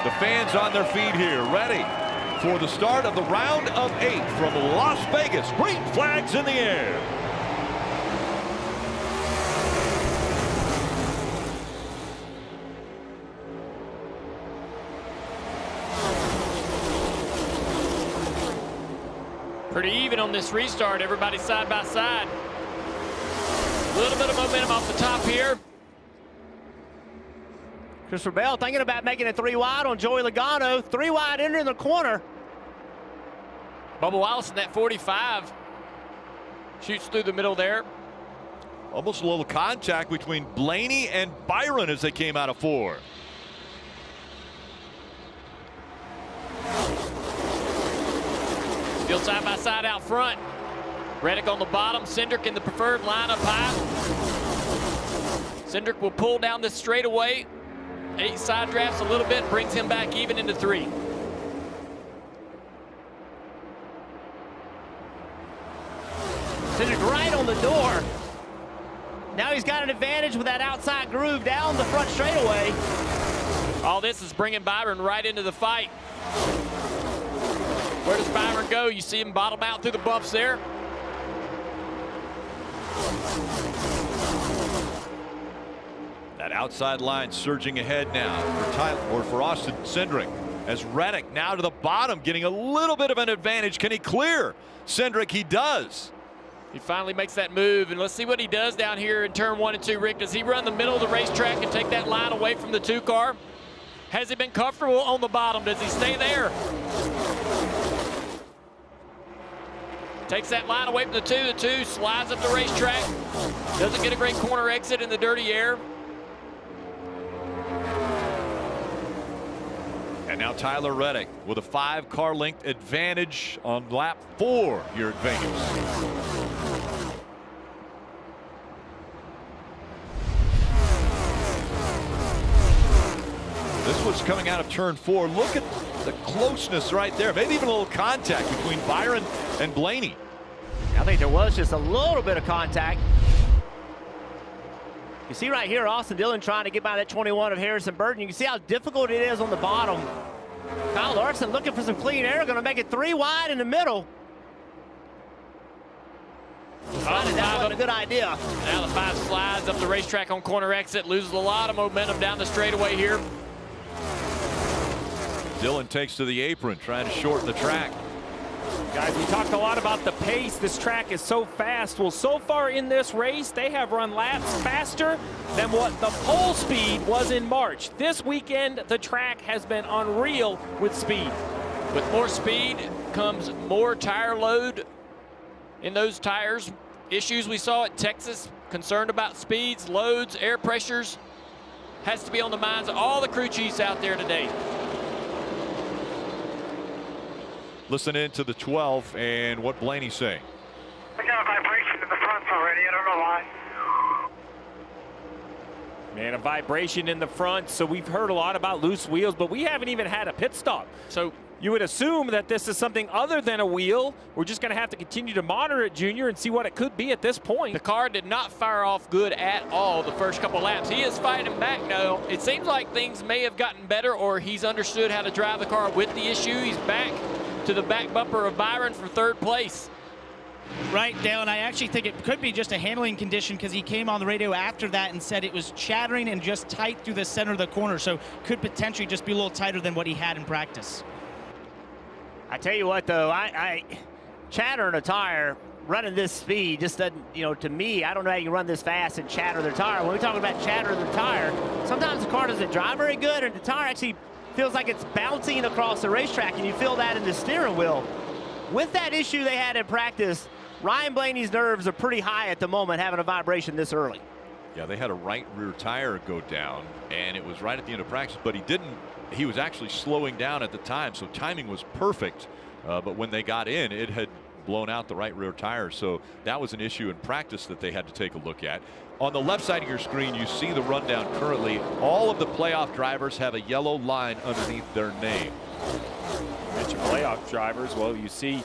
The fans on their feet here, ready for the start of the round of 8 from Las Vegas. Green flags in the air. Pretty even on this restart. Everybody side by side. A little bit of momentum off the top here. Christopher Bell thinking about making it 3 wide on Joey Logano. 3 wide entering the corner. Bubba Wallace in that 45. Shoots through the middle there. Almost a little contact between Blaney and Byron as they came out of 4. Still side by side out front. Reddick on the bottom, Cindric in the preferred line up high. Cindric will pull down this straightaway. 8 side drafts a little bit, brings him back even into 3. Cindric right on the door. Now he's got an advantage with that outside groove down the front straightaway. All this is bringing Byron right into the fight. Where does Byron go? You see him bottom out through the bumps there. That outside line surging ahead now for Austin Cindric as Reddick now to the bottom, getting a little bit of an advantage. Can he clear Cindric? He does. He finally makes that move, and let's see what he does down here in turn 1 and 2. Rick, does he run the middle of the racetrack and take that line away from the 2 car? Has he been comfortable on the bottom? Does he stay there? Takes that line away from the 2. The 2 slides up the racetrack. Doesn't get a great corner exit in the dirty air. And now Tyler Reddick with a 5-car length advantage on lap 4 here at Vegas. This was coming out of turn 4. Look at the closeness right there. Maybe even a little contact between Byron and Blaney. I think there was just a little bit of contact. You see right here, Austin Dillon trying to get by that 21 of Harrison Burton. You can see how difficult it is on the bottom. Kyle Larson looking for some clean air, going to make it 3 wide in the middle. That wasn't a good idea. Now the 5 slides up the racetrack on corner exit, loses a lot of momentum down the straightaway here. Dillon takes to the apron, trying to shorten the track. Guys, we talked a lot about the pace. This track is so fast. Well, so far in this race, they have run laps faster than what the pole speed was in March. This weekend, the track has been unreal with speed. With more speed comes more tire load in those tires. Issues we saw at Texas, concerned about speeds, loads, air pressures. Has to be on the minds of all the crew chiefs out there today. Listen in to the 12 and what Blaney's saying. I got a vibration in the front already. I don't know why. Man, a vibration in the front. So we've heard a lot about loose wheels, but we haven't even had a pit stop. So you would assume that this is something other than a wheel. We're just going to have to continue to monitor it, Junior, and see what it could be at this point. The car did not fire off good at all the first couple laps. He is fighting back now. It seems like things may have gotten better, or he's understood how to drive the car with the issue. He's back to the back bumper of Byron for 3rd place. Right, Dale, and I actually think it could be just a handling condition because he came on the radio after that and said it was chattering and just tight through the center of the corner, so could potentially just be a little tighter than what he had in practice. I tell you what, though, I chatter in a tire running this speed just doesn't, you know, to me, I don't know how you run this fast and chatter the tire. When we talk about chatter the tire, sometimes the car doesn't drive very good, and the tire actually feels like it's bouncing across the racetrack, and you feel that in the steering wheel. With that issue they had in practice, Ryan Blaney's nerves are pretty high at the moment, having a vibration this early. Yeah, they had a right rear tire go down, and it was right at the end of practice, but he was actually slowing down at the time, so timing was perfect. But when they got in, it had blown out the right rear tire, so that was an issue in practice that they had to take a look at. On the left side of your screen, you see the rundown currently. All of the playoff drivers have a yellow line underneath their name. Mention playoff drivers. Well, you see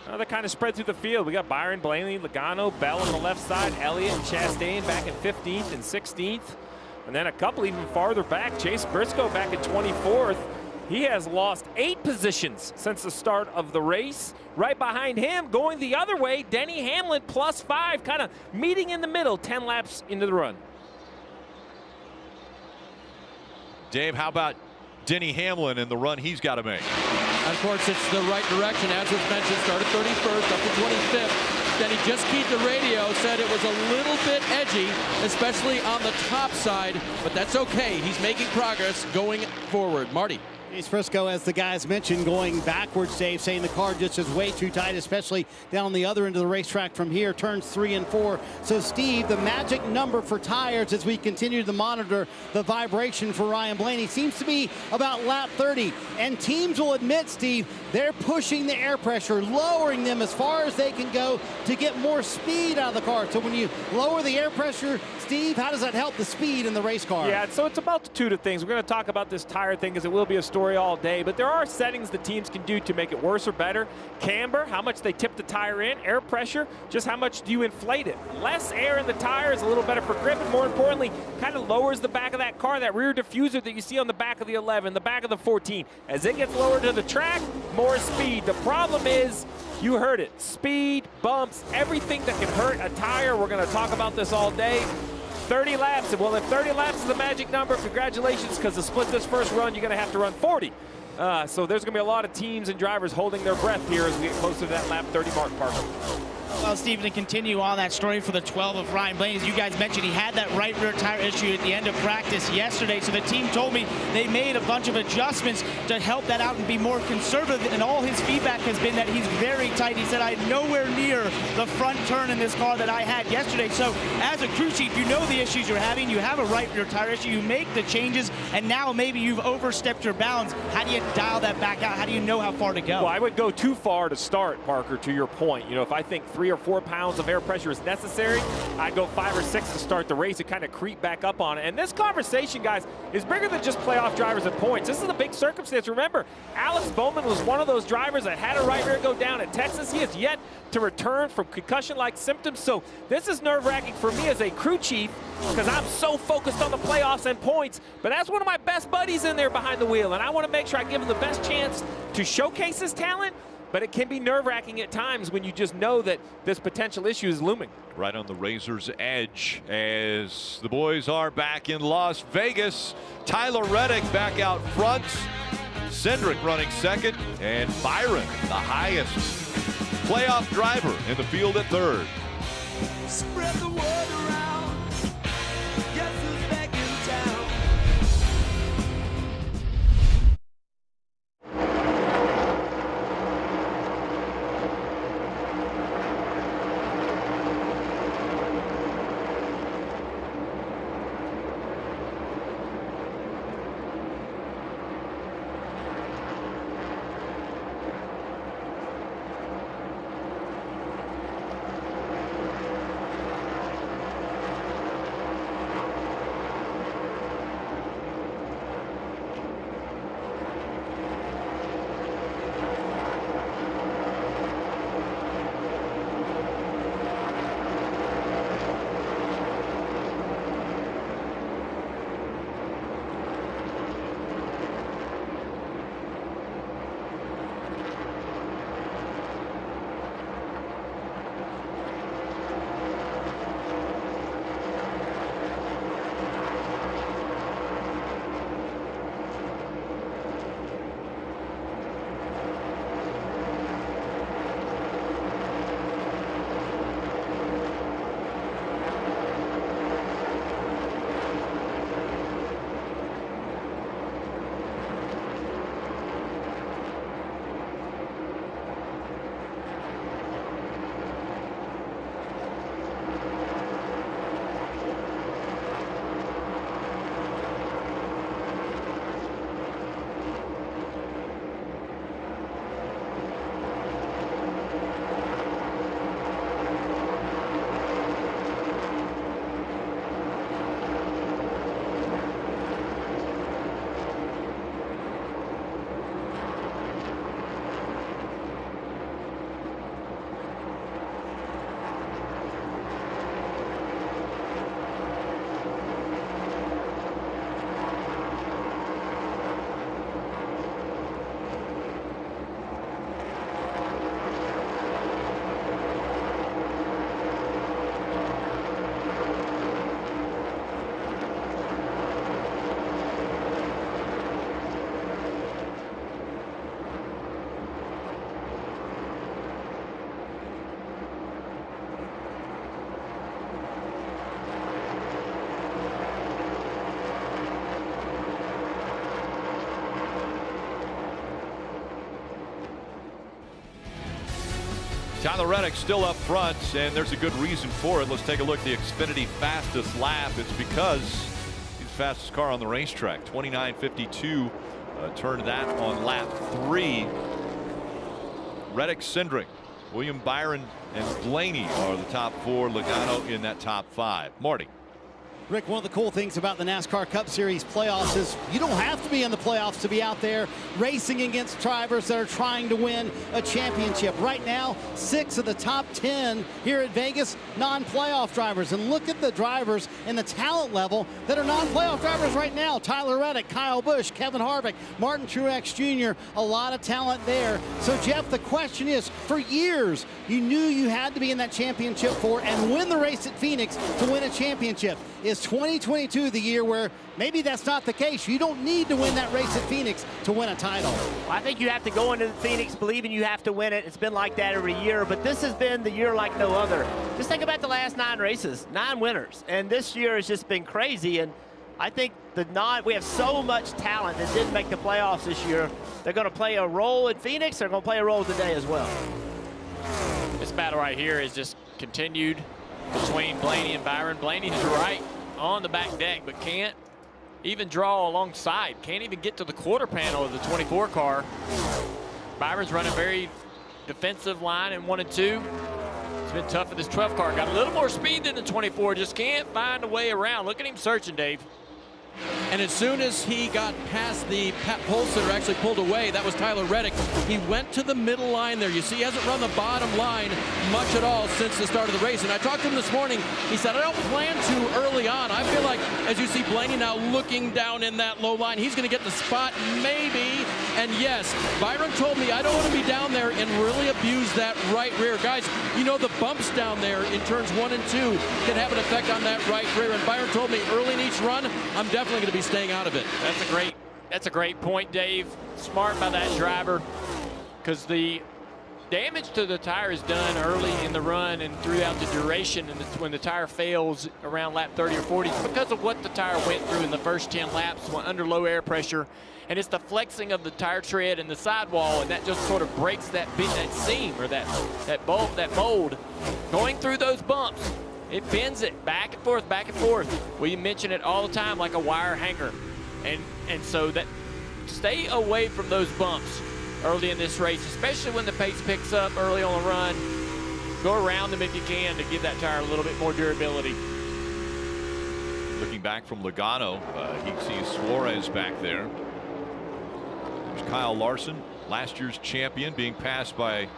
they're kind of spread through the field. We got Byron, Blaney, Logano, Bell on the left side, Elliott and Chastain back in 15th and 16th. And then a couple even farther back, Chase Briscoe back in 24th. He has lost 8 positions since the start of the race. Right behind him, going the other way, Denny Hamlin +5, kind of meeting in the middle, 10 laps into the run. Dave, how about Denny Hamlin and the run he's got to make? Of course, it's the right direction. As was mentioned, started 31st, up to 25th. Then he just keyed the radio, said it was a little bit edgy, especially on the top side, but that's okay. He's making progress going forward. Marty. Chase Briscoe, as the guys mentioned, going backwards, Dave, saying the car just is way too tight, especially down the other end of the racetrack from here, turns 3 and 4. So, Steve, the magic number for tires as we continue to monitor the vibration for Ryan Blaney seems to be about lap 30. And teams will admit, Steve, they're pushing the air pressure, lowering them as far as they can go to get more speed out of the car. So when you lower the air pressure, Steve, how does that help the speed in the race car? Yeah, so it's a multitude of things. We're going to talk about this tire thing because it will be a story all day, but there are settings that teams can do to make it worse or better. Camber, how much they tip the tire in. Air pressure, just how much do you inflate it. Less air in the tire is a little better for grip, and more importantly, kind of lowers the back of that car, that rear diffuser that you see on the back of the 11, the back of the 14. As it gets lower to the track, more speed. The problem is, you heard it, speed, bumps, everything that can hurt a tire. We're going to talk about this all day. 30 laps. Well, if 30 laps is the magic number, congratulations, because to split this first run, you're going to have to run 40. So there's going to be a lot of teams and drivers holding their breath here as we get closer to that lap 30 mark, Parker. Well, Steve, to continue on that story for the 12 of Ryan Blaney, as you guys mentioned, he had that right rear tire issue at the end of practice yesterday. So the team told me they made a bunch of adjustments to help that out and be more conservative. And all his feedback has been that he's very tight. He said, I'm nowhere near the front turn in this car that I had yesterday. So as a crew chief, you know the issues you're having. You have a right rear tire issue. You make the changes, and now maybe you've overstepped your bounds. How do you dial that back out? How do you know how far to go? Well, I would go too far to start, Parker, to your point. You know, if I think 3 or 4 pounds of air pressure is necessary, I'd go 5 or 6 to start the race and kind of creep back up on it. And this conversation, guys, is bigger than just playoff drivers and points. This is a big circumstance. Remember, Alex Bowman was one of those drivers that had a right rear go down at Texas. He has yet to return from concussion-like symptoms. So this is nerve-wracking for me as a crew chief because I'm so focused on the playoffs and points. But that's one of my best buddies in there behind the wheel, and I want to make sure I give him the best chance to showcase his talent. But it can be nerve-wracking at times when you just know that this potential issue is looming. Right on the razor's edge as the boys are back in Las Vegas. Tyler Reddick back out front. Cindric running second. And Byron, the highest playoff driver in the field at third. Spread the word around. Guess who's back in town? Tyler Reddick still up front, and there's a good reason for it. Let's take a look at the Xfinity fastest lap. It's because he's the fastest car on the racetrack. 29.52. Turned that on lap 3. Reddick, Cindric, William Byron, and Blaney are the top 4. Logano in that top 5. Marty. Rick, one of the cool things about the NASCAR Cup Series playoffs is you don't have to be in the playoffs to be out there racing against drivers that are trying to win a championship. Right now, 6 of the top 10 here at Vegas, non-playoff drivers. And look at the drivers and the talent level that are non-playoff drivers right now. Tyler Reddick, Kyle Busch, Kevin Harvick, Martin Truex Jr., a lot of talent there. So, Jeff, the question is, for years, you knew you had to be in that championship four and win the race at Phoenix to win a championship. Is 2022 the year where maybe that's not the case? You don't need to win that race at Phoenix to win a title. Well, I think you have to go into Phoenix believing you have to win it. It's been like that every year, but this has been the year like no other. Just think about the last 9 races, 9 winners, and this year has just been crazy. And I think we have so much talent that didn't make the playoffs this year. They're going to play a role in Phoenix. They're going to play a role today as well. This battle right here is just continued between Blaney and Byron. Blaney's right on the back deck, but can't even draw alongside. Can't even get to the quarter panel of the 24 car. Byron's running very defensive line in 1 and 2. It's been tough for this 12 car. Got a little more speed than the 24. Just can't find a way around. Look at him searching, Dave. And as soon as he got past the pole sitter, actually pulled away, that was Tyler Reddick. He went to the middle line there. You see, he hasn't run the bottom line much at all since the start of the race. And I talked to him this morning. He said, I don't plan to early on. I feel like, as you see Blaney now looking down in that low line, he's going to get the spot maybe. And yes, Byron told me, I don't want to be down there and really abuse that right rear. Guys, you know the bumps down there in turns 1 and 2 can have an effect on that right rear. And Byron told me early in each run, I'm definitely going to be staying out of it. That's a great point, Dave. Smart by that driver, because the damage to the tire is done early in the run and throughout the duration, and when the tire fails around lap 30 or 40, it's because of what the tire went through in the first 10 laps under low air pressure, and it's the flexing of the tire tread and the sidewall, and that just sort of breaks that seam or that mold going through those bumps. It bends it back and forth, back and forth. We mention it all the time, like a wire hanger. And so that stay away from those bumps early in this race, especially when the pace picks up early on the run. Go around them if you can to give that tire a little bit more durability. Looking back from Logano, he sees Suarez back there. There's Kyle Larson, last year's champion, being passed by,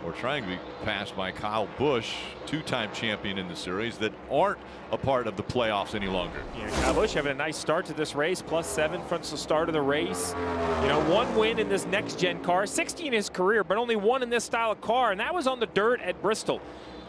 or trying to be passed by, Kyle Busch, 2-time champion in the series, that aren't a part of the playoffs any longer. Yeah, Kyle Busch having a nice start to this race, +7 from the start of the race. You know, 1 win in this next-gen car, 60 in his career, but only 1 in this style of car, and that was on the dirt at Bristol.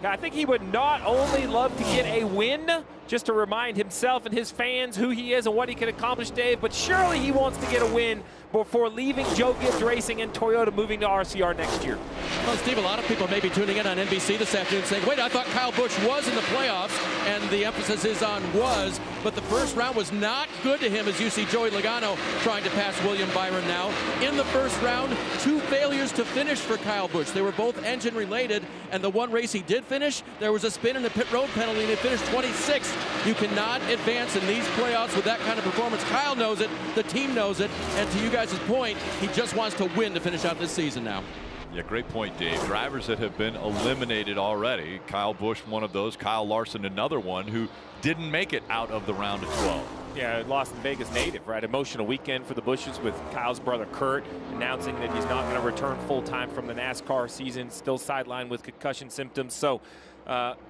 Now, I think he would not only love to get a win, just to remind himself and his fans who he is and what he can accomplish, Dave, but surely he wants to get a win before leaving Joe Gibbs Racing and Toyota moving to RCR next year. Well, Steve, a lot of people may be tuning in on NBC this afternoon saying, wait, I thought Kyle Busch was in the playoffs, and the emphasis is on was, but the first round was not good to him, as you see Joey Logano trying to pass William Byron now. In the first round, 2 failures to finish for Kyle Busch. They were both engine related, and the one race he did finish, there was a spin and a pit road penalty, and he finished 26th. You cannot advance in these playoffs with that kind of performance. Kyle knows it, the team knows it, and to you guys' point, he just wants to win to finish out this season now. Yeah, great point, Dave. Drivers that have been eliminated already. Kyle Busch, one of those. Kyle Larson, another one who didn't make it out of the round of 12. Yeah, lost in Vegas native, right? Emotional weekend for the Bushes with Kyle's brother Kurt announcing that he's not going to return full-time from the NASCAR season, still sidelined with concussion symptoms. So,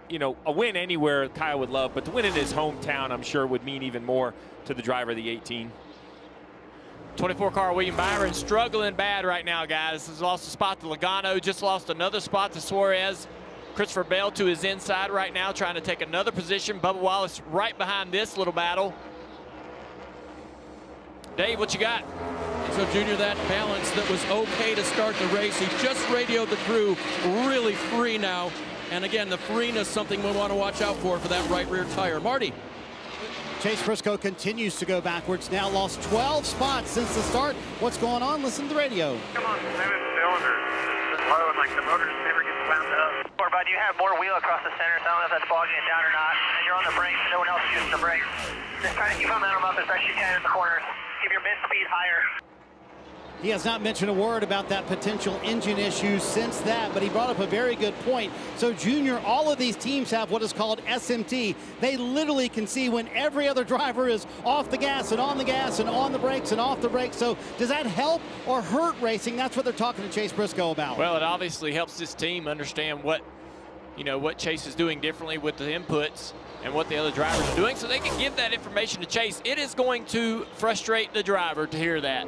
you know, a win anywhere Kyle would love, but to win in his hometown, I'm sure, would mean even more to the driver of the 18. 24 car William Byron struggling bad right now, guys. Has lost a spot to Logano, just lost another spot to Suarez. Christopher Bell to his inside right now, trying to take another position. Bubba Wallace right behind this little battle. Dave, what you got? So, Junior, that balance that was okay to start the race, he just radioed the crew, really free now. And again, the freeness, something we want to watch out for that right rear tire. Marty. Chase Briscoe continues to go backwards, now lost 12 spots since the start. What's going on? Listen to the radio. Come on, 7 cylinders. slow and like the motor just never gets wound up. Or bud, you have more wheel across the center, so I don't know if that's bogging it down or not. And you're on the brakes, no one else is using the brakes. Just try to keep momentum up as best you can in the corners. Keep your mid speed higher. He has not mentioned a word about that potential engine issue since that, but he brought up a very good point. So, Junior, all of these teams have what is called SMT. They literally can see when every other driver is off the gas and on the gas and on the brakes and off the brakes. So, does that help or hurt racing? That's what they're talking to Chase Briscoe about. Well, it obviously helps this team understand what Chase is doing differently with the inputs and what the other drivers are doing, so they can give that information to Chase. It is going to frustrate the driver to hear that.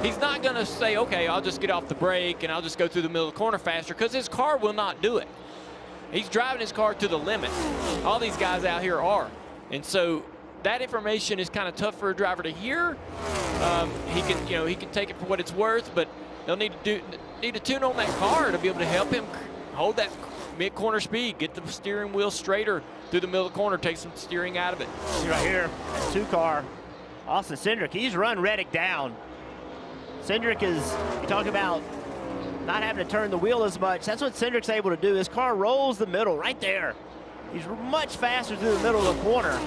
He's not going to say, okay, I'll just get off the brake and I'll just go through the middle of the corner faster, because his car will not do it. He's driving his car to the limit. All these guys out here are. And so that information is kind of tough for a driver to hear. He can take it for what it's worth, but they'll need to tune on that car to be able to help him hold that mid-corner speed, get the steering wheel straighter through the middle of the corner, take some steering out of it. See right here, two-car, Austin Cindric. He's run Reddick down. Cindric is, you talk about not having to turn the wheel as much. That's what Cindric's able to do. His car rolls the middle right there. He's much faster through the middle of the corner.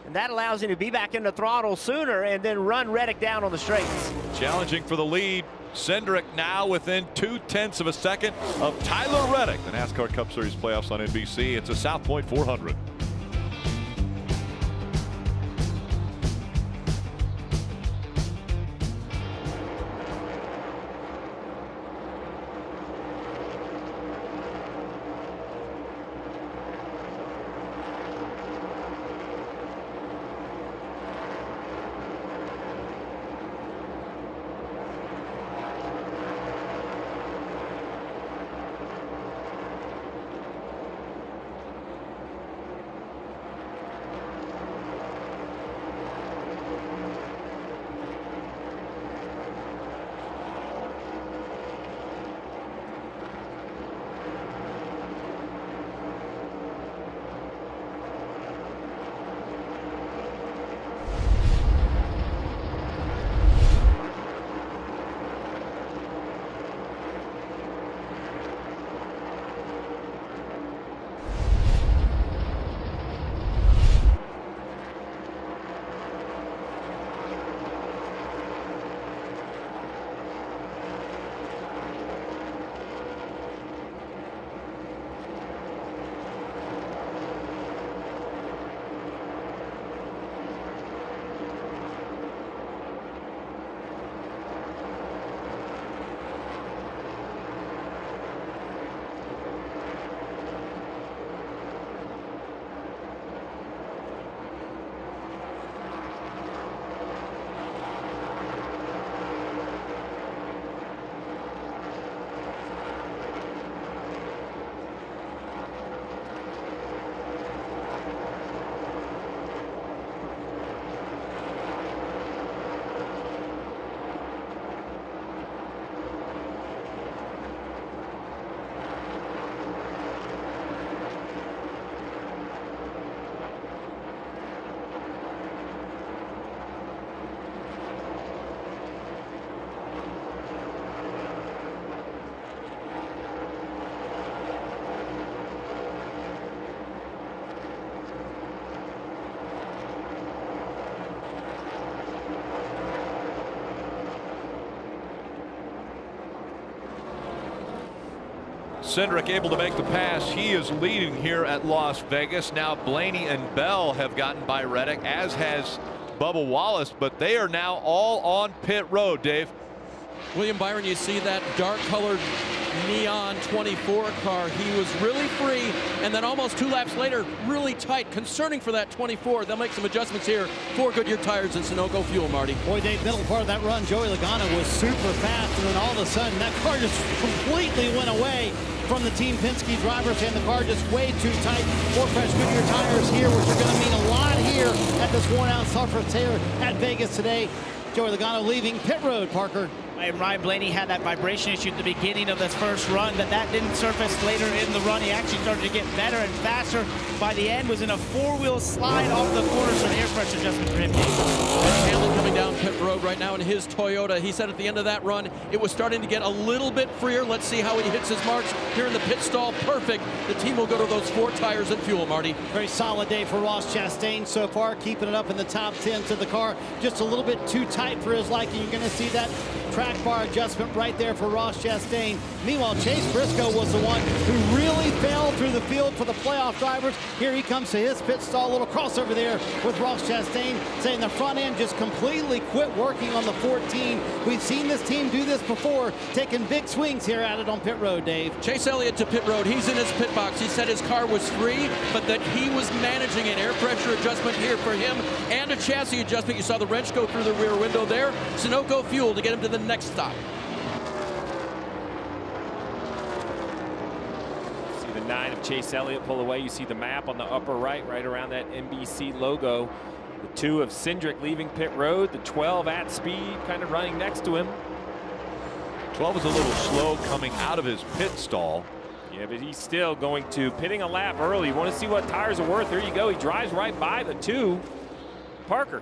And that allows him to be back in the throttle sooner and then run Reddick down on the straights. Challenging for the lead. Cindric now within 0.2 of a second of Tyler Reddick. The NASCAR Cup Series playoffs on NBC. It's a South Point 400. Cindric able to make the pass. He is leading here at Las Vegas. Now Blaney and Bell have gotten by Reddick, as has Bubba Wallace, but they are now all on pit road, Dave. William Byron, you see that dark colored neon 24 car. He was really free, and then almost 2 laps later, really tight. Concerning for that 24. They'll make some adjustments here for Goodyear tires and Sunoco fuel, Marty. Boy, Dave, middle part of that run, Joey Logano was super fast, and then all of a sudden, that car just completely went away from the Team Penske drivers, and the car just way too tight. 4 fresh Goodyear tires here, which are going to mean a lot here at this worn-out surface here at Vegas today. Joey Logano leaving pit road, Parker. And Ryan Blaney had that vibration issue at the beginning of this first run, that didn't surface later in the run. He actually started to get better and faster. By the end, was in a four-wheel slide off the corner, so an air pressure adjustment for him. Hanlon coming down pit road right now in his Toyota. He said at the end of that run, it was starting to get a little bit freer. Let's see how he hits his marks here in the pit stall. Perfect. The team will go to those 4 tires and fuel, Marty. Very solid day for Ross Chastain so far, keeping it up in the top 10 to the car. Just a little bit too tight for his liking. You're going to see that track bar adjustment right there for Ross Chastain. Meanwhile, Chase Briscoe was the one who really fell through the field for the playoff drivers. Here he comes to his pit stall. A little crossover there with Ross Chastain, saying the front end just completely quit working on the 14. We've seen this team do this before, taking big swings here at it on pit road, Dave. Chase Elliott to pit road. He's in his pit box. He said his car was free, but that he was managing an air pressure adjustment here for him and a chassis adjustment. You saw the wrench go through the rear window there. Sunoco fuel to get him to the next stop. See the 9 of Chase Elliott pull away. You see the map on the upper right around that NBC logo. The 2 of Cindric leaving pit road. The 12 at speed, kind of running next to him. 12 was a little slow coming out of his pit stall. Yeah, but he's still going to pitting a lap early. You want to see what tires are worth? There you go. He drives right by the 2. Parker.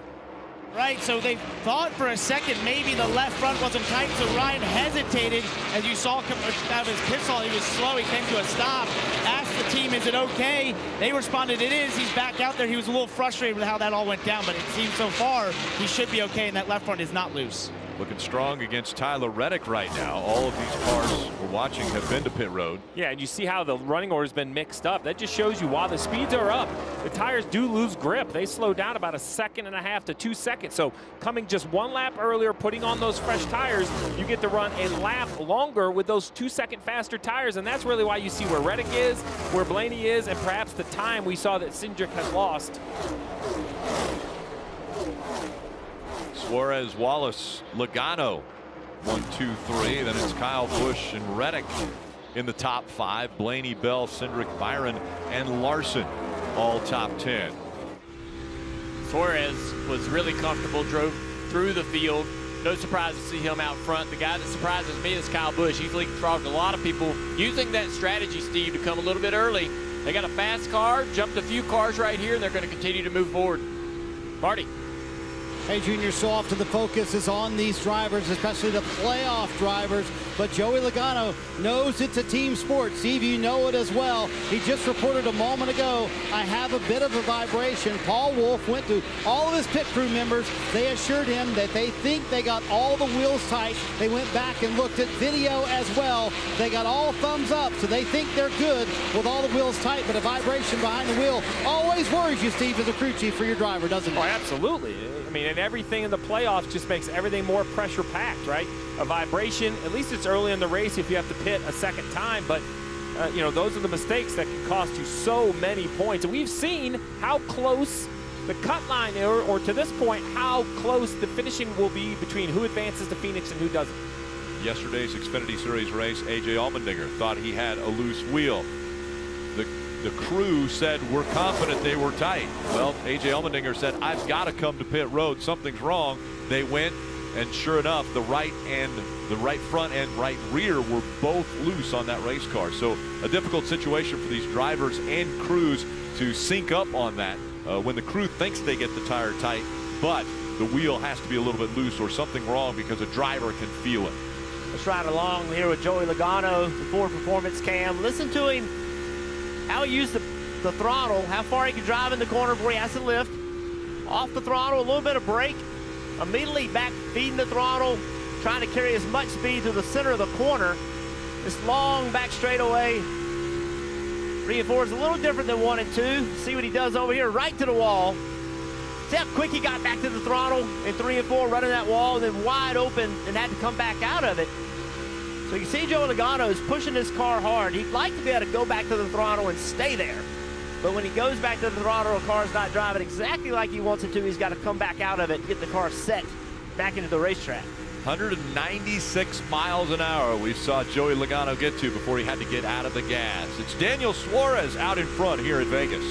Right, so they thought for a second maybe the left front wasn't tight, so Ryan hesitated. As you saw come out of his pit stall, he was slow. He came to a stop, asked the team, is it okay? They responded, it is. He's back out there. He was a little frustrated with how that all went down, but it seems so far he should be okay, and that left front is not loose. Looking strong against Tyler Reddick right now. All of these cars we're watching have been to pit road. Yeah, and you see how the running order has been mixed up. That just shows you while the speeds are up, the tires do lose grip. They slow down about 1.5 seconds to 2 seconds. So coming just 1 lap earlier, putting on those fresh tires, you get to run a lap longer with those 2-second faster tires. And that's really why you see where Reddick is, where Blaney is, and perhaps the time we saw that Cindric has lost. Suarez, Wallace, Logano, 1, 2, 3. Then it's Kyle Busch and Reddick in the top 5. Blaney, Bell, Cindric, Byron, and Larson, all top 10. Suarez was really comfortable, drove through the field. No surprise to see him out front. The guy that surprises me is Kyle Busch. He's leapfrogged a lot of people using that strategy, Steve, to come a little bit early. They got a fast car, jumped a few cars right here, and they're going to continue to move forward. Marty. Hey, Junior, so often the focus is on these drivers, especially the playoff drivers. But Joey Logano knows it's a team sport. Steve, you know it as well. He just reported a moment ago, I have a bit of a vibration. Paul Wolfe went to all of his pit crew members. They assured him that they think they got all the wheels tight. They went back and looked at video as well. They got all thumbs up, so they think they're good with all the wheels tight. But a vibration behind the wheel always worries you, Steve, as a crew chief for your driver, doesn't it? Oh, absolutely. I mean, and everything in the playoffs just makes everything more pressure-packed, right? A vibration, at least it's early in the race if you have to pit a second time, but, you know, those are the mistakes that can cost you so many points. And we've seen how close the cut line, or to this point, how close the finishing will be between who advances to Phoenix and who doesn't. Yesterday's Xfinity Series race, A.J. Allmendinger thought he had a loose wheel. The crew said, we're confident they were tight. Well, A.J. Allmendinger said, I've got to come to pit road. Something's wrong. They went, and sure enough, the right front and right rear were both loose on that race car. So a difficult situation for these drivers and crews to sync up on that when the crew thinks they get the tire tight, but the wheel has to be a little bit loose or something wrong because a driver can feel it. Let's ride along here with Joey Logano, the Ford Performance Cam. Listen to him, how he used the throttle, how far he could drive in the corner before he has to lift. Off the throttle, a little bit of brake. Immediately back feeding the throttle, trying to carry as much speed to the center of the corner. This long back straightaway. 3 and 4 is a little different than 1 and 2. See what he does over here, right to the wall. See how quick he got back to the throttle in 3 and 4, running that wall, and then wide open and had to come back out of it. So you see Joey Logano is pushing this car hard. He'd like to be able to go back to the throttle and stay there. But when he goes back to the throttle, the car's not driving exactly like he wants it to. He's got to come back out of it and get the car set back into the racetrack. 196 miles an hour we saw Joey Logano get to before he had to get out of the gas. It's Daniel Suarez out in front here at Vegas.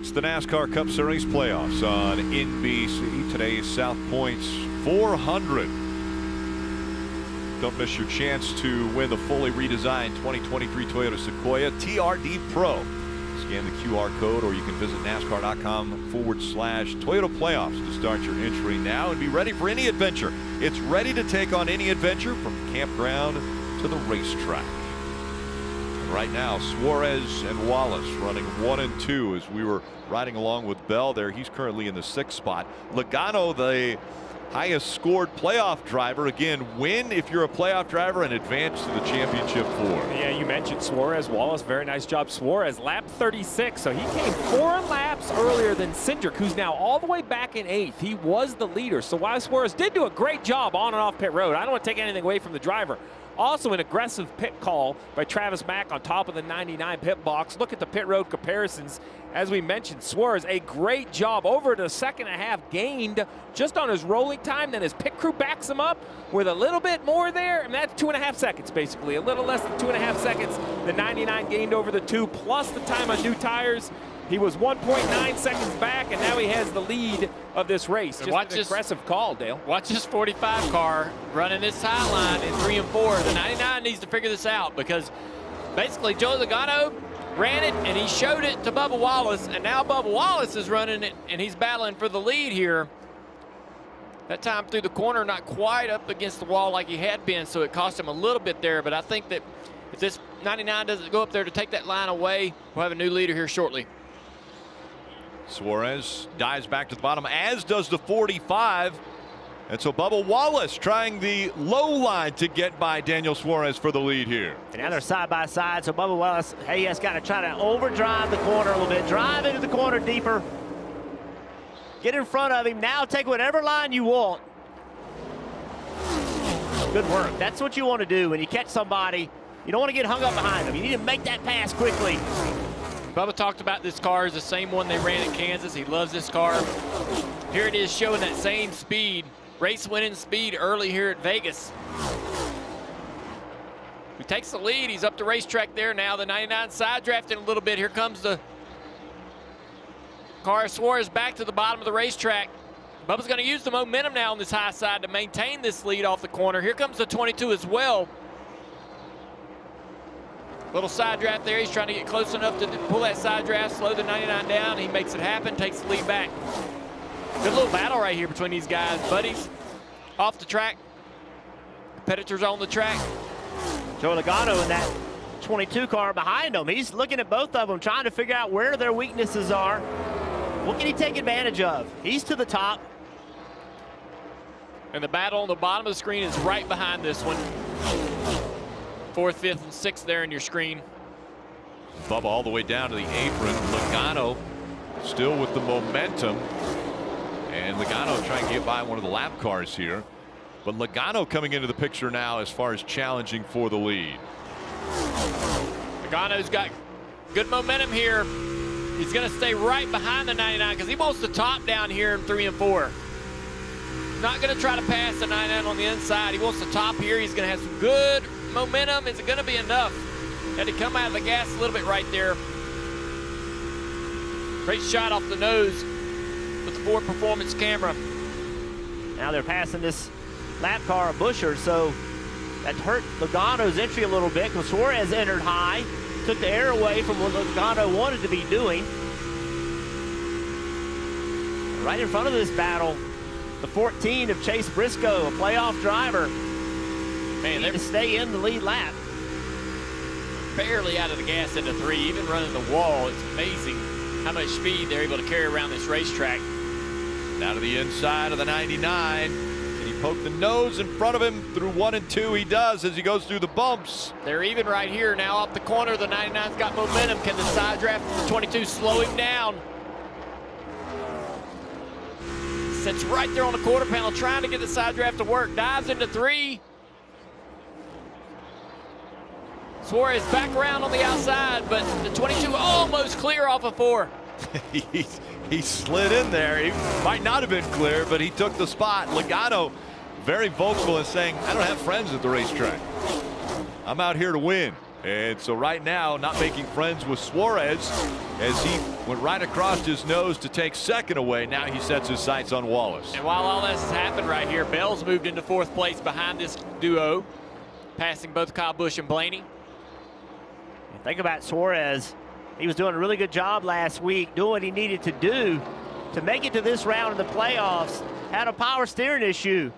It's the NASCAR Cup Series playoffs on NBC. Today's South Point's 400. Don't miss your chance to win the fully redesigned 2023 Toyota Sequoia TRD Pro. Scan the QR code, or you can visit NASCAR.com/Toyota Playoffs to start your entry now and be ready for any adventure. It's ready to take on any adventure from campground to the racetrack. And right now, Suarez and Wallace running 1 and 2 as we were riding along with Bell there. He's currently in the 6th spot. Logano, the highest scored playoff driver. Again, win if you're a playoff driver and advance to the championship 4. Yeah, you mentioned Suarez, Wallace. Very nice job, Suarez. Lap 36, so he came 4 laps earlier than Cindric, who's now all the way back in 8th. He was the leader. So while Suarez did do a great job on and off pit road, I don't want to take anything away from the driver. Also an aggressive pit call by Travis Mack on top of the 99 pit box. Look at the pit road comparisons. As we mentioned, Suarez, a great job over the 2nd half, gained just on his rolling time. Then his pit crew backs him up with a little bit more there. And that's 2.5 seconds, basically. A little less than 2.5 seconds. The 99 gained over the 2, plus the time on new tires. He was 1.9 seconds back, and now he has the lead of this race. Just an aggressive call, Dale. Watch this 45 car running this high line in 3 and 4. The 99 needs to figure this out, because basically Joe Logano ran it and he showed it to Bubba Wallace, and now Bubba Wallace is running it and he's battling for the lead here. That time through the corner, not quite up against the wall like he had been, so it cost him a little bit there. But I think that if this 99 doesn't go up there to take that line away, we'll have a new leader here shortly. Suarez dives back to the bottom, as does the 45. And so Bubba Wallace trying the low line to get by Daniel Suarez for the lead here. And now they're side by side, so Bubba Wallace, he has got to try to overdrive the corner a little bit, drive into the corner deeper, get in front of him. Now take whatever line you want. Good work. That's what you want to do when you catch somebody. You don't want to get hung up behind them. You need to make that pass quickly. Bubba talked about this car as the same one they ran at Kansas. He loves this car. Here it is, showing that same speed, race-winning speed early here at Vegas. He takes the lead. He's up the racetrack there now. The 99 side drafting a little bit. Here comes the car. Suarez back to the bottom of the racetrack. Bubba's going to use the momentum now on this high side to maintain this lead off the corner. Here comes the 22 as well. Little side draft there. He's trying to get close enough to pull that side draft, slow the 99 down. He makes it happen, takes the lead back. Good little battle right here between these guys. Buddies off the track, competitors on the track. Joe Logano in that 22 car behind him. He's looking at both of them, trying to figure out where their weaknesses are. What can he take advantage of? He's to the top. And the battle on the bottom of the screen is right behind this one. 4th, 5th, and 6th there in your screen. Bubba all the way down to the apron. Logano still with the momentum. And Logano trying to get by one of the lap cars here. But Logano coming into the picture now as far as challenging for the lead. Logano's got good momentum here. He's going to stay right behind the 99 because he wants the top down here in 3 and 4. Not going to try to pass the 99 on the inside. He wants the top here. He's going to have some good momentum. Is it going to be enough? Had to come out of the gas a little bit right there. Great shot off the nose with the Ford Performance camera. Now they're passing this lap car a busher, so that hurt Logano's entry a little bit because Suarez entered high, took the air away from what Logano wanted to be doing. Right in front of this battle, the 14 of Chase Briscoe, a playoff driver. Man, they're to stay in the lead lap. Barely out of the gas into 3, even running the wall. It's amazing how much speed they're able to carry around this racetrack. Down to the inside of the 99. Can he poke the nose in front of him through 1 and 2? He does as he goes through the bumps. They're even right here now off the corner. The 99's got momentum. Can the side draft from the 22 slow him down? Sits right there on the quarter panel trying to get the side draft to work. Dives into 3. Suarez back around on the outside, but the 22 almost clear off of 4. He slid in there. He might not have been clear, but he took the spot. Logano very vocal in saying, I don't have friends at the racetrack. I'm out here to win. And so right now, not making friends with Suarez as he went right across his nose to take second away. Now he sets his sights on Wallace. And while all this has happened right here, Bell's moved into 4th place behind this duo, passing both Kyle Busch and Blaney. Think about Suarez. He was doing a really good job last week, doing what he needed to do to make it to this round of the playoffs. Had a power steering issue.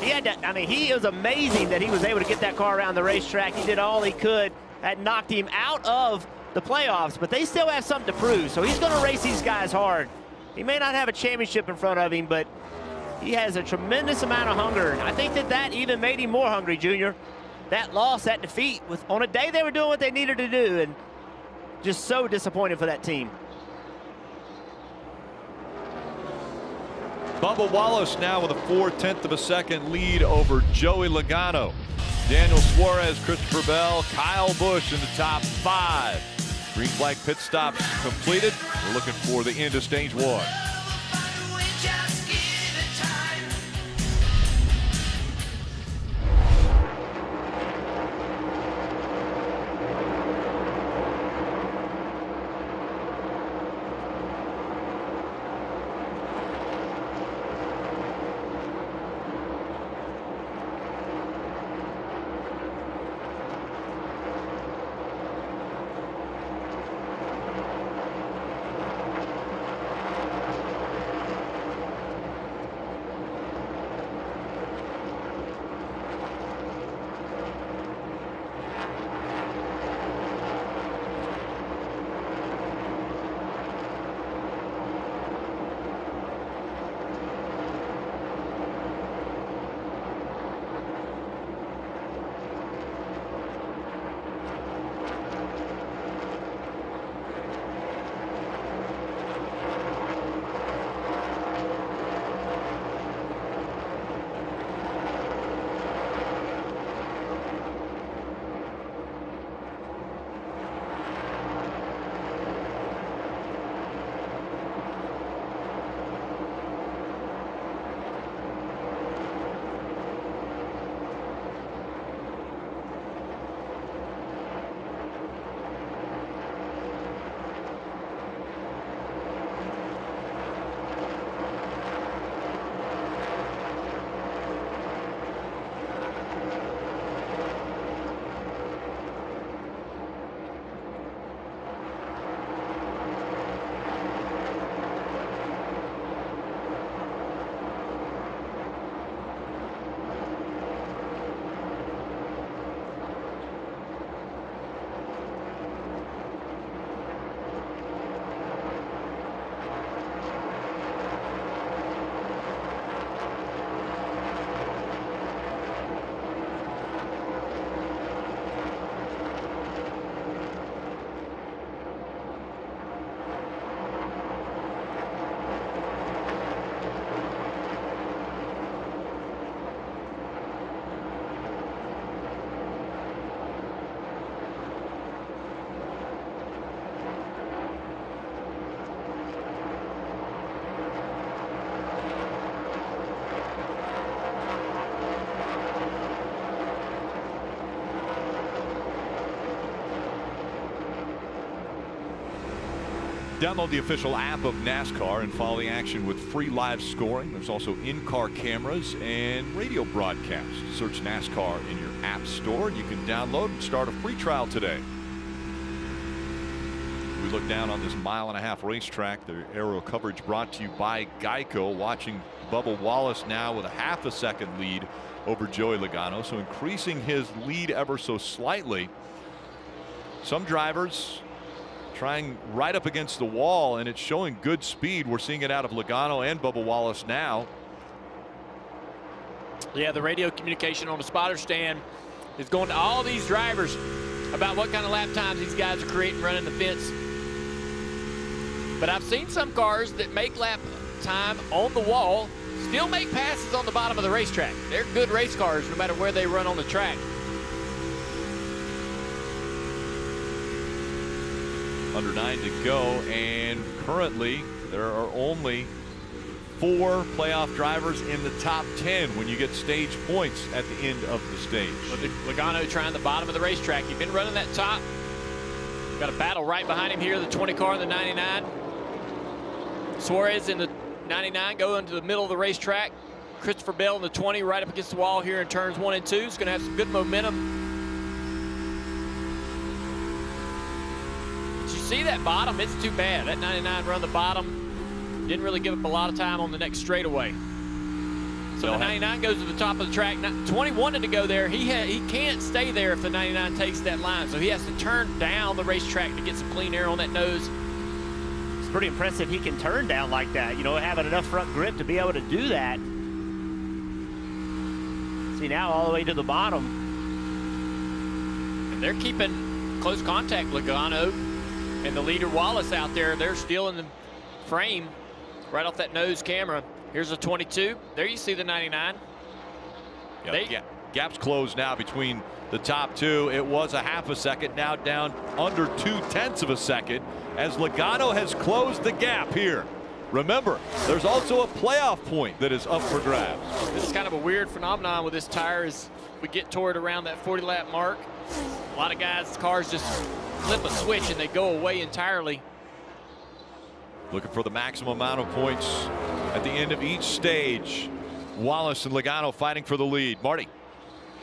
He had to, I mean, he was amazing that he was able to get that car around the racetrack. He did all he could. That knocked him out of the playoffs, but they still have something to prove. So he's going to race these guys hard. He may not have a championship in front of him, but he has a tremendous amount of hunger. I think that even made him more hungry, Junior. That loss, that defeat, on a day they were doing what they needed to do, and just so disappointed for that team. Bubba Wallace now with a 4/10 of a second lead over Joey Logano. Daniel Suarez, Christopher Bell, Kyle Busch in the top 5. Green flag pit stops completed. We're looking for the end of stage 1. Download the official app of NASCAR and follow the action with free live scoring. There's also in-car cameras and radio broadcasts. Search NASCAR in your app store and you can download and start a free trial today. We look down on this 1.5-mile racetrack. The aerial coverage brought to you by Geico. Watching Bubba Wallace now with a 1/2 second lead over Joey Logano, so increasing his lead ever so slightly. Some drivers trying right up against the wall, and it's showing good speed. We're seeing it out of Logano and Bubba Wallace now. Yeah, the radio communication on the spotter stand is going to all these drivers about what kind of lap times these guys are creating running the fence. But I've seen some cars that make lap time on the wall still make passes on the bottom of the racetrack. They're good race cars no matter where they run on the track. Under 9 to go, and currently there are only 4 playoff drivers in the top 10 when you get stage points at the end of the stage. Logano trying the bottom of the racetrack. You've been running that top. Got a battle right behind him here, the 20 car and the 99. Suarez in the 99 going to the middle of the racetrack. Christopher Bell in the 20 right up against the wall here in turns 1 and 2. He's going to have some good momentum. Did you see that bottom? It's too bad. That 99 run the bottom. Didn't really give up a lot of time on the next straightaway. So the 99 goes to the top of the track. 20 wanted to go there. He can't stay there if the 99 takes that line. So he has to turn down the racetrack to get some clean air on that nose. It's pretty impressive he can turn down like that. You know, having enough front grip to be able to do that. See now all the way to the bottom. And they're keeping close contact. Logano and the leader Wallace out there. They're still in the frame right off that nose camera. Here's a 22. There you see the 99. Gap's closed now between the top 2. It was a half a second, now down under 0.2 of a second as Logano has closed the gap here. Remember, there's also a playoff point that is up for grabs. This is kind of a weird phenomenon with this tire as we get toward around that 40 lap mark. A lot of guys' cars just flip a switch and they go away entirely. Looking for the maximum amount of points at the end of each stage. Wallace and Logano fighting for the lead. Marty.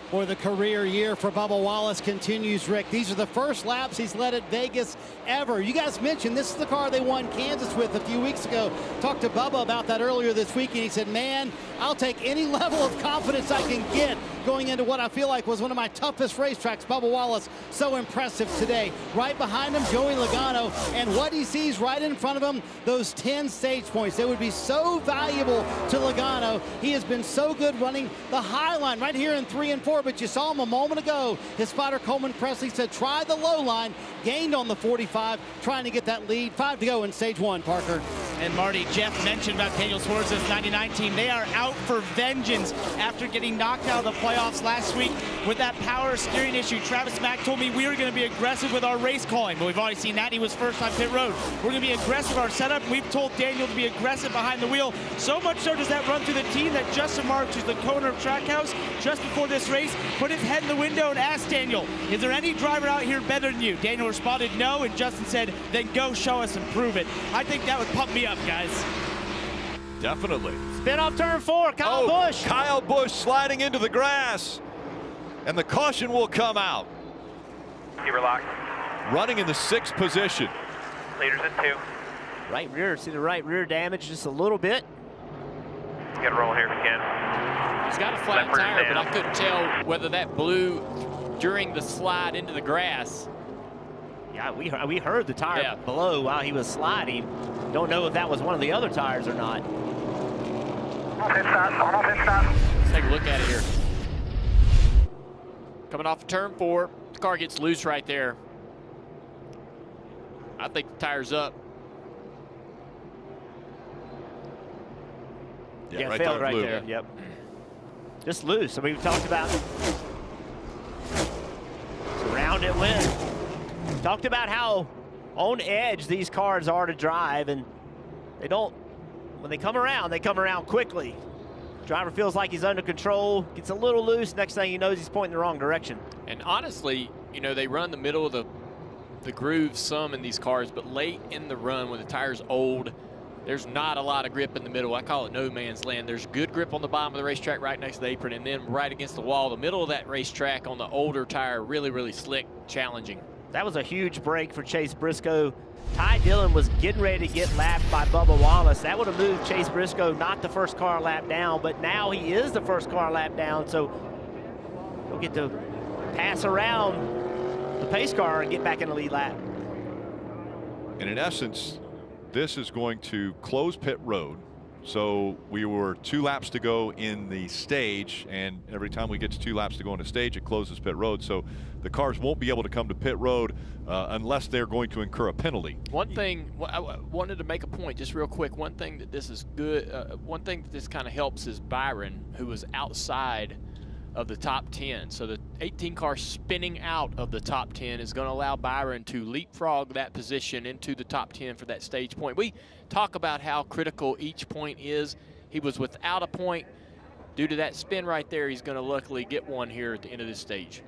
For the career year for Bubba Wallace continues, Rick. These are the first laps he's led at Vegas ever. You guys mentioned this is the car they won Kansas with a few weeks ago. Talked to Bubba about that earlier this week, and he said, man, I'll take any level of confidence I can get going into what I feel like was one of my toughest racetracks. Bubba Wallace, so impressive today. Right behind him, Joey Logano, and what he sees right in front of him, those 10 stage points. They would be so valuable to Logano. He has been so good running the high line right here in 3 and 4, but you saw him a moment ago. His spotter Coleman Presley said try the low line, gained on the 45, trying to get that lead. 5 to go in stage 1, Parker. And Marty, Jeff mentioned about Daniel Suarez's 99 team. They are out for vengeance after getting knocked out of the playoffs last week with that power steering issue. Travis Mack told me we were going to be aggressive with our race calling, but we've already seen that. He was first on pit road. We're going to be aggressive with our setup. We've told Daniel to be aggressive behind the wheel. So much so does that run through the team that Justin Marks, who's the owner of Trackhouse, just before this race, put his head in the window and asked Daniel, is there any driver out here better than you? Daniel responded no, and Justin said, then go show us and prove it. I think that would pump me up, guys. Definitely. Spin off turn 4, Kyle Busch. Kyle Busch sliding into the grass, and the caution will come out. Keep her locked. Running in the 6th position. Leaders in 2. Right rear, see the right rear damage just a little bit. Get rolling here if you can. He's got a flat tire, but I couldn't tell whether that blew during the slide into the grass. Yeah, we heard the tire blow while he was sliding. Don't know if that was one of the other tires or not. Pit stop, normal pit stop. Let's take a look at it here. Coming off of turn 4, the car gets loose right there. I think the tire's up. Yeah, right failed right there. Yep. Just loose. I mean, we talked about around it went. Talked about how on edge these cars are to drive, and they don't. When they come around quickly. Driver feels like he's under control, gets a little loose. Next thing he knows, he's pointing the wrong direction. And honestly, you know, they run the middle of the groove some in these cars, but late in the run when the tire's old, there's not a lot of grip in the middle. I call it no man's land. There's good grip on the bottom of the racetrack right next to the apron, and then right against the wall. The middle of that racetrack on the older tire, really, really slick, challenging. That was a huge break for Chase Briscoe. Ty Dillon was getting ready to get lapped by Bubba Wallace. That would have moved Chase Briscoe, not the first car lap down, but now he is the first car lap down, so he'll get to pass around the pace car and get back in the lead lap. And in essence, this is going to close pit road. So we were 2 laps to go in the stage, and every time we get to 2 laps to go in a stage, it closes pit road. So the cars won't be able to come to pit road unless they're going to incur a penalty. One thing, I wanted to make a point just real quick. One thing that this is good, one thing that this kind of helps is Byron, who was outside of the top 10. So the 18 car spinning out of the top 10 is going to allow Byron to leapfrog that position into the top 10 for that stage point. We talk about how critical each point is. He was without a point. Due to that spin right there, he's going to luckily get one here at the end of this stage.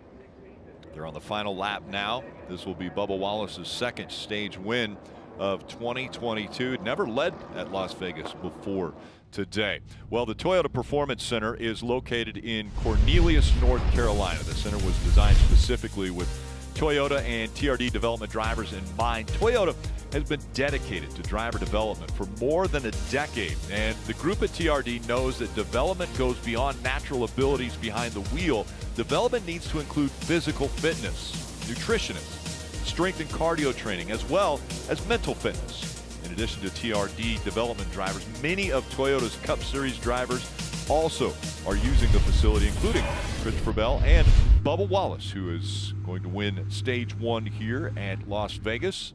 They're on the final lap now. This will be Bubba Wallace's second stage win of 2022. Never led at Las Vegas before today. Well, the Toyota Performance Center is located in Cornelius, North Carolina. The center was designed specifically with Toyota and TRD development drivers in mind. Toyota has been dedicated to driver development for more than a decade, and the group at TRD knows that development goes beyond natural abilities behind the wheel. Development needs to include physical fitness, nutritionists, strength and cardio training, as well as mental fitness. In addition to TRD development drivers, many of Toyota's Cup Series drivers also are using the facility, including Christopher Bell and Bubba Wallace, who is going to win stage 1 here at Las Vegas.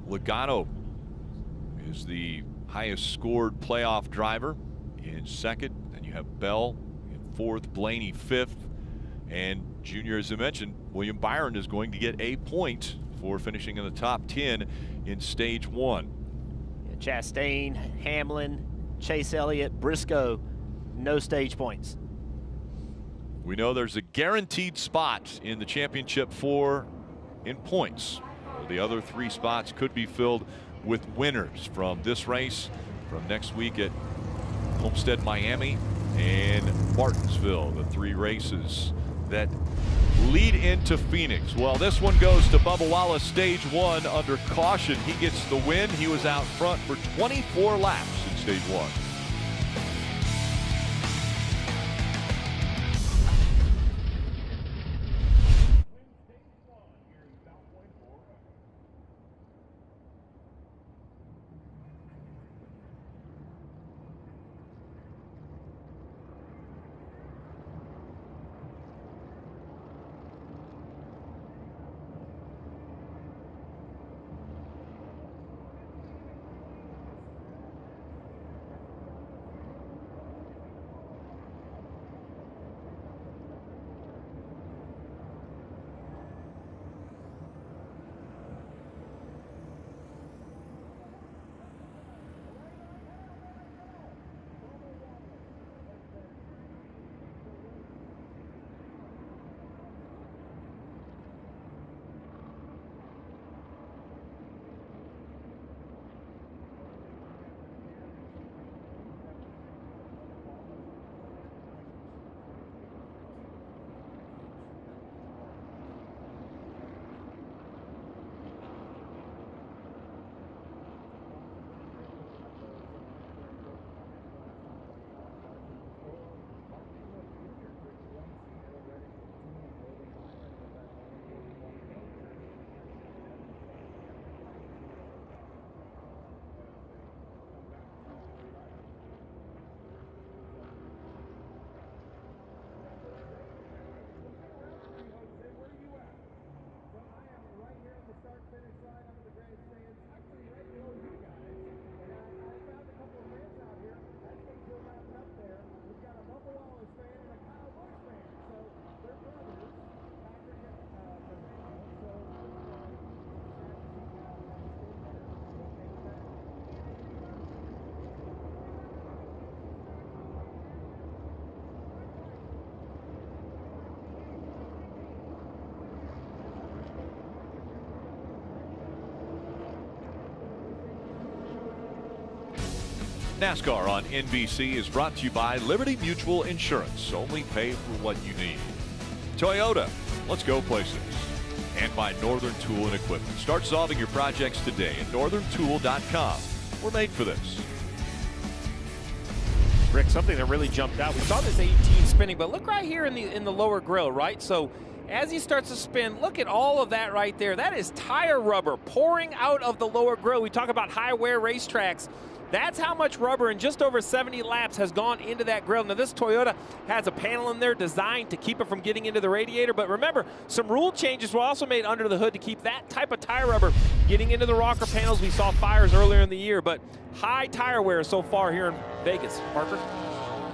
Logano is the highest scored playoff driver in second. Then you have Bell in fourth, Blaney fifth, and junior, as I mentioned, William Byron is going to get a point for finishing in the top 10 in stage 1. Yeah, Chastain, Hamlin, Chase Elliott, Briscoe, no stage points. We know there's a guaranteed spot in the championship 4 in points. The other 3 spots could be filled with winners from this race, from next week at Homestead, Miami, and Martinsville, the 3 races that lead into Phoenix. Well, this one goes to Bubba Wallace, stage 1 under caution. He gets the win. He was out front for 24 laps in stage 1. NASCAR on NBC is brought to you by Liberty Mutual Insurance. Only pay for what you need. Toyota, let's go places. And by Northern Tool and Equipment. Start solving your projects today at northerntool.com. We're made for this. Rick, something that really jumped out. We saw this 18 spinning, but look right here in the lower grill, right? So as he starts to spin, look at all of that right there. That is tire rubber pouring out of the lower grill. We talk about high wear racetracks. That's how much rubber in just over 70 laps has gone into that grill. Now, this Toyota has a panel in there designed to keep it from getting into the radiator. But remember, some rule changes were also made under the hood to keep that type of tire rubber getting into the rocker panels. We saw fires earlier in the year, but high tire wear so far here in Vegas. Parker?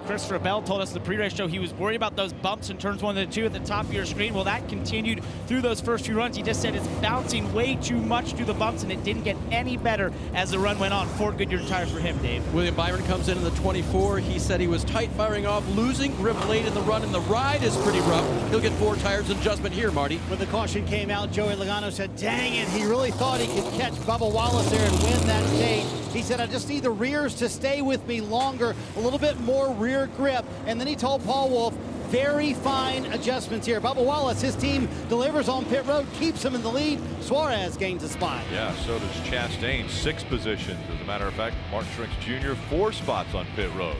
Christopher Bell told us in the pre-race show he was worried about those bumps in turns 1 and 2 at the top of your screen. Well, that continued through those first few runs. He just said it's bouncing way too much through the bumps, and it didn't get any better as the run went on. 4 Goodyear tires for him, Dave. William Byron comes in the 24. He said he was tight firing off, losing grip late in the run, and the ride is pretty rough. He'll get 4 tires adjustment here, Marty. When the caution came out, Joey Logano said, dang it, he really thought he could catch Bubba Wallace there and win that stage. He said, I just need the rears to stay with me longer, a little bit more rear grip. And then he told Paul Wolfe, very fine adjustments here. Bubba Wallace, his team delivers on pit road, keeps him in the lead. Suarez gains a spot. Yeah, so does Chastain, 6 positions. As a matter of fact, Mark Truex Jr., 4 spots on pit road.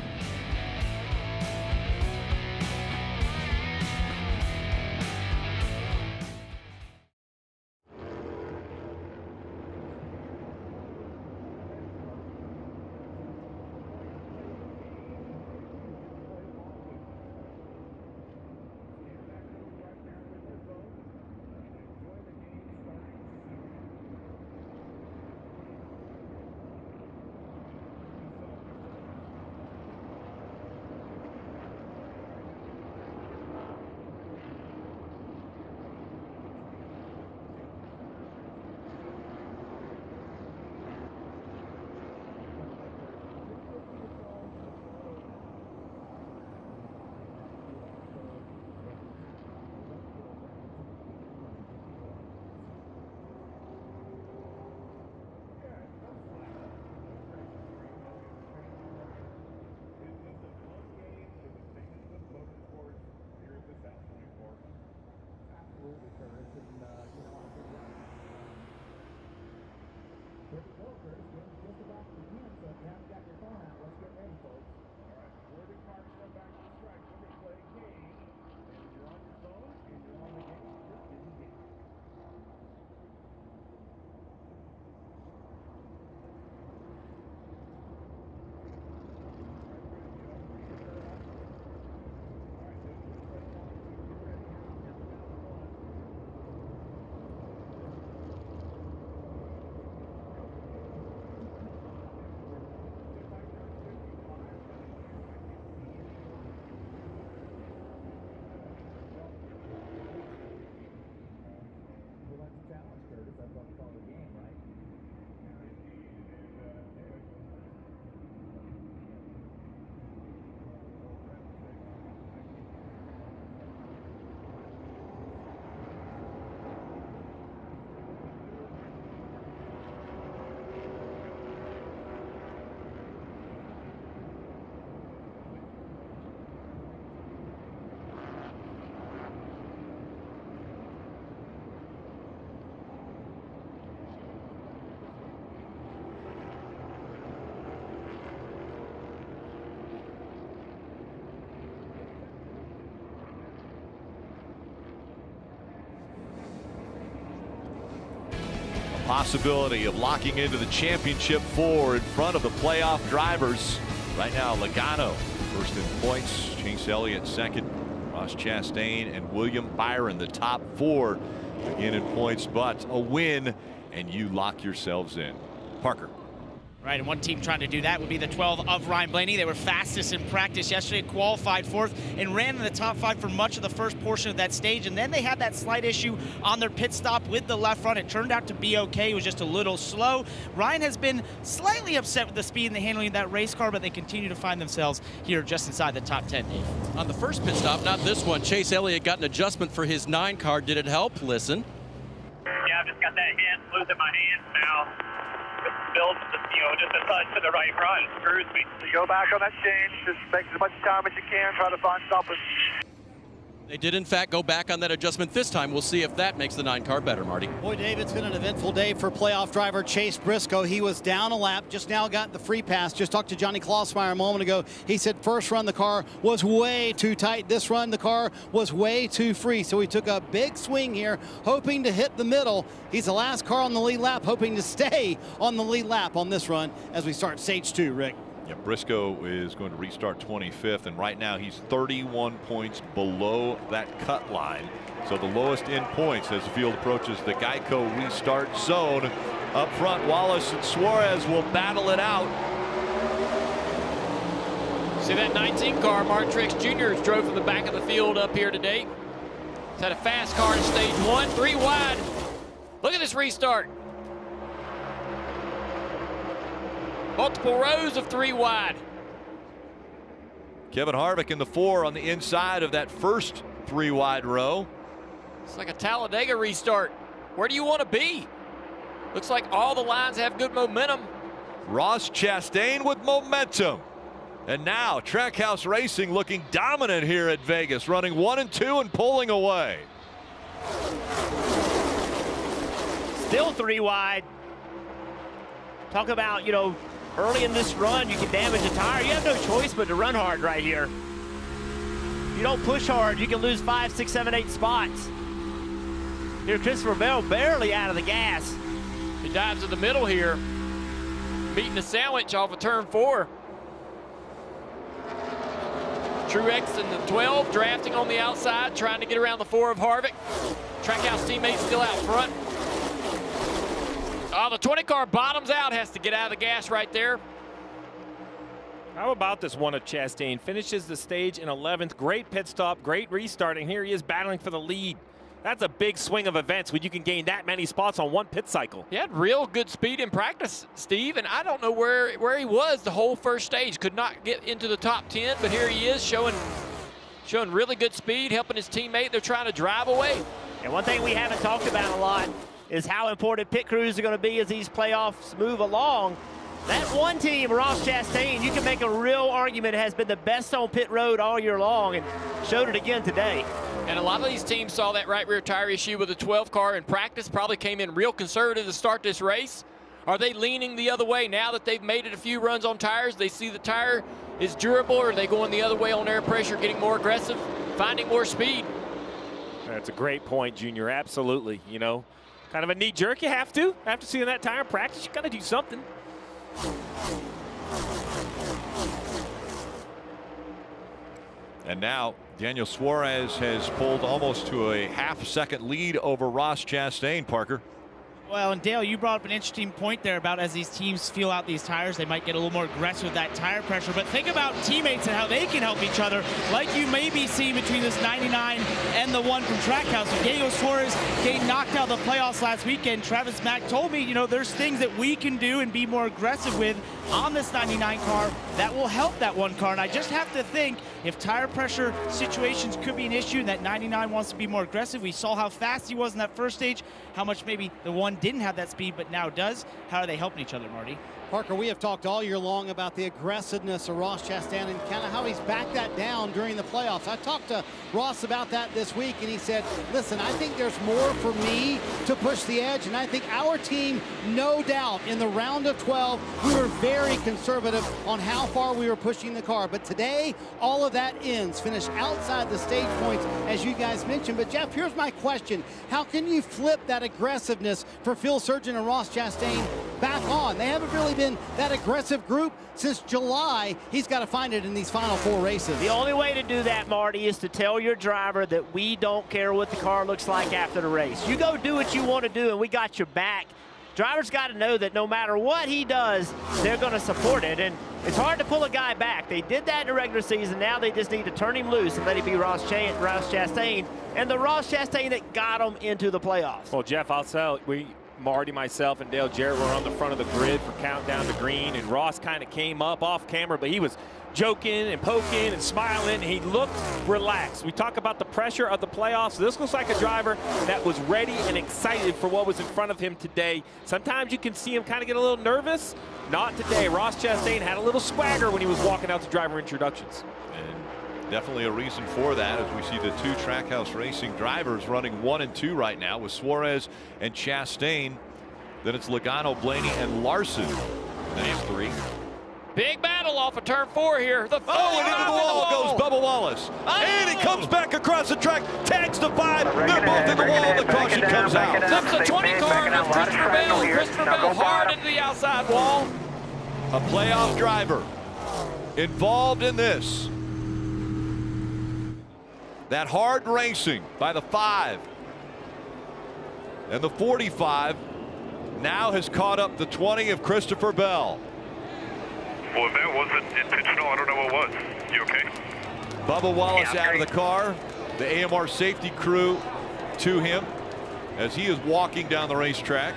Possibility of locking into the championship 4 in front of the playoff drivers. Right now, Logano first in points, Chase Elliott second, Ross Chastain and William Byron the top 4 again in points, but a win and you lock yourselves in. Parker. Right, and one team trying to do that would be the 12 of Ryan Blaney. They were fastest in practice yesterday, qualified 4th, and ran in the top 5 for much of the first portion of that stage. And then they had that slight issue on their pit stop with the left front. It turned out to be okay. It was just a little slow. Ryan has been slightly upset with the speed and the handling of that race car, but they continue to find themselves here just inside the top 10, Dave. On the first pit stop, not this one, Chase Elliott got an adjustment for his 9 car. Did it help? Listen. Yeah, I've just got that hand loose in my hand now. Built, just a touch to the right front. Screws me. You go back on that change. Just take as much time as you can. Try to find something. They did, in fact, go back on that adjustment this time. We'll see if that makes the 9 car better, Marty. Boy, Dave, it's been an eventful day for playoff driver Chase Briscoe. He was down a lap, just now got the free pass. Just talked to Johnny Klossmeyer a moment ago. He said first run the car was way too tight. This run the car was way too free. So he took a big swing here, hoping to hit the middle. He's the last car on the lead lap, hoping to stay on the lead lap on this run as we start stage 2, Rick. Yeah, Briscoe is going to restart 25th, and right now he's 31 points below that cut line. So the lowest in points as the field approaches the Geico restart zone. Up front, Wallace and Suarez will battle it out. See that 19 car, Martin Truex Jr. drove from the back of the field up here today. He's had a fast car in stage 1, 3 wide. Look at this restart. Multiple rows of 3 wide. Kevin Harvick in the 4 on the inside of that first 3 wide row. It's like a Talladega restart. Where do you want to be? Looks like all the lines have good momentum. Ross Chastain with momentum. And now Trackhouse Racing looking dominant here at Vegas, running 1 and 2 and pulling away. Still 3 wide. Talk about, you know, early in this run, you can damage a tire. You have no choice but to run hard right here. If you don't push hard, you can lose 5, 6, 7, 8 spots. Here, Christopher Bell barely out of the gas. He dives in the middle here, meeting the sandwich off of turn 4. Truex in the 12, drafting on the outside, trying to get around the 4 of Harvick. Trackhouse teammates still out front. Oh, the 20 car bottoms out, has to get out of the gas right there. How about this one of Chastain? Finishes the stage in 11th. Great pit stop, great restarting. Here he is battling for the lead. That's a big swing of events when you can gain that many spots on one pit cycle. He had real good speed in practice, Steve, and I don't know where he was the whole first stage. Could not get into the top 10, but here he is showing really good speed, helping his teammate. They're trying to drive away. And one thing we haven't talked about a lot is how important pit crews are going to be as these playoffs move along. That one team, Ross Chastain, you can make a real argument, has been the best on pit road all year long and showed it again today. And a lot of these teams saw that right rear tire issue with the 12 car in practice, probably came in real conservative to start this race. Are they leaning the other way now that they've made it a few runs on tires? They see the tire is durable, or are they going the other way on air pressure, getting more aggressive, finding more speed? That's a great point, Junior. Absolutely. You know, kind of a knee jerk. You have to. After seeing that tire in practice, you got to do something. And now Daniel Suarez has pulled almost to a half-second lead over Ross Chastain, Parker. Well, and Dale, you brought up an interesting point there about as these teams feel out these tires, they might get a little more aggressive with that tire pressure. But think about teammates and how they can help each other, like you may be seeing between this 99 and the one from Trackhouse. So Daniel Suarez getting knocked out of the playoffs last weekend. Travis Mack told me, you know, there's things that we can do and be more aggressive with on this 99 car that will help that one car. And I just have to think if tire pressure situations could be an issue and that 99 wants to be more aggressive. We saw how fast he was in that first stage, how much maybe the one didn't have that speed but now does. How are they helping each other, Marty? Parker, we have talked all year long about the aggressiveness of Ross Chastain and kind of how he's backed that down during the playoffs. I talked to Ross about that this week, and he said, listen, I think there's more for me to push the edge, and I think our team, no doubt, in the round of 12, we were very conservative on how far we were pushing the car. But today, all of that ends, finish outside the stage points, as you guys mentioned. But, Jeff, here's my question. How can you flip that aggressiveness for Phil Surgeon and Ross Chastain back on? They haven't really been that aggressive group since July. He's got to find it in these final 4 races. The only way to do that, Marty, is to tell your driver that we don't care what the car looks like after the race. You go do what you want to do, and we got your back. Drivers got to know that no matter what he does, they're going to support it. And it's hard to pull a guy back. They did that in the regular season. Now they just need to turn him loose and let him be Ross Chastain, and the Ross Chastain that got him into the playoffs. Well, Jeff, I'll tell you, Marty, myself, and Dale Jarrett were on the front of the grid for countdown to green, and Ross kind of came up off camera, but he was joking and poking and smiling. And he looked relaxed. We talk about the pressure of the playoffs. This looks like a driver that was ready and excited for what was in front of him today. Sometimes you can see him kind of get a little nervous. Not today. Ross Chastain had a little swagger when he was walking out to driver introductions. And definitely a reason for that, as we see the 2 Trackhouse Racing drivers running 1 and 2 right now with Suarez and Chastain. Then it's Logano, Blaney, and Larson. That's 3. Big battle off of turn 4 here. And into the wall goes Bubba Wallace. Oh! And he comes back across the track, tags the 5. They're both in the wall. The caution comes out. Flips the 20 car of Christopher Bell. Christopher Bell hard into the outside wall. A playoff driver involved in this. That hard racing by the 5. And the 45 now has caught up the 20 of Christopher Bell. Well, if that wasn't intentional, I don't know what was. You okay? Bubba Wallace Yeah, out of the car. The AMR safety crew to him as he is walking down the racetrack.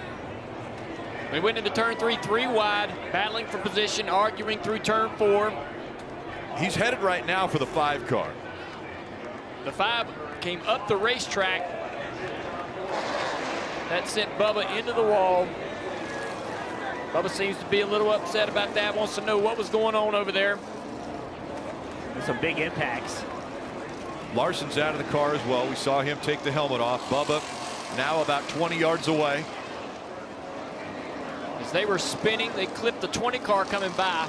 We went into turn 3, 3 wide, battling for position, arguing through turn 4. He's headed right now for the 5 car. The 5 came up the racetrack. That sent Bubba into the wall. Bubba seems to be a little upset about that, wants to know what was going on over there. There's some big impacts. Larson's out of the car as well. We saw him take the helmet off. Bubba now about 20 yards away. As they were spinning, they clipped the 20 car coming by.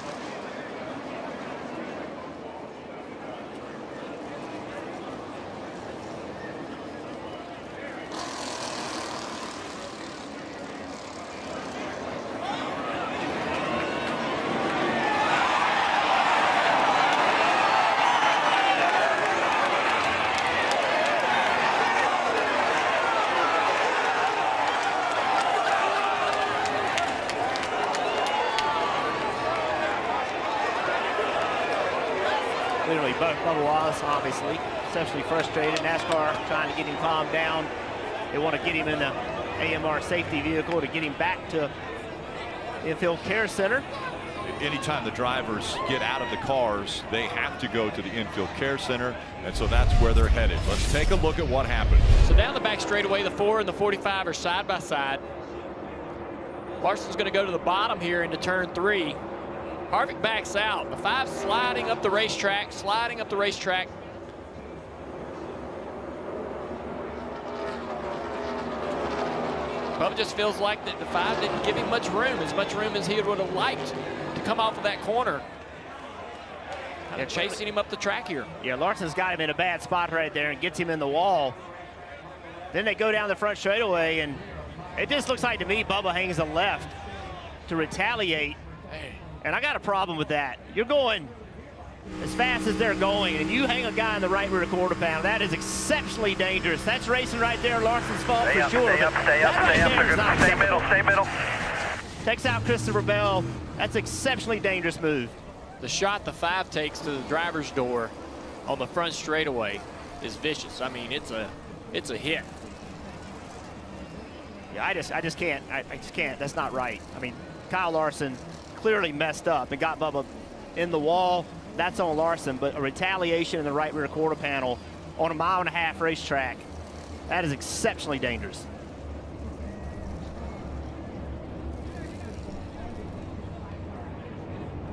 Literally, Bubba Wallace, obviously, exceptionally frustrated. NASCAR trying to get him calmed down. They want to get him in the AMR safety vehicle to get him back to the infield care center. Anytime the drivers get out of the cars, they have to go to the infield care center, and so that's where they're headed. Let's take a look at what happened. So down the back straightaway, the 4 and the 45 are side by side. Larson's going to go to the bottom here into turn 3. Harvick backs out. The 5 sliding up the racetrack, Bubba just feels like that the 5 didn't give him much room as he would have liked to come off of that corner. They're chasing him up the track here. Yeah, Larson's got him in a bad spot right there and gets him in the wall. Then they go down the front straightaway, and it just looks like to me Bubba hangs a left to retaliate. And I got a problem with that. You're going as fast as they're going, and you hang a guy in the right rear quarter panel. That is exceptionally dangerous. That's racing right there. Larson's fault for sure. Stay middle, stay middle. Takes out Christopher Bell. That's an exceptionally dangerous move. The shot the 5 takes to the driver's door on the front straightaway is vicious. I mean, it's a hit. Yeah, I just can't. I just can't. That's not right. I mean, Kyle Larson clearly messed up and got Bubba in the wall. That's on Larson, but a retaliation in the right rear quarter panel on a 1.5 mile racetrack, that is exceptionally dangerous.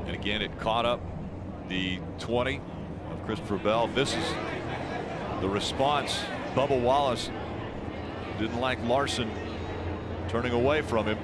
And again, it caught up the 20 of Christopher Bell. This is the response. Bubba Wallace didn't like Larson turning away from him.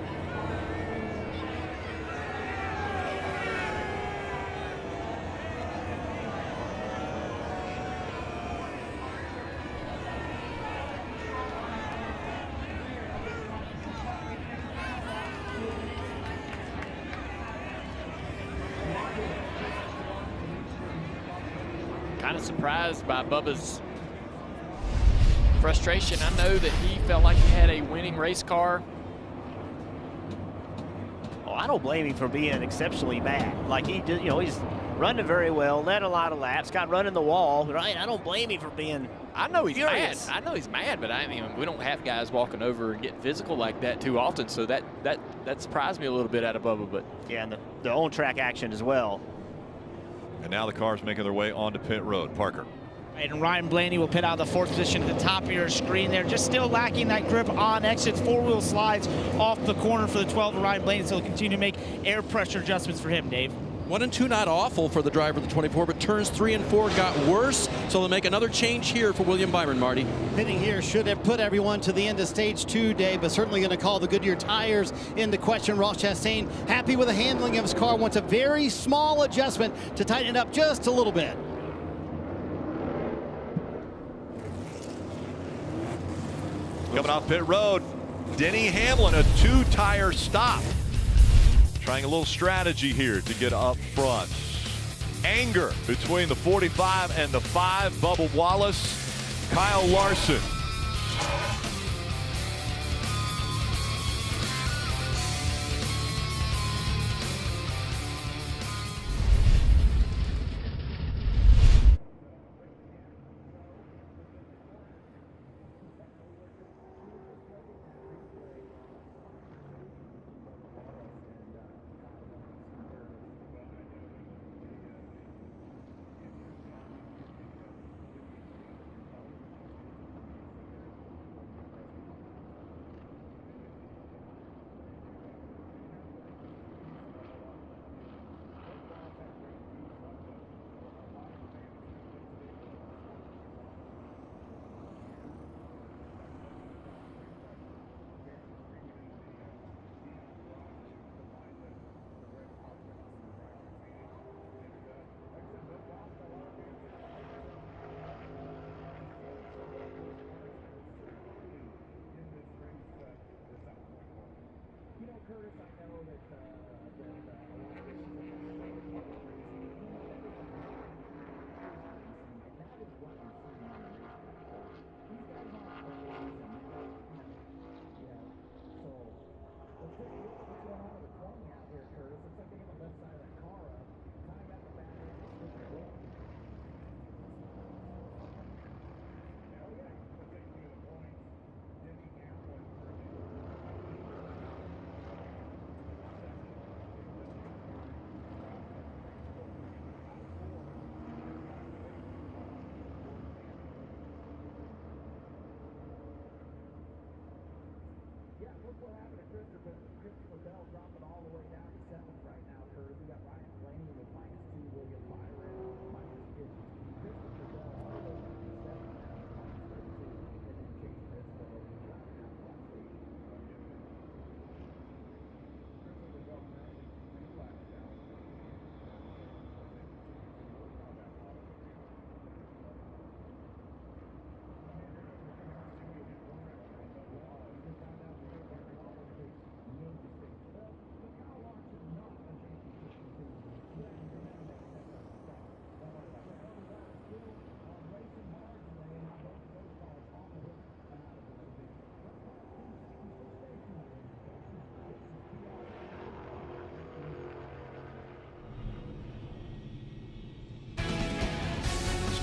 Kind of surprised by Bubba's frustration. I know that he felt like he had a winning race car. Oh, I don't blame him for being exceptionally mad. Like he did, you know, he's running very well, led a lot of laps, got run in the wall, right? I don't blame him for being I know he's furious. mad. I know he's mad, but I mean, we don't have guys walking over and getting physical like that too often. So that surprised me a little bit out of Bubba. But yeah, and the on-track action as well. And now the cars making their way onto pit road. Parker. And Ryan Blaney will pit out of the 4th position at the top of your screen there. Just still lacking that grip on exits. 4-wheel slides off the corner for the 12 of Ryan Blaney, so he'll continue to make air pressure adjustments for him, Dave. 1 and 2 not awful for the driver of the 24, but turns 3 and 4 got worse, so they'll make another change here for William Byron, Marty. Pitting here should have put everyone to the end of stage 2, Dave, but certainly going to call the Goodyear tires into question. Ross Chastain happy with the handling of his car, wants a very small adjustment to tighten it up just a little bit. Coming off pit road, Denny Hamlin, a 2-tire stop. Trying a little strategy here to get up front. Anger between the 45 and the 5. Bubba Wallace, Kyle Larson.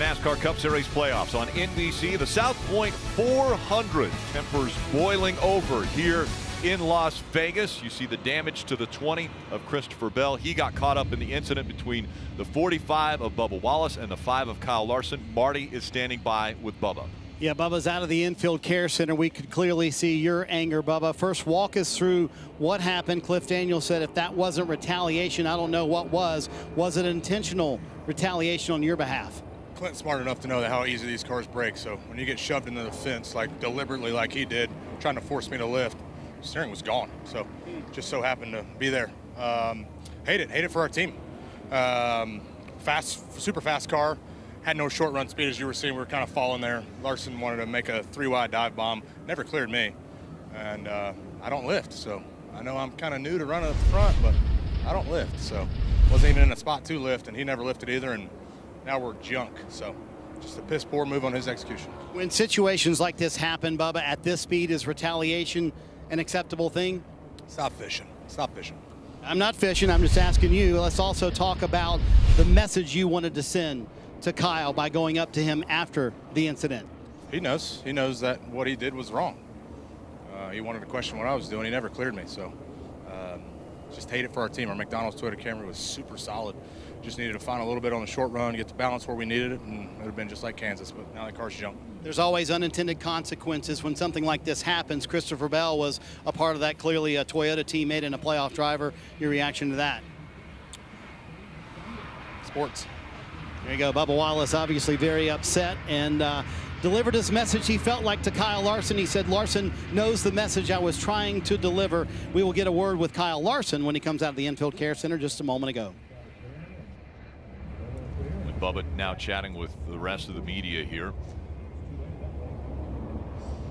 NASCAR Cup Series playoffs on NBC. The South Point 400, tempers boiling over here in Las Vegas. You see the damage to the 20 of Christopher Bell. He got caught up in the incident between the 45 of Bubba Wallace and the 5 of Kyle Larson. Marty is standing by with Bubba. Yeah, Bubba's out of the infield care center. We could clearly see your anger, Bubba. First, walk us through what happened. Cliff Daniels said if that wasn't retaliation, I don't know what was. Was it intentional retaliation on your behalf? Clint's smart enough to know how easy these cars break. So when you get shoved into the fence, like deliberately like he did, trying to force me to lift, steering was gone. So just so happened to be there. Hate it for our team. Super fast car. Had no short run speed, as you were seeing. We were kind of falling there. Larson wanted to make a 3-wide dive bomb. Never cleared me. And I don't lift, so I know I'm kind of new to running up front, but I don't lift. So wasn't even in a spot to lift, and he never lifted either, and now we're junk. So just a piss poor move on his execution. When situations like this happen, Bubba, at this speed, is retaliation an acceptable thing? Stop fishing. Stop fishing. I'm not fishing. I'm just asking you. Let's also talk about the message you wanted to send to Kyle by going up to him after the incident. He knows. He knows that what he did was wrong. He wanted to question what I was doing. He never cleared me. So just hate it for our team. Our McDonald's Toyota Camry was super solid. Just needed to find a little bit on the short run, get the balance where we needed it, and it would have been just like Kansas. But now the car's junk. There's always unintended consequences when something like this happens. Christopher Bell was a part of that, clearly a Toyota teammate and a playoff driver. Your reaction to that? Sports. There you go. Bubba Wallace obviously very upset and delivered his message he felt like to Kyle Larson. He said Larson knows the message I was trying to deliver. We will get a word with Kyle Larson when he comes out of the infield care center just a moment ago. With Bubba now chatting with the rest of the media here.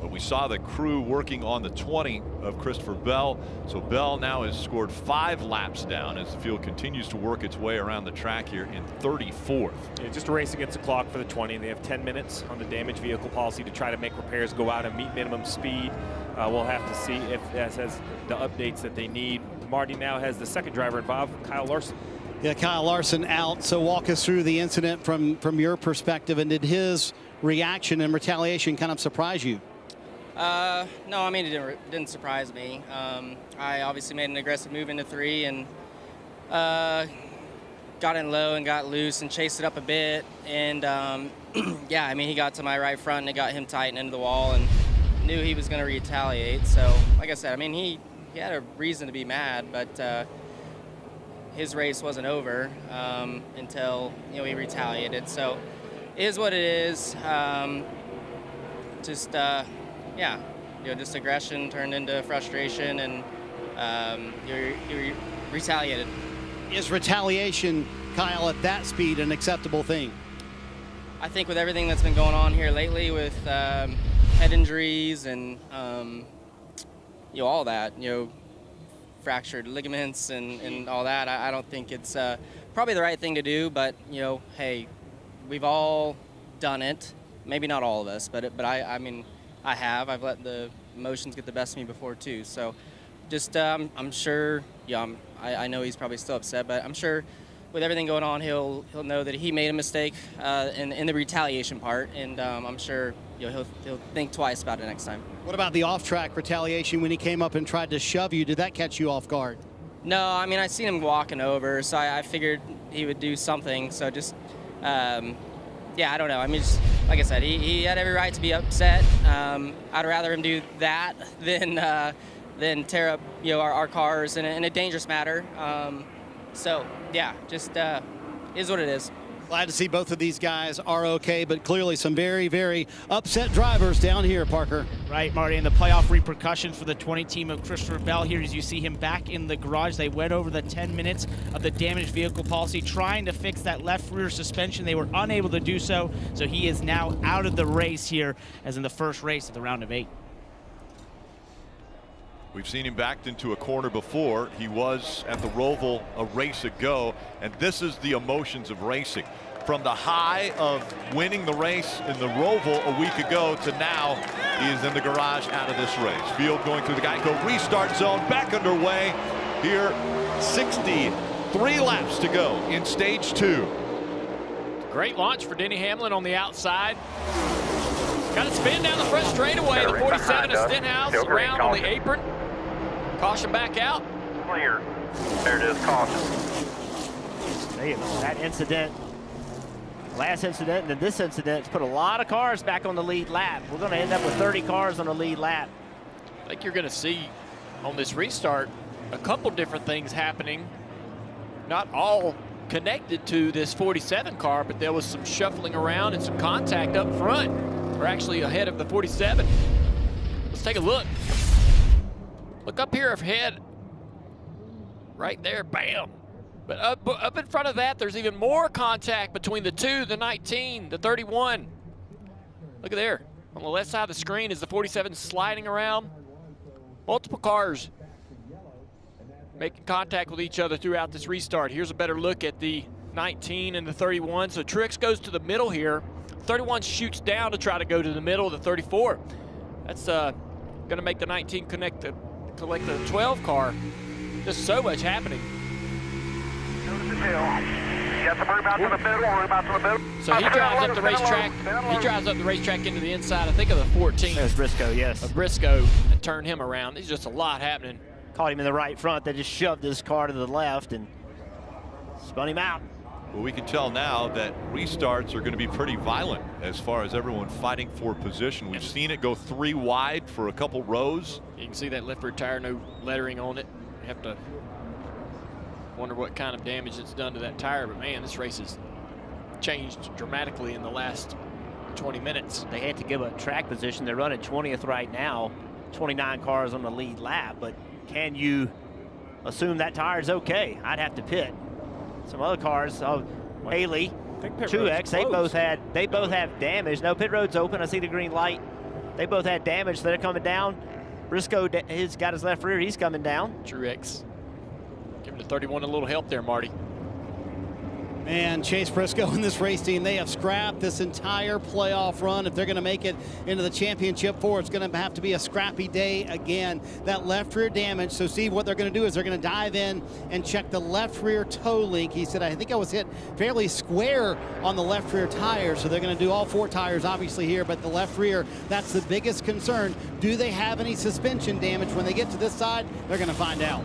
But we saw the crew working on the 20 of Christopher Bell. So Bell now has scored 5 laps down as the field continues to work its way around the track here in 34th. Yeah, just a race against the clock for the 20. And they have 10 minutes on the damaged vehicle policy to try to make repairs, go out and meet minimum speed. We'll have to see if that has the updates that they need. Marty now has the second driver involved, Kyle Larson. Yeah, Kyle Larson out. So walk us through the incident from your perspective. And did his reaction and retaliation kind of surprise you? No, I mean, it didn't surprise me. I obviously made an aggressive move into 3 and got in low and got loose and chased it up a bit. And yeah, I mean, he got to my right front and it got him tight into the wall and knew he was going to retaliate. So, like I said, I mean, he had a reason to be mad, but his race wasn't over until, you know, he retaliated. So, it is what it is. Yeah, you know, just aggression turned into frustration, and you retaliated. Is retaliation, Kyle, at that speed an acceptable thing? I think with everything that's been going on here lately with head injuries and you know, all that, you know, fractured ligaments and all that, I don't think it's probably the right thing to do. But you know, hey, we've all done it. Maybe not all of us, but I mean. I've let the emotions get the best of me before too. So just I'm sure, yeah, I know he's probably still upset, but I'm sure with everything going on, he'll know that he made a mistake in the retaliation part, and I'm sure, you know, he'll think twice about it next time. What about the off-track retaliation when he came up and tried to shove you? Did that catch you off guard? No, I mean, I seen him walking over, so I figured he would do something. So just yeah, I don't know. I mean, just, like I said, he had every right to be upset. I'd rather him do that than tear up, you know, our cars in a dangerous matter. So yeah, just is what it is. Glad to see both of these guys are okay, but clearly some very, very upset drivers down here, Parker. Right, Marty, and the playoff repercussions for the 20 team of Christopher Bell here as you see him back in the garage. They went over the 10 minutes of the damaged vehicle policy, trying to fix that left rear suspension. They were unable to do so, so he is now out of the race here as in the first race of the round of 8. We've seen him backed into a corner before. He was at the Roval a race ago, and this is the emotions of racing. From the high of winning the race in the Roval a week ago to now, he is in the garage out of this race. Field going through the Geico restart zone, back underway here. 63 laps to go in stage 2. Great launch for Denny Hamlin on the outside. Got to spin down the front straightaway. The 47 of Stenhouse around on the apron. Caution back out. Clear. There it is, caution. There you go. That incident, last incident, and then this incident, has put a lot of cars back on the lead lap. We're going to end up with 30 cars on the lead lap. I think you're going to see on this restart a couple different things happening. Not all connected to this 47 car, but there was some shuffling around and some contact up front, or actually ahead of the 47. Let's take a look. Look up here ahead. Right there, bam. But up in front of that, there's even more contact between the two, the 19, the 31. Look at there. On the left side of the screen is the 47 sliding around. Multiple cars making contact with each other throughout this restart. Here's a better look at the 19 and the 31. So Truex goes to the middle here. 31 shoots down to try to go to the middle of the 34. That's going to make the 19 collect the 12 car. Just so much happening. So he drives up the racetrack. He drives up the racetrack into the inside, I think, of the 14. There's Briscoe, yes. Of Briscoe, and turned him around. There's just a lot happening. Caught him in the right front. They just shoved his car to the left and spun him out. Well, we can tell now that restarts are going to be pretty violent as far as everyone fighting for position. We've seen it go 3 wide for a couple rows. You can see that left rear tire, no lettering on it. You have to wonder what kind of damage it's done to that tire. But man, this race has changed dramatically in the last 20 minutes. They had to give a track position. They're running 20th right now. 29 cars on the lead lap, but can you assume that tire's okay? I'd have to pit. Some other cars, Haley, Truex, they both have damage. No, pit road's open. I see the green light. They both had damage, so they're coming down. Briscoe, he's got his left rear. He's coming down. Truex giving the 31 a little help there, Marty. And Chase Briscoe and this race team, they have scrapped this entire playoff run. If they're going to make it into the championship four, it's going to have to be a scrappy day again. That left rear damage. So Steve, what they're going to do is they're going to dive in and check the left rear toe link. He said, I think I was hit fairly square on the left rear tire. So they're going to do all 4 tires obviously here, but the left rear, that's the biggest concern. Do they have any suspension damage? When they get to this side, they're going to find out.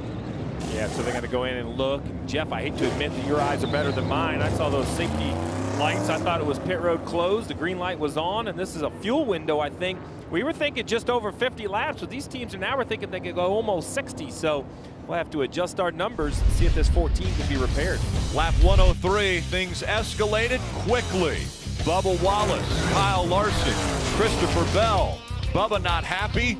Yeah, so they're going to go in and look. Jeff, I hate to admit that your eyes are better than mine. I saw those safety lights. I thought it was pit road closed. The green light was on, and this is a fuel window, I think. We were thinking just over 50 laps, but these teams are now we're thinking they could go almost 60. So we'll have to adjust our numbers and see if this 14 can be repaired. Lap 103, things escalated quickly. Bubba Wallace, Kyle Larson, Christopher Bell. Bubba not happy.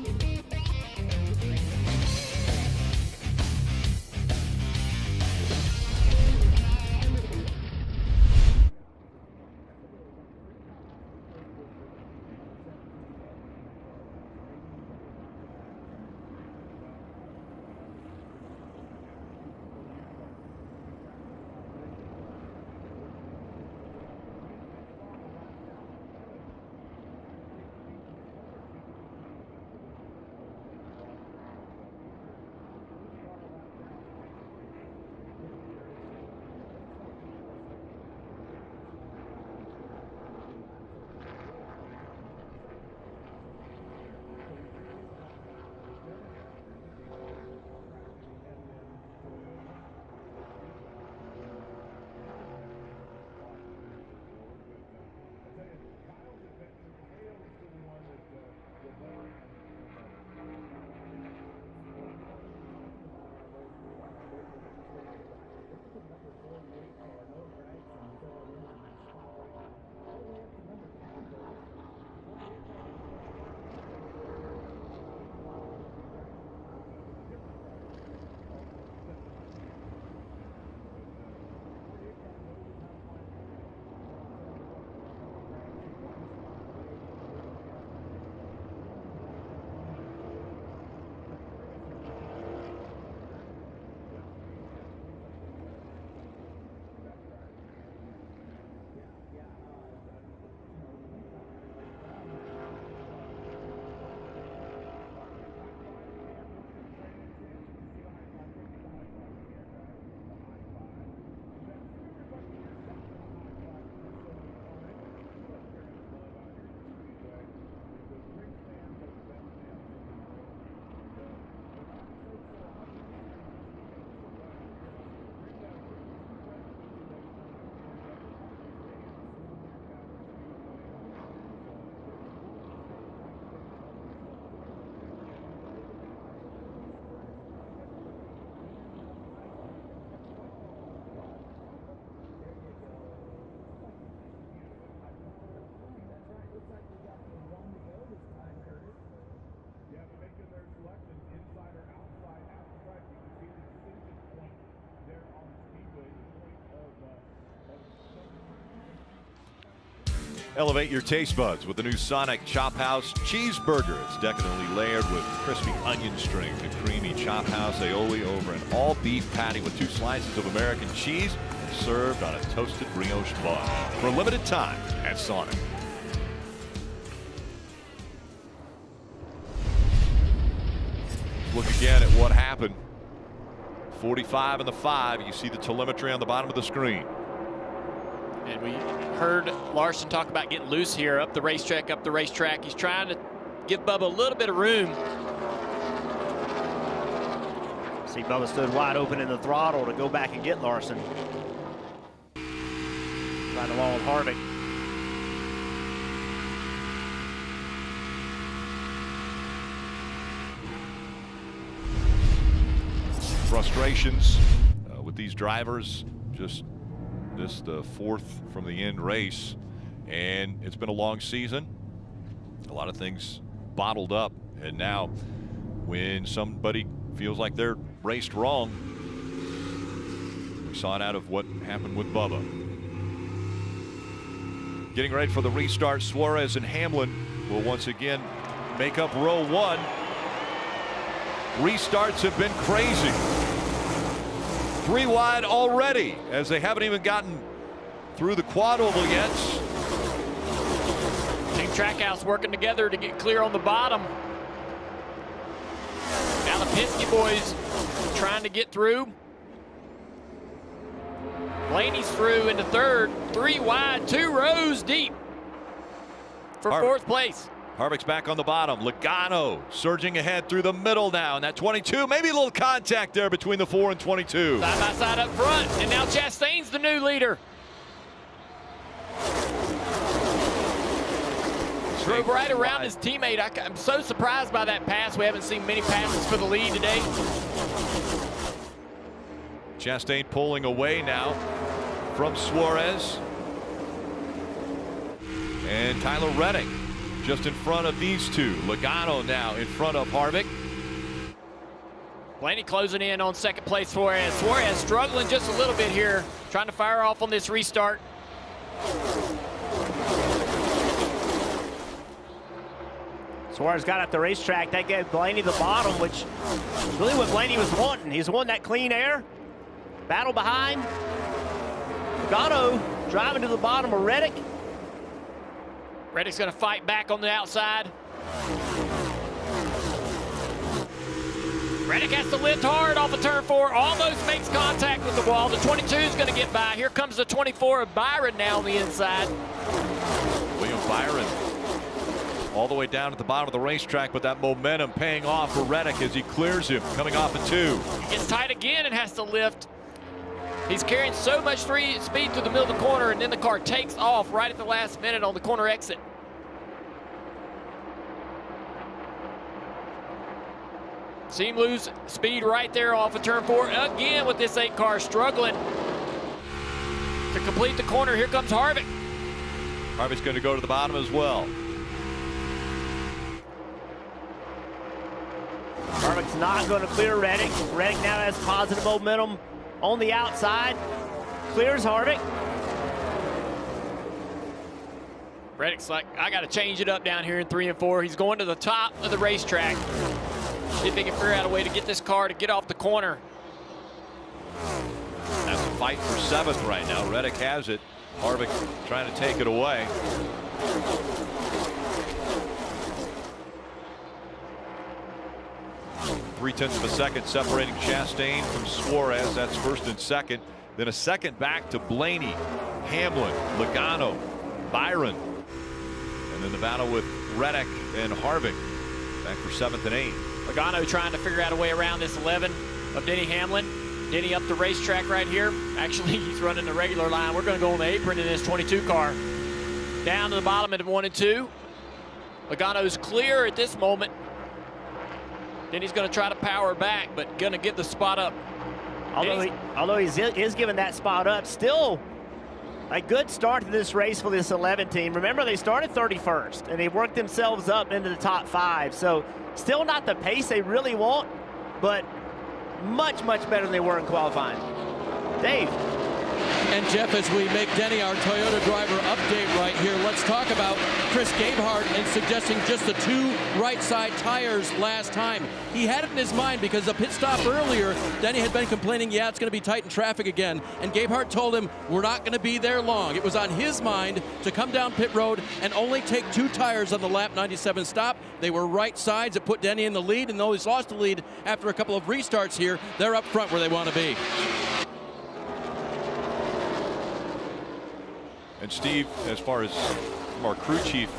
Elevate your taste buds with the new Sonic Chop House Cheeseburger. It's decadently layered with crispy onion strings and creamy Chop House aioli over an all-beef patty with 2 slices of American cheese and served on a toasted brioche bun. For a limited time at Sonic. Look again at what happened. 45 and the 5. You see the telemetry on the bottom of the screen. And we heard Larson talk about getting loose here up the racetrack, He's trying to give Bubba a little bit of room. See, Bubba stood wide open in the throttle to go back and get Larson. Right along with Harvick. Frustrations with these drivers. Just this the 4th from the end race, and it's been a long season. A lot of things bottled up, and now when somebody feels like they're raced wrong, we saw it out of what happened with Bubba. Getting ready for the restart, Suarez and Hamlin will once again make up row 1. Restarts have been crazy. 3 wide already, as they haven't even gotten through the quad oval yet. Team Trackhouse working together to get clear on the bottom. Now the Penske boys trying to get through. Blaney's through into 3rd, 3 wide, 2 rows deep for 4th place. Harvick's back on the bottom. Logano surging ahead through the middle now. And that 22, maybe a little contact there between the 4 and 22. Side by side up front. And now Chastain's the new leader. Drove right around his teammate. I'm so surprised by that pass. We haven't seen many passes for the lead today. Chastain pulling away now from Suarez. And Tyler Reddick just in front of these 2. Logano now in front of Harvick. Blaney closing in on 2nd place for Suarez. Suarez struggling just a little bit here, trying to fire off on this restart. Suarez got at the racetrack. That gave Blaney the bottom, which is really what Blaney was wanting. He's wanting that clean air. Battle behind. Logano driving to the bottom of Reddick. Reddick's going to fight back on the outside. Reddick has to lift hard off of turn 4. Almost makes contact with the wall. The 22 is going to get by. Here comes the 24 of Byron now on the inside. William Byron all the way down at the bottom of the racetrack, but that momentum paying off for Reddick as he clears him coming off at 2. He gets tight again and has to lift. He's carrying so much speed through the middle of the corner, and then the car takes off right at the last minute on the corner exit. See him lose speed right there off of turn 4 again with this 8 car struggling to complete the corner. Here comes Harvick. Harvick's going to go to the bottom as well. Harvick's not going to clear Reddick. Reddick now has positive momentum on the outside. Clears Harvick. Reddick's like, I got to change it up down here in 3 and 4. He's going to the top of the racetrack. See if he can figure out a way to get this car to get off the corner. That's a fight for 7th right now. Reddick has it. Harvick trying to take it away. .3 of a second separating Chastain from Suarez. That's 1st and 2nd. Then a second back to Blaney, Hamlin, Logano, Byron. And then the battle with Reddick and Harvick back for 7th and 8th. Logano trying to figure out a way around this 11 of Denny Hamlin. Denny up the racetrack right here. Actually, he's running the regular line. We're going to go on the apron in this 22 car. Down to the bottom at 1 and 2. Logano's clear at this moment. Then he's going to try to power back, but going to get the spot up. Although he is giving that spot up, still a good start to this race for this 11 team. Remember, they started 31st, and they worked themselves up into the top 5. So still not the pace they really want, but much, much better than they were in qualifying. Dave. And Jeff, as we make Denny our Toyota driver update right here, let's talk about Chris Gabehart and suggesting just the 2 right side tires last time. He had it in his mind because the pit stop earlier, Denny had been complaining, yeah, it's going to be tight in traffic again. And Gabehart told him, we're not going to be there long. It was on his mind to come down pit road and only take 2 tires on the lap 97 stop. They were right sides. It put Denny in the lead, and though he's lost the lead after a couple of restarts here, they're up front where they want to be. And Steve, as far as from our crew chief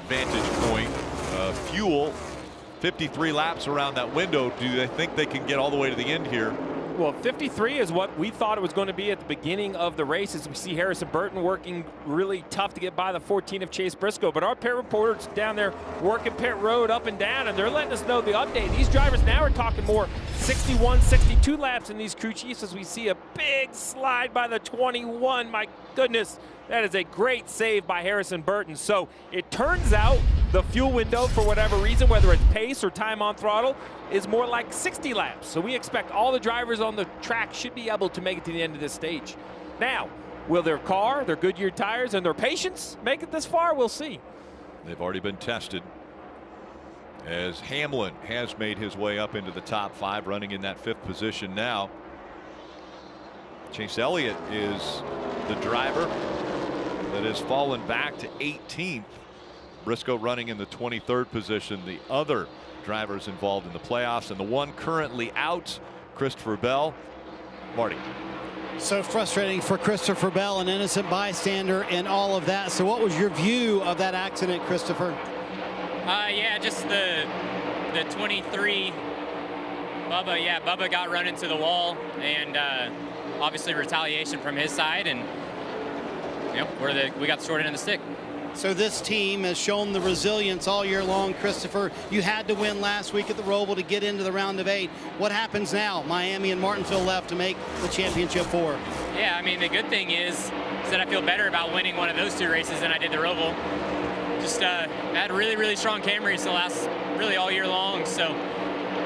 vantage point, fuel, 53 laps around that window. Do they think they can get all the way to the end here? Well, 53 is what we thought it was going to be at the beginning of the race, as we see Harrison Burton working really tough to get by the 14 of Chase Briscoe. But our pit reporters down there working pit road up and down, and they're letting us know the update. These drivers now are talking more 61, 62 laps in these crew chiefs, as we see a big slide by the 21. My goodness, that is a great save by Harrison Burton. So it turns out the fuel window, for whatever reason, whether it's pace or time on throttle, is more like 60 laps. So we expect all the drivers on the track should be able to make it to the end of this stage. Now, will their car, their Goodyear tires, and their patience make it this far? We'll see. They've already been tested, as Hamlin has made his way up into the top 5, running in that 5th position now. Chase Elliott is the driver that has fallen back to 18th. Briscoe running in the 23rd position. The other drivers involved in the playoffs, and the one currently out, Christopher Bell. Marty. So frustrating for Christopher Bell, an innocent bystander in all of that. So what was your view of that accident, Christopher? Yeah, just the 23 Bubba. Yeah, Bubba got run into the wall, and obviously retaliation from his side, and we got the short end of the stick. So this team has shown the resilience all year long, Christopher. You had to win last week at the Roval to get into the round of 8. What happens now? Miami and Martinsville left to make the championship 4. Yeah, I mean, the good thing is that I feel better about winning one of those 2 races than I did the Roval. Just had really, really strong Camrys the last, really all year long. So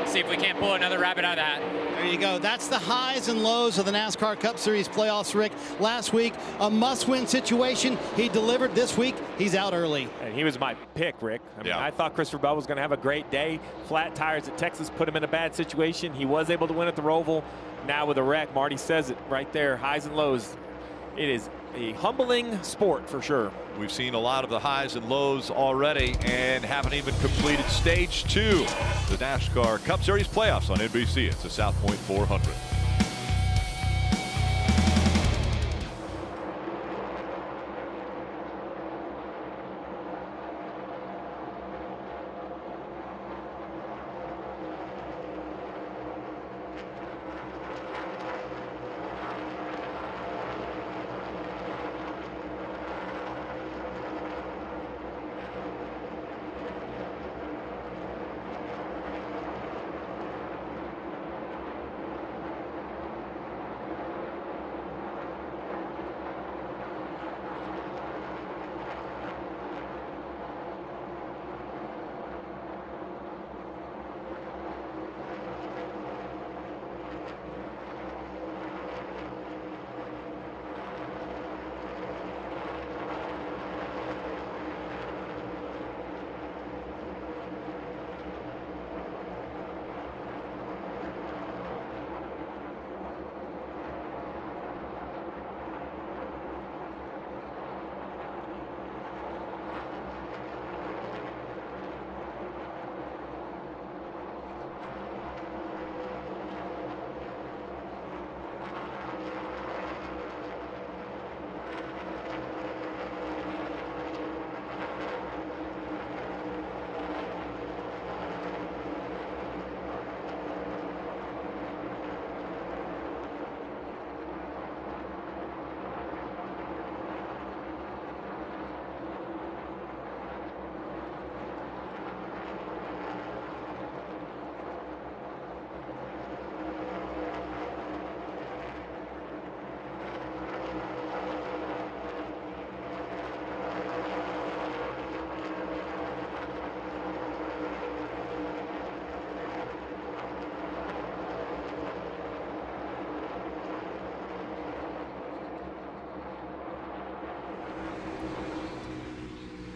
see if we can't pull another rabbit out of the hat. There you go. That's the highs and lows of the NASCAR Cup Series playoffs, Rick. Last week, a must-win situation. He delivered. This week, he's out early. And he was my pick, Rick. I mean, I thought Christopher Bell was going to have a great day. Flat tires at Texas put him in a bad situation. He was able to win at the Roval. Now with a wreck, Marty says it right there, highs and lows. It is a humbling sport for sure. We've seen a lot of the highs and lows already and haven't even completed stage 2. The NASCAR Cup Series playoffs on NBC. It's the South Point 400.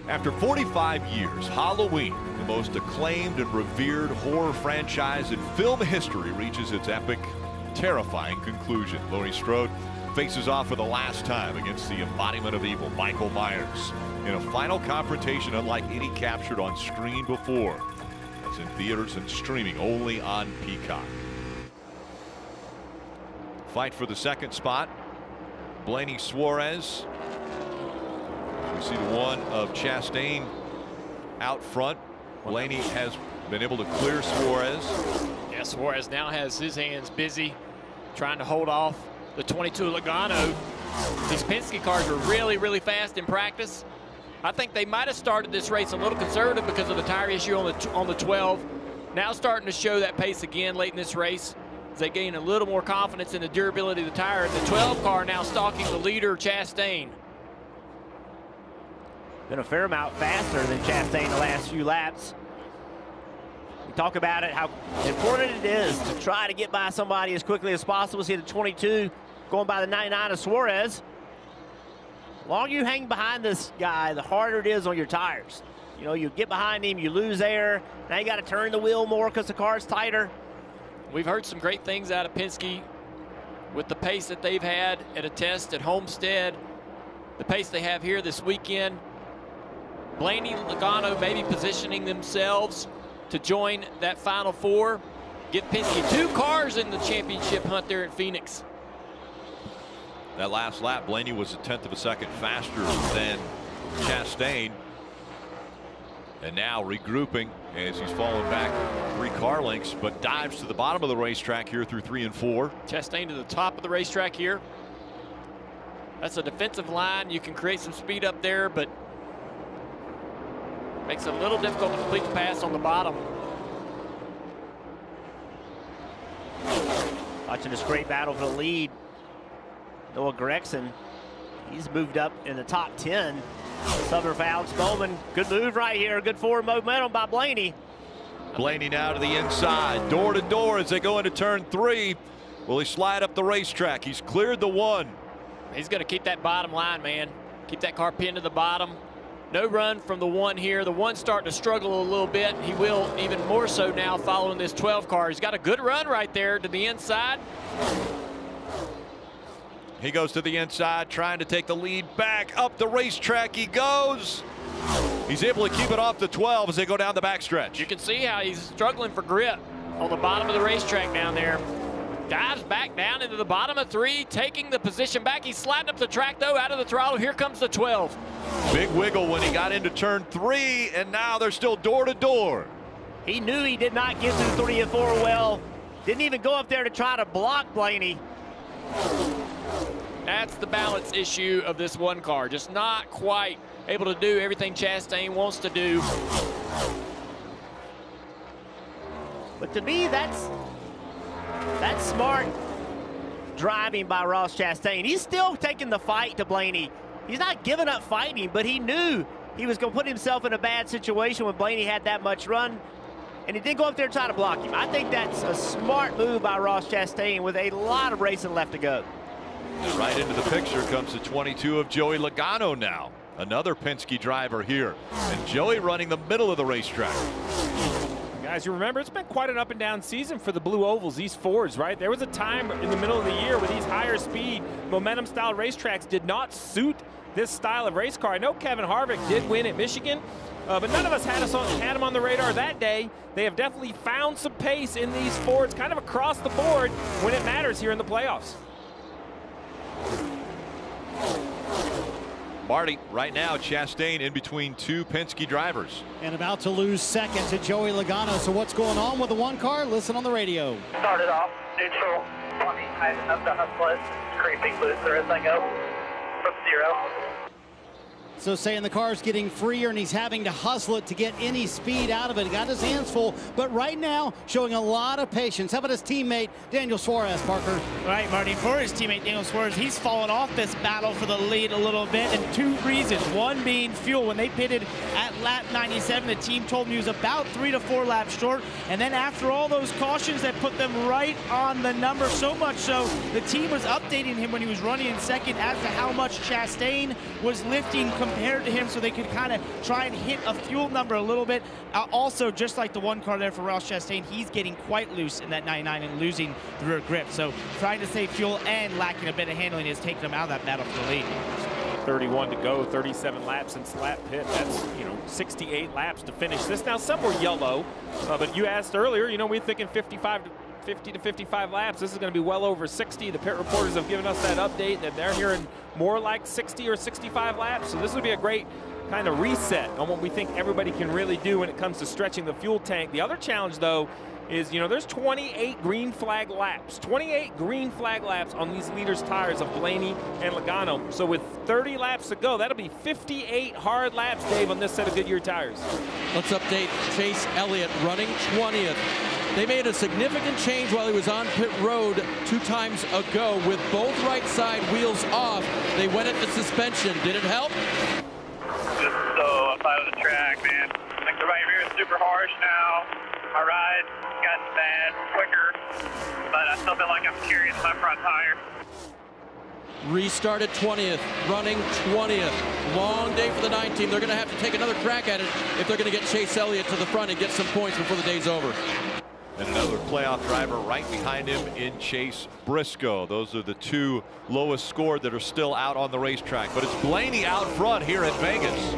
After 45 years, Halloween, the most acclaimed and revered horror franchise in film history, reaches its epic, terrifying conclusion. Laurie Strode faces off for the last time against the embodiment of evil, Michael Myers, in a final confrontation unlike any captured on screen before. That's in theaters and streaming only on Peacock. Fight for the second spot. Blaney Suarez. We see the one of Chastain out front. Blaney has been able to clear Suarez. Yeah, Suarez now has his hands busy trying to hold off the 22 Logano. These Penske cars are really, really fast in practice. I think they might have started this race a little conservative because of the tire issue on the 12. Now starting to show that pace again late in this race as they gain a little more confidence in the durability of the tire. The 12 car now stalking the leader, Chastain. Been a fair amount faster than Chastain the last few laps. We talk about it, how important it is to try to get by somebody as quickly as possible. See the 22 going by the 99 of Suarez. The longer you hang behind this guy, the harder it is on your tires. You know, you get behind him, you lose air. Now you got to turn the wheel more because the car's tighter. We've heard some great things out of Penske with the pace that they've had at a test at Homestead, the pace they have here this weekend. Blaney and Logano maybe positioning themselves to join that Final Four. Get Penske 2 cars in the championship hunt there at Phoenix. That last lap, Blaney was a 1/10 of a second faster than Chastain. And now regrouping as he's fallen back 3 car lengths, but dives to the bottom of the racetrack here through 3 and 4. Chastain to the top of the racetrack here. That's a defensive line. You can create some speed up there, but makes it a little difficult to complete the pass on the bottom. Watching this great battle for the lead. Noah Gregson, he's moved up in the top 10. Southern for Alex Bowman. Good move right here. Good forward momentum by Blaney. Blaney now to the inside, door to door as they go into turn 3. Will he slide up the racetrack? He's cleared the 1. He's going to keep that bottom line, man. Keep that car pinned to the bottom. No run from the 1 here. The 1's starting to struggle a little bit. He will even more so now following this 12 car. He's got a good run right there to the inside. He goes to the inside, trying to take the lead back. Up the racetrack he goes. He's able to keep it off the 12 as they go down the backstretch. You can see how he's struggling for grip on the bottom of the racetrack down there. Dives back down into the bottom of 3, taking the position back. He's sliding up the track, though, out of the throttle. Here comes the 12. Big wiggle when he got into turn 3, and now they're still door to door. He knew he did not get through 3 and 4 well. Didn't even go up there to try to block Blaney. That's the balance issue of this 1 car. Just not quite able to do everything Chastain wants to do. But to me, that's smart driving by Ross Chastain. He's still taking the fight to Blaney. He's not giving up fighting, but he knew he was going to put himself in a bad situation when Blaney had that much run, and he didn't go up there and try to block him. I think that's a smart move by Ross Chastain with a lot of racing left to go. And right into the picture comes the 22 of Joey Logano now. Another Penske driver here. And Joey running the middle of the racetrack. Guys, you remember, it's been quite an up and down season for the Blue Ovals, these Fords, right? There was a time in the middle of the year where these higher speed, momentum style racetracks did not suit this style of race car. I know Kevin Harvick did win at Michigan, but none of us had him on the radar that day. They have definitely found some pace in these Fords kind of across the board when it matters here in the playoffs. Marty, right now, Chastain in between 2 Penske drivers. And about to lose second to Joey Logano. So what's going on with the 1 car? Listen on the radio. Started off neutral, 20, tightening up the hub split, creeping loose there as I go from 0. So saying the car's getting freer and he's having to hustle it to get any speed out of it. He got his hands full, but right now showing a lot of patience. How about his teammate, Daniel Suarez, Parker? Right, Marty, for his teammate, Daniel Suarez, he's fallen off this battle for the lead a little bit, and 2 reasons. One being fuel. When they pitted at lap 97, the team told him he was about 3 to 4 laps short, and then after all those cautions, that put them right on the number, so much so the team was updating him when he was running in second as to how much Chastain was lifting compared to him so they could kind of try and hit a fuel number a little bit. Also, just like the one car there for Ross Chastain, he's getting quite loose in that 99 and losing the rear grip. So trying to save fuel and lacking a bit of handling has taken him out of that battle for the lead. 31 to go, 37 laps since lap pit. That's, 68 laps to finish this. Now, some were yellow, but you asked earlier, we're thinking 50 to 55 laps. This is going to be well over 60. The pit reporters have given us that update that they're hearing more like 60 or 65 laps. So this would be a great kind of reset on what we think everybody can really do when it comes to stretching the fuel tank. The other challenge, though, is, there's 28 green flag laps. 28 green flag laps on these leaders' tires of Blaney and Logano. So with 30 laps to go, that'll be 58 hard laps, Dave, on this set of Goodyear tires. Let's update Chase Elliott running 20th. They made a significant change while he was on pit road 2 times ago with both right side wheels off. They went at the suspension. Did it help? Just so up out of the track, man. Like the right rear is super harsh now. My ride got bad quicker, but I still feel like I'm carrying my front tire. Restarted 20th, running 20th. Long day for the 9 team. They're going to have to take another crack at it if they're going to get Chase Elliott to the front and get some points before the day's over. And another playoff driver right behind him in Chase Briscoe. Those are the 2 lowest scored that are still out on the racetrack. But it's Blaney out front here at Vegas.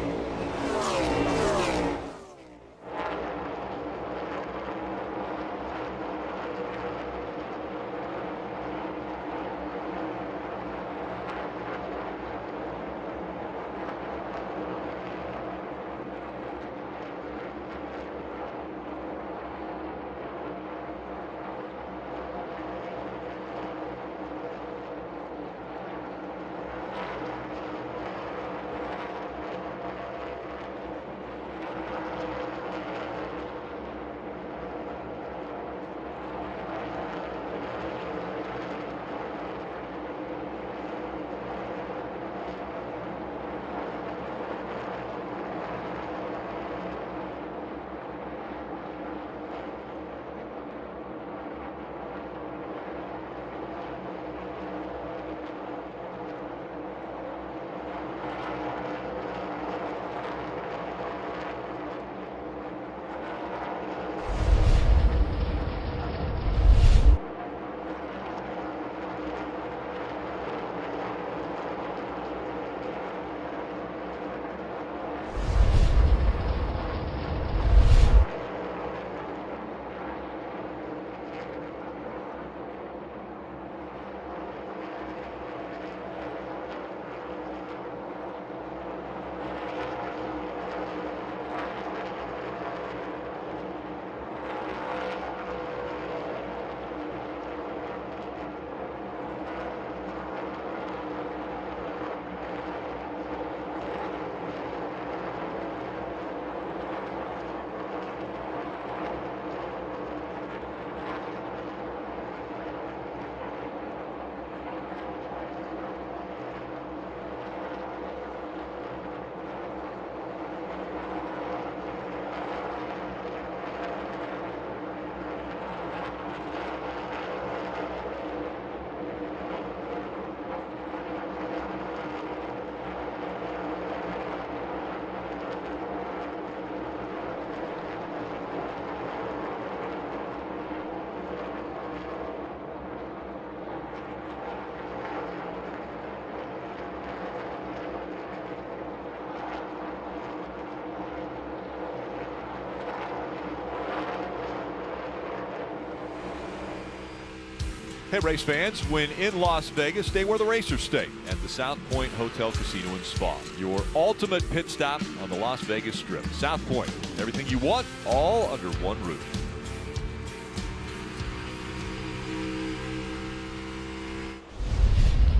Hey, race fans, when in Las Vegas, stay where the racers stay at the South Point Hotel, Casino and Spa. Your ultimate pit stop on the Las Vegas Strip. South Point, everything you want, all under one roof.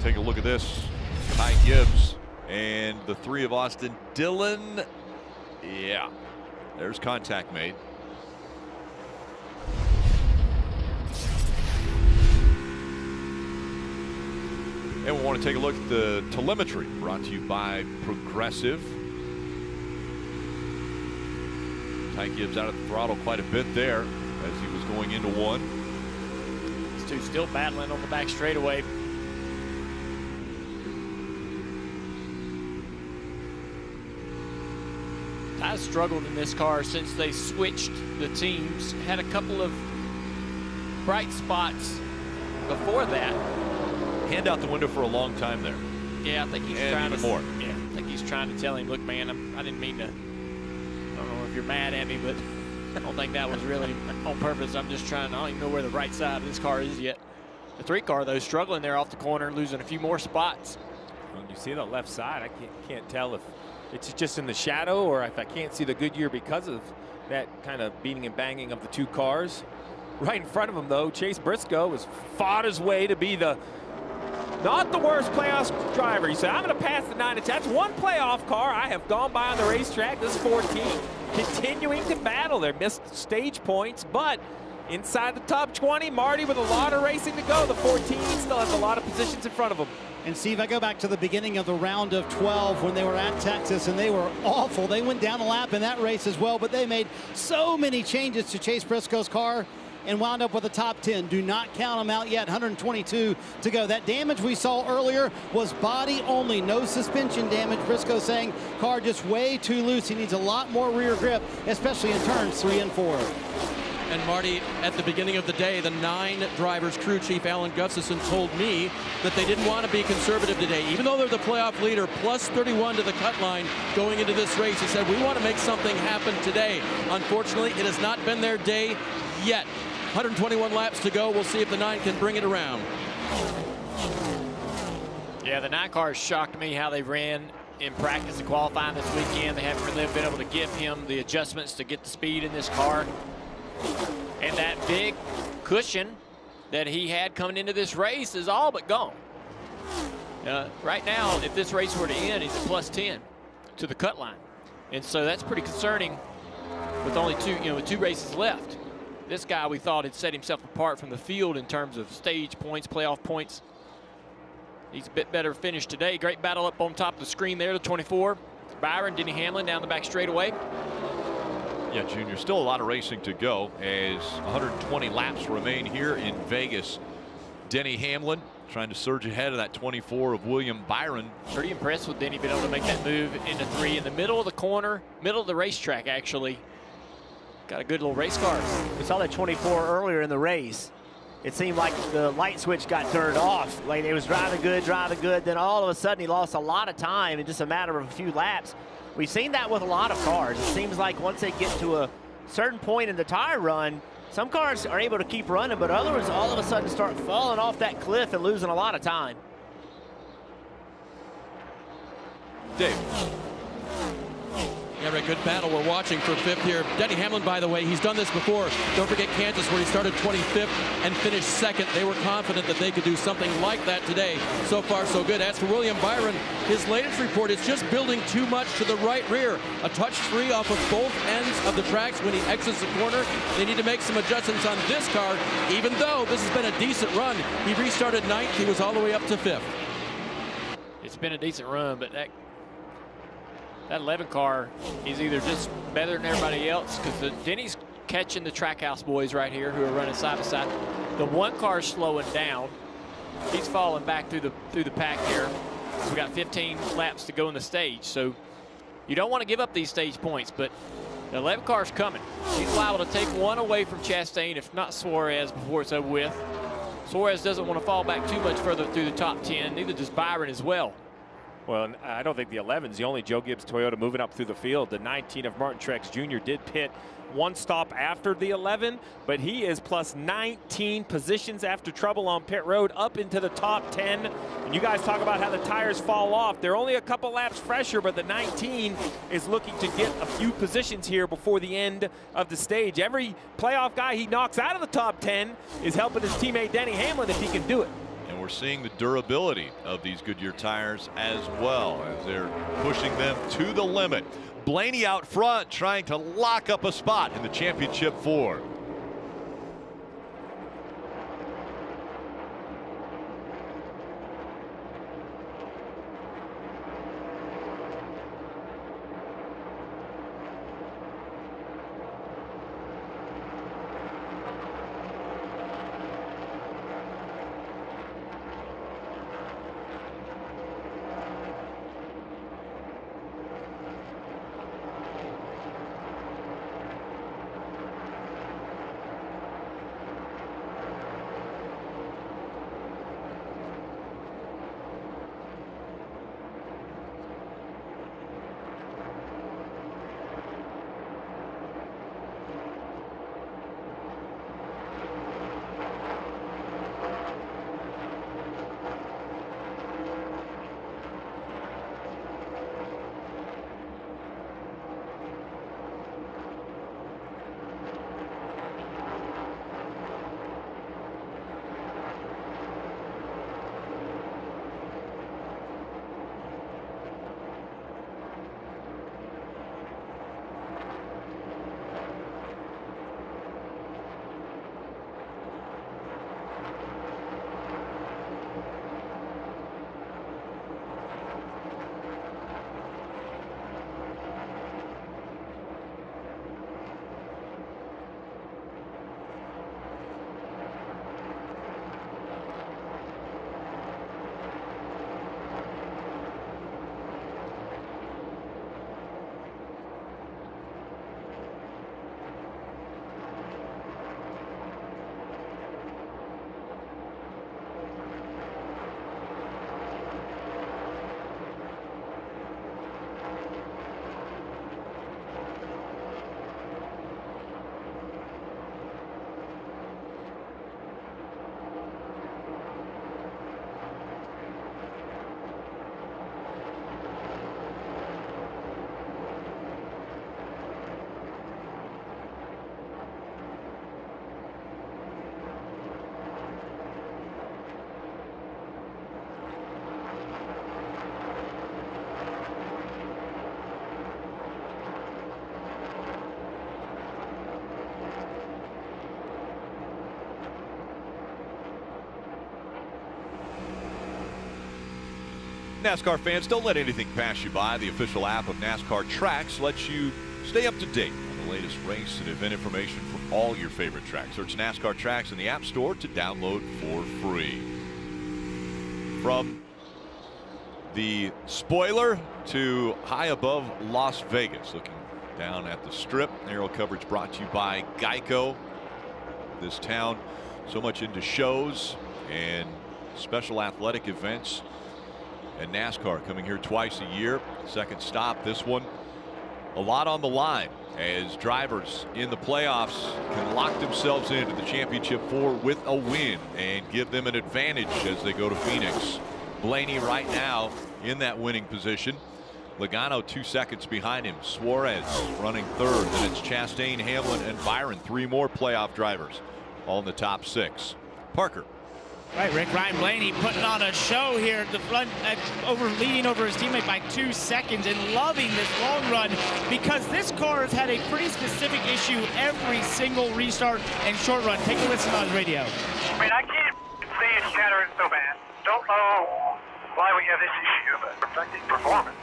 Take a look at this. Ty Gibbs and the 3 of Austin Dillon. Yeah, there's contact made. And we want to take a look at the telemetry brought to you by Progressive. Ty Gibbs out of the throttle quite a bit there as he was going into one. These 2 still battling on the back straightaway. Guys struggled in this car since they switched the teams. Had a couple of bright spots before that. Hand out the window for a long time there. Yeah, I think he's and trying even to more. Yeah, I think he's trying to tell him, look, man, I didn't mean to. I don't know if you're mad at me, but I don't think that was really on purpose. I'm just trying. I don't even know where the right side of this car is yet. The 3 car though, struggling there off the corner, losing a few more spots. Well, you see the left side. I can't tell if it's just in the shadow or if I can't see the Goodyear because of that kind of beating and banging of the 2 cars. Right in front of him, though, Chase Briscoe has fought his way to be not the worst playoff driver. He said, I'm going to pass the 9 to 10. That's one playoff car I have gone by on the racetrack. This is 14. Continuing to battle. They missed stage points, but inside the top 20, Marty with a lot of racing to go. The 14 still has a lot of positions in front of him. And Steve, I go back to the beginning of the round of 12 when they were at Texas, and they were awful. They went down a lap in that race as well, but they made so many changes to Chase Briscoe's car and wound up with a top 10. Do not count them out yet. 122 to go. That damage we saw earlier was body only, no suspension damage. Briscoe saying car just way too loose. He needs a lot more rear grip, especially in turns 3 and 4. And Marty, at the beginning of the day, the 9 drivers crew chief Alan Gustafson told me that they didn't want to be conservative today. Even though they're the playoff leader, plus 31 to the cut line going into this race, he said, we want to make something happen today. Unfortunately, it has not been their day yet. 121 laps to go. We'll see if the 9 can bring it around. Yeah, the 9 cars shocked me how they ran in practice and qualifying this weekend. They haven't really been able to give him the adjustments to get the speed in this car. And that big cushion that he had coming into this race is all but gone. Right now, if this race were to end, he's at plus 10 to the cut line. And so that's pretty concerning with only 2 races left. This guy we thought had set himself apart from the field in terms of stage points, playoff points. He's a bit better finish today. Great battle up on top of the screen there, the 24. Byron, Denny Hamlin down the back straightaway. Yeah, Junior, still a lot of racing to go as 120 laps remain here in Vegas. Denny Hamlin trying to surge ahead of that 24 of William Byron. Pretty impressed with Denny being able to make that move into 3 in the middle of the corner, middle of the racetrack, actually. Got a good little race car. We saw that 24 earlier in the race. It seemed like the light switch got turned off. Like it was driving good. Then all of a sudden he lost a lot of time in just a matter of a few laps. We've seen that with a lot of cars. It seems like once they get to a certain point in the tire run, some cars are able to keep running, but others all of a sudden start falling off that cliff and losing a lot of time. Dave. Yeah, a good battle we're watching for 5th here. Denny Hamlin, by the way, he's done this before. Don't forget Kansas, where he started 25th and finished 2nd. They were confident that they could do something like that today. So far, so good. As for William Byron, his latest report is just building too much to the right rear. A touch free off of both ends of the tracks when he exits the corner. They need to make some adjustments on this car. Even though this has been a decent run, he restarted 9th. He was all the way up to 5th. It's been a decent run, but that 11 car is either just better than everybody else, because Denny's catching the Trackhouse boys right here who are running side by side. The 1 car is slowing down. He's falling back through the pack here. We got 15 laps to go in the stage, so you don't want to give up these stage points, but the 11 car's coming. He's liable to take 1 away from Chastain, if not Suarez, before it's over with. Suarez doesn't want to fall back too much further through the top 10. Neither does Byron as well. Well, I don't think the 11's the only Joe Gibbs Toyota moving up through the field. The 19 of Martin Truex Jr. did pit 1 stop after the 11, but he is plus 19 positions after trouble on pit road up into the top 10. And you guys talk about how the tires fall off. They're only a couple laps fresher, but the 19 is looking to get a few positions here before the end of the stage. Every playoff guy he knocks out of the top 10 is helping his teammate Denny Hamlin if he can do it. And we're seeing the durability of these Goodyear tires as well as they're pushing them to the limit. Blaney out front trying to lock up a spot in the championship 4. NASCAR fans, don't let anything pass you by. The official app of NASCAR Tracks lets you stay up to date on the latest race and event information from all your favorite tracks. Search NASCAR Tracks in the App Store to download for free. From the spoiler to high above Las Vegas, looking down at the strip. Aerial coverage brought to you by Geico. This town so much into shows and special athletic events. And NASCAR coming here twice a year. Second stop, this one. A lot on the line as drivers in the playoffs can lock themselves into the championship 4 with a win and give them an advantage as they go to Phoenix. Blaney right now in that winning position. Logano 2 seconds behind him. Suarez running third. Then it's Chastain, Hamlin, and Byron. 3 more playoff drivers all in the top 6. Parker. Right, Rick. Ryan Blaney putting on a show here at the front, leading over his teammate by 2 seconds and loving this long run because this car has had a pretty specific issue every single restart and short run. Take a listen on his radio. I mean, I can't say it's chattering so bad. Don't know why we have this issue, but affecting performance.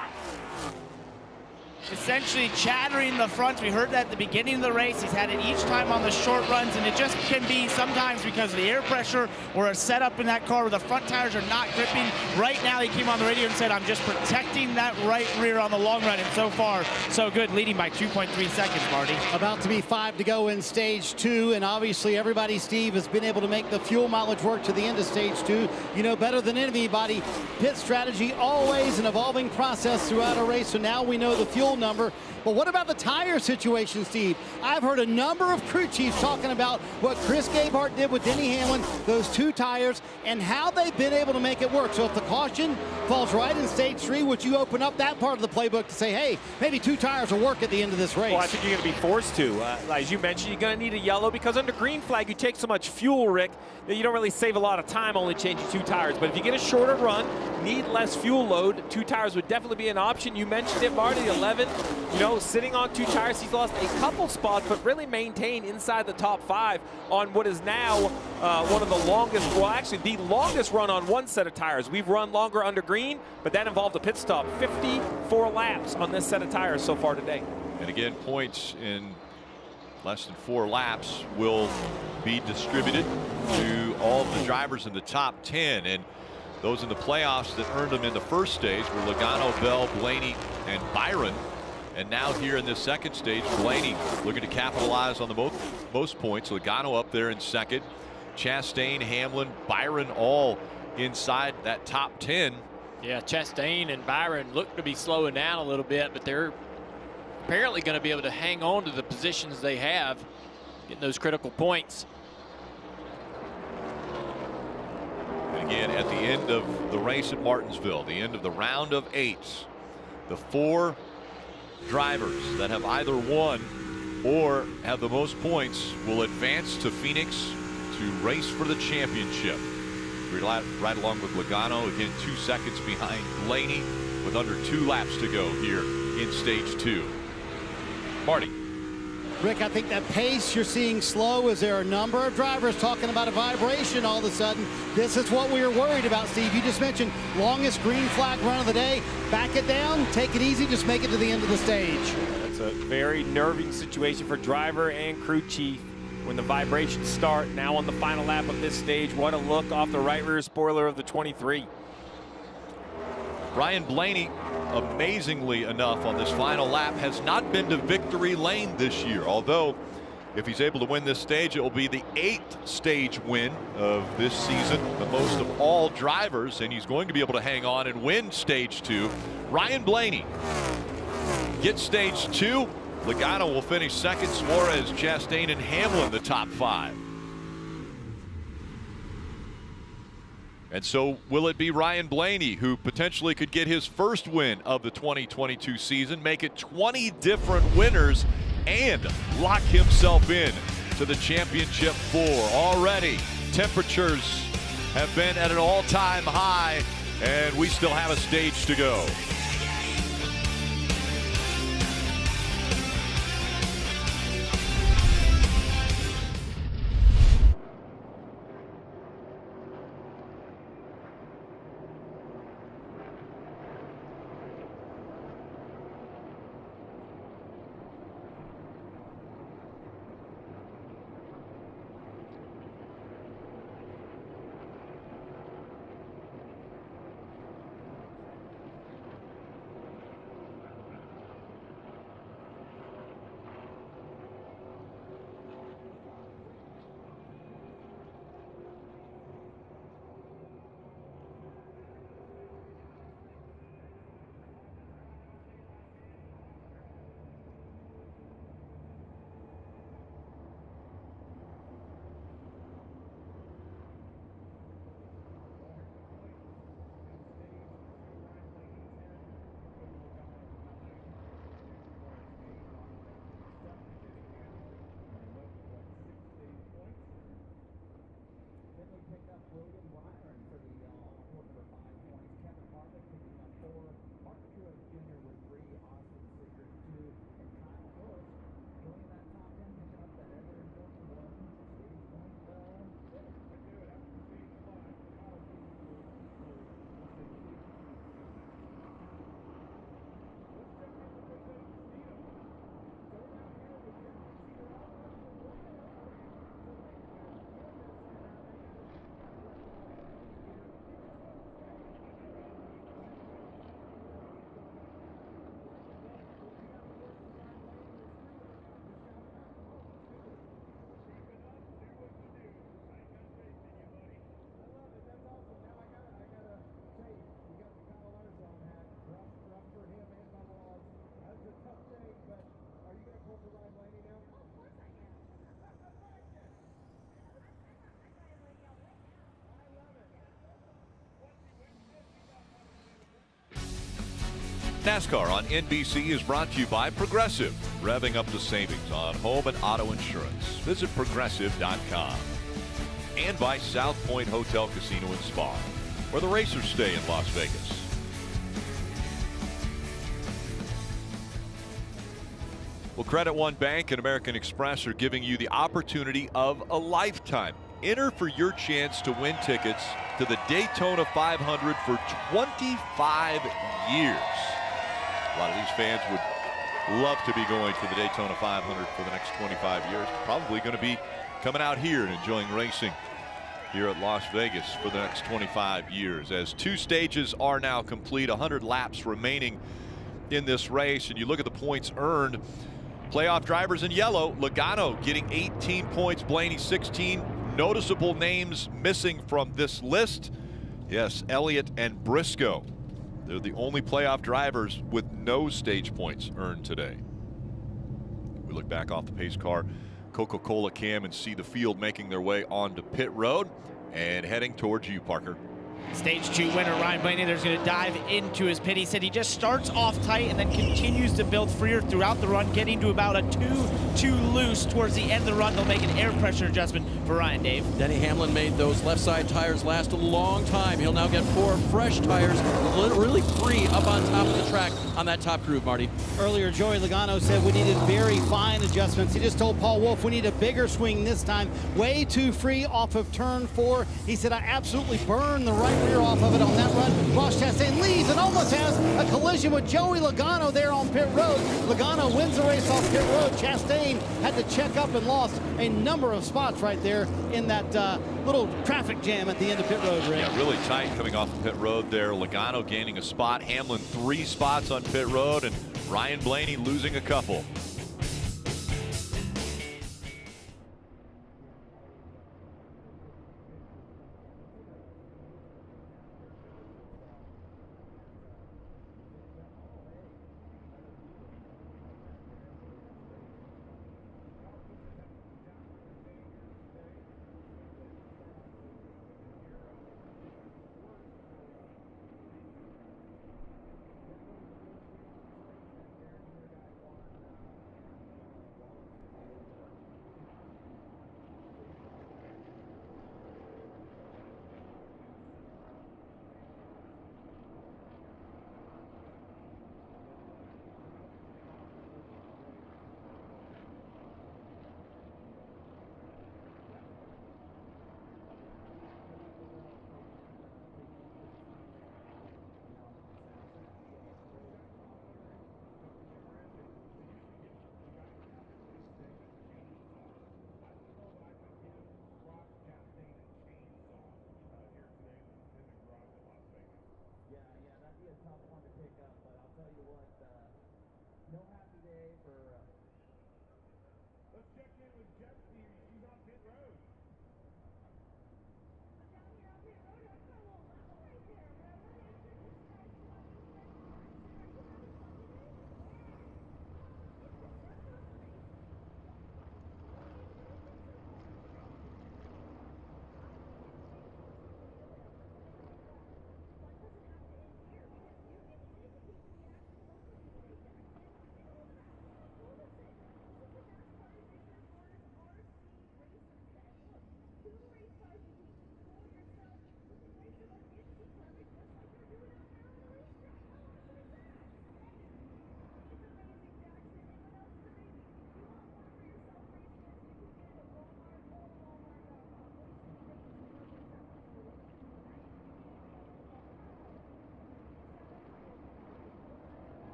Essentially chattering the front. We heard that at the beginning of the race. He's had it each time on the short runs, and it just can be sometimes because of the air pressure or a setup in that car where the front tires are not gripping. Right now he came on the radio and said, I'm just protecting that right rear on the long run, and so far so good, leading by 2.3 seconds, Marty. About to be 5 to go in stage 2, and obviously everybody, Steve, has been able to make the fuel mileage work to the end of stage 2. You know better than anybody, pit strategy always an evolving process throughout a race, so now we know the fuel number. But what about the tire situation, Steve? I've heard a number of crew chiefs talking about what Chris Gabehart did with Denny Hamlin, those 2 tires, and how they've been able to make it work. So if the caution falls right in stage 3, would you open up that part of the playbook to say, hey, maybe 2 tires will work at the end of this race? Well, I think you're going to be forced to. As you mentioned, you're going to need a yellow because under green flag, you take so much fuel, Rick, that you don't really save a lot of time only changing 2 tires. But if you get a shorter run, need less fuel load, 2 tires would definitely be an option. You mentioned it, Marty, 11. You know, sitting on 2 tires, he's lost a couple spots, but really maintained inside the top 5 on what is now one of the longest, well, actually the longest run on 1 set of tires. We've run longer under green, but that involved a pit stop. 54 laps on this set of tires so far today. And again, points in less than 4 laps will be distributed to all of the drivers in the top 10. And those in the playoffs that earned them in the first stage were Logano, Bell, Blaney, and Byron. And now here in this second stage, Blaney looking to capitalize on the most points. Logano up there in second. Chastain, Hamlin, Byron all inside that top 10. Yeah, Chastain and Byron look to be slowing down a little bit, but they're apparently going to be able to hang on to the positions they have, getting those critical points. And again, at the end of the race at Martinsville, the end of the round of 8, the 4 drivers that have either won or have the most points will advance to Phoenix to race for the championship. Right along with Logano, again 2 seconds behind Blaney with under 2 laps to go here in stage 2. Marty. Rick, I think that pace you're seeing slow. Is there a number of drivers talking about a vibration all of a sudden? This is what we were worried about, Steve. You just mentioned longest green flag run of the day. Back it down, take it easy, just make it to the end of the stage. That's a very nerving situation for driver and crew chief when the vibrations start. Now on the final lap of this stage, what a look off the right rear spoiler of the 23. Ryan Blaney, amazingly enough, on this final lap has not been to victory lane this year. Although, if he's able to win this stage, it will be the 8th stage win of this season, the most of all drivers, and he's going to be able to hang on and win stage 2. Ryan Blaney gets stage 2. Logano will finish second. Suarez, Chastain, and Hamlin the top 5. And so will it be Ryan Blaney who potentially could get his first win of the 2022 season, make it 20 different winners, and lock himself in to the championship 4. Already temperatures have been at an all-time high, and we still have a stage to go. NASCAR on NBC is brought to you by Progressive, revving up the savings on home and auto insurance. Visit progressive.com. And by South Point Hotel, Casino and Spa, where the racers stay in Las Vegas. Well, Credit One Bank and American Express are giving you the opportunity of a lifetime. Enter for your chance to win tickets to the Daytona 500 for 25 years. A lot of these fans would love to be going to the Daytona 500 for the next 25 years. Probably going to be coming out here and enjoying racing here at Las Vegas for the next 25 years. As 2 stages are now complete, 100 laps remaining in this race, and you look at the points earned. Playoff drivers in yellow, Logano getting 18 points, Blaney 16. Noticeable names missing from this list. Yes, Elliott and Briscoe. They're the only playoff drivers with no stage points earned today. We look back off the pace car Coca-Cola cam and see the field making their way onto pit road and heading towards you, Parker. Stage 2 winner Ryan Blaney, there's going to dive into his pit. He said he just starts off tight and then continues to build freer throughout the run, getting to about a 2 loose towards the end of the run. They'll make an air pressure adjustment for Ryan, Dave. Denny Hamlin made those left side tires last a long time. He'll now get 4 fresh tires, really free up on top of the track on that top groove, Marty. Earlier, Joey Logano said we needed very fine adjustments. He just told Paul Wolfe we need a bigger swing this time. Way too free off of turn 4. He said I absolutely burned the right rear off of it on that run. Ross Chastain leads and almost has a collision with Joey Logano there on pit road. Logano wins the race off pit road. Chastain had to check up and lost a number of spots right there in that little traffic jam at the end of pit road, Rick. Yeah, really tight coming off the pit road there. Logano gaining a spot, Hamlin 3 spots on pit road, and Ryan Blaney losing a couple.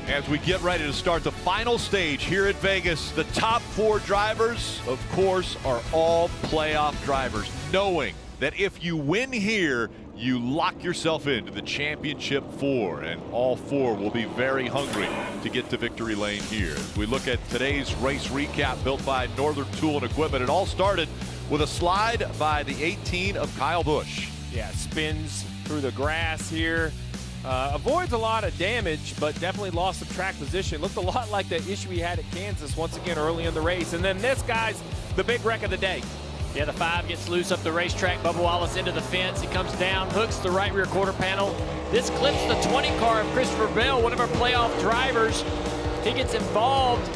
As we get ready to start the final stage here at Vegas, the top 4 drivers, of course, are all playoff drivers, knowing that if you win here, you lock yourself into the championship 4, and all 4 will be very hungry to get to victory lane here. As we look at today's race recap built by Northern Tool and Equipment, it all started with a slide by the 18 of Kyle Busch. Yeah, spins through the grass here. Avoids a lot of damage, but definitely lost some track position. Looked a lot like the issue he had at Kansas once again early in the race. And then this guy's the big wreck of the day. Yeah, the 5 gets loose up the racetrack. Bubba Wallace into the fence. He comes down, hooks the right rear quarter panel. This clips the 20 car of Christopher Bell, one of our playoff drivers. He gets involved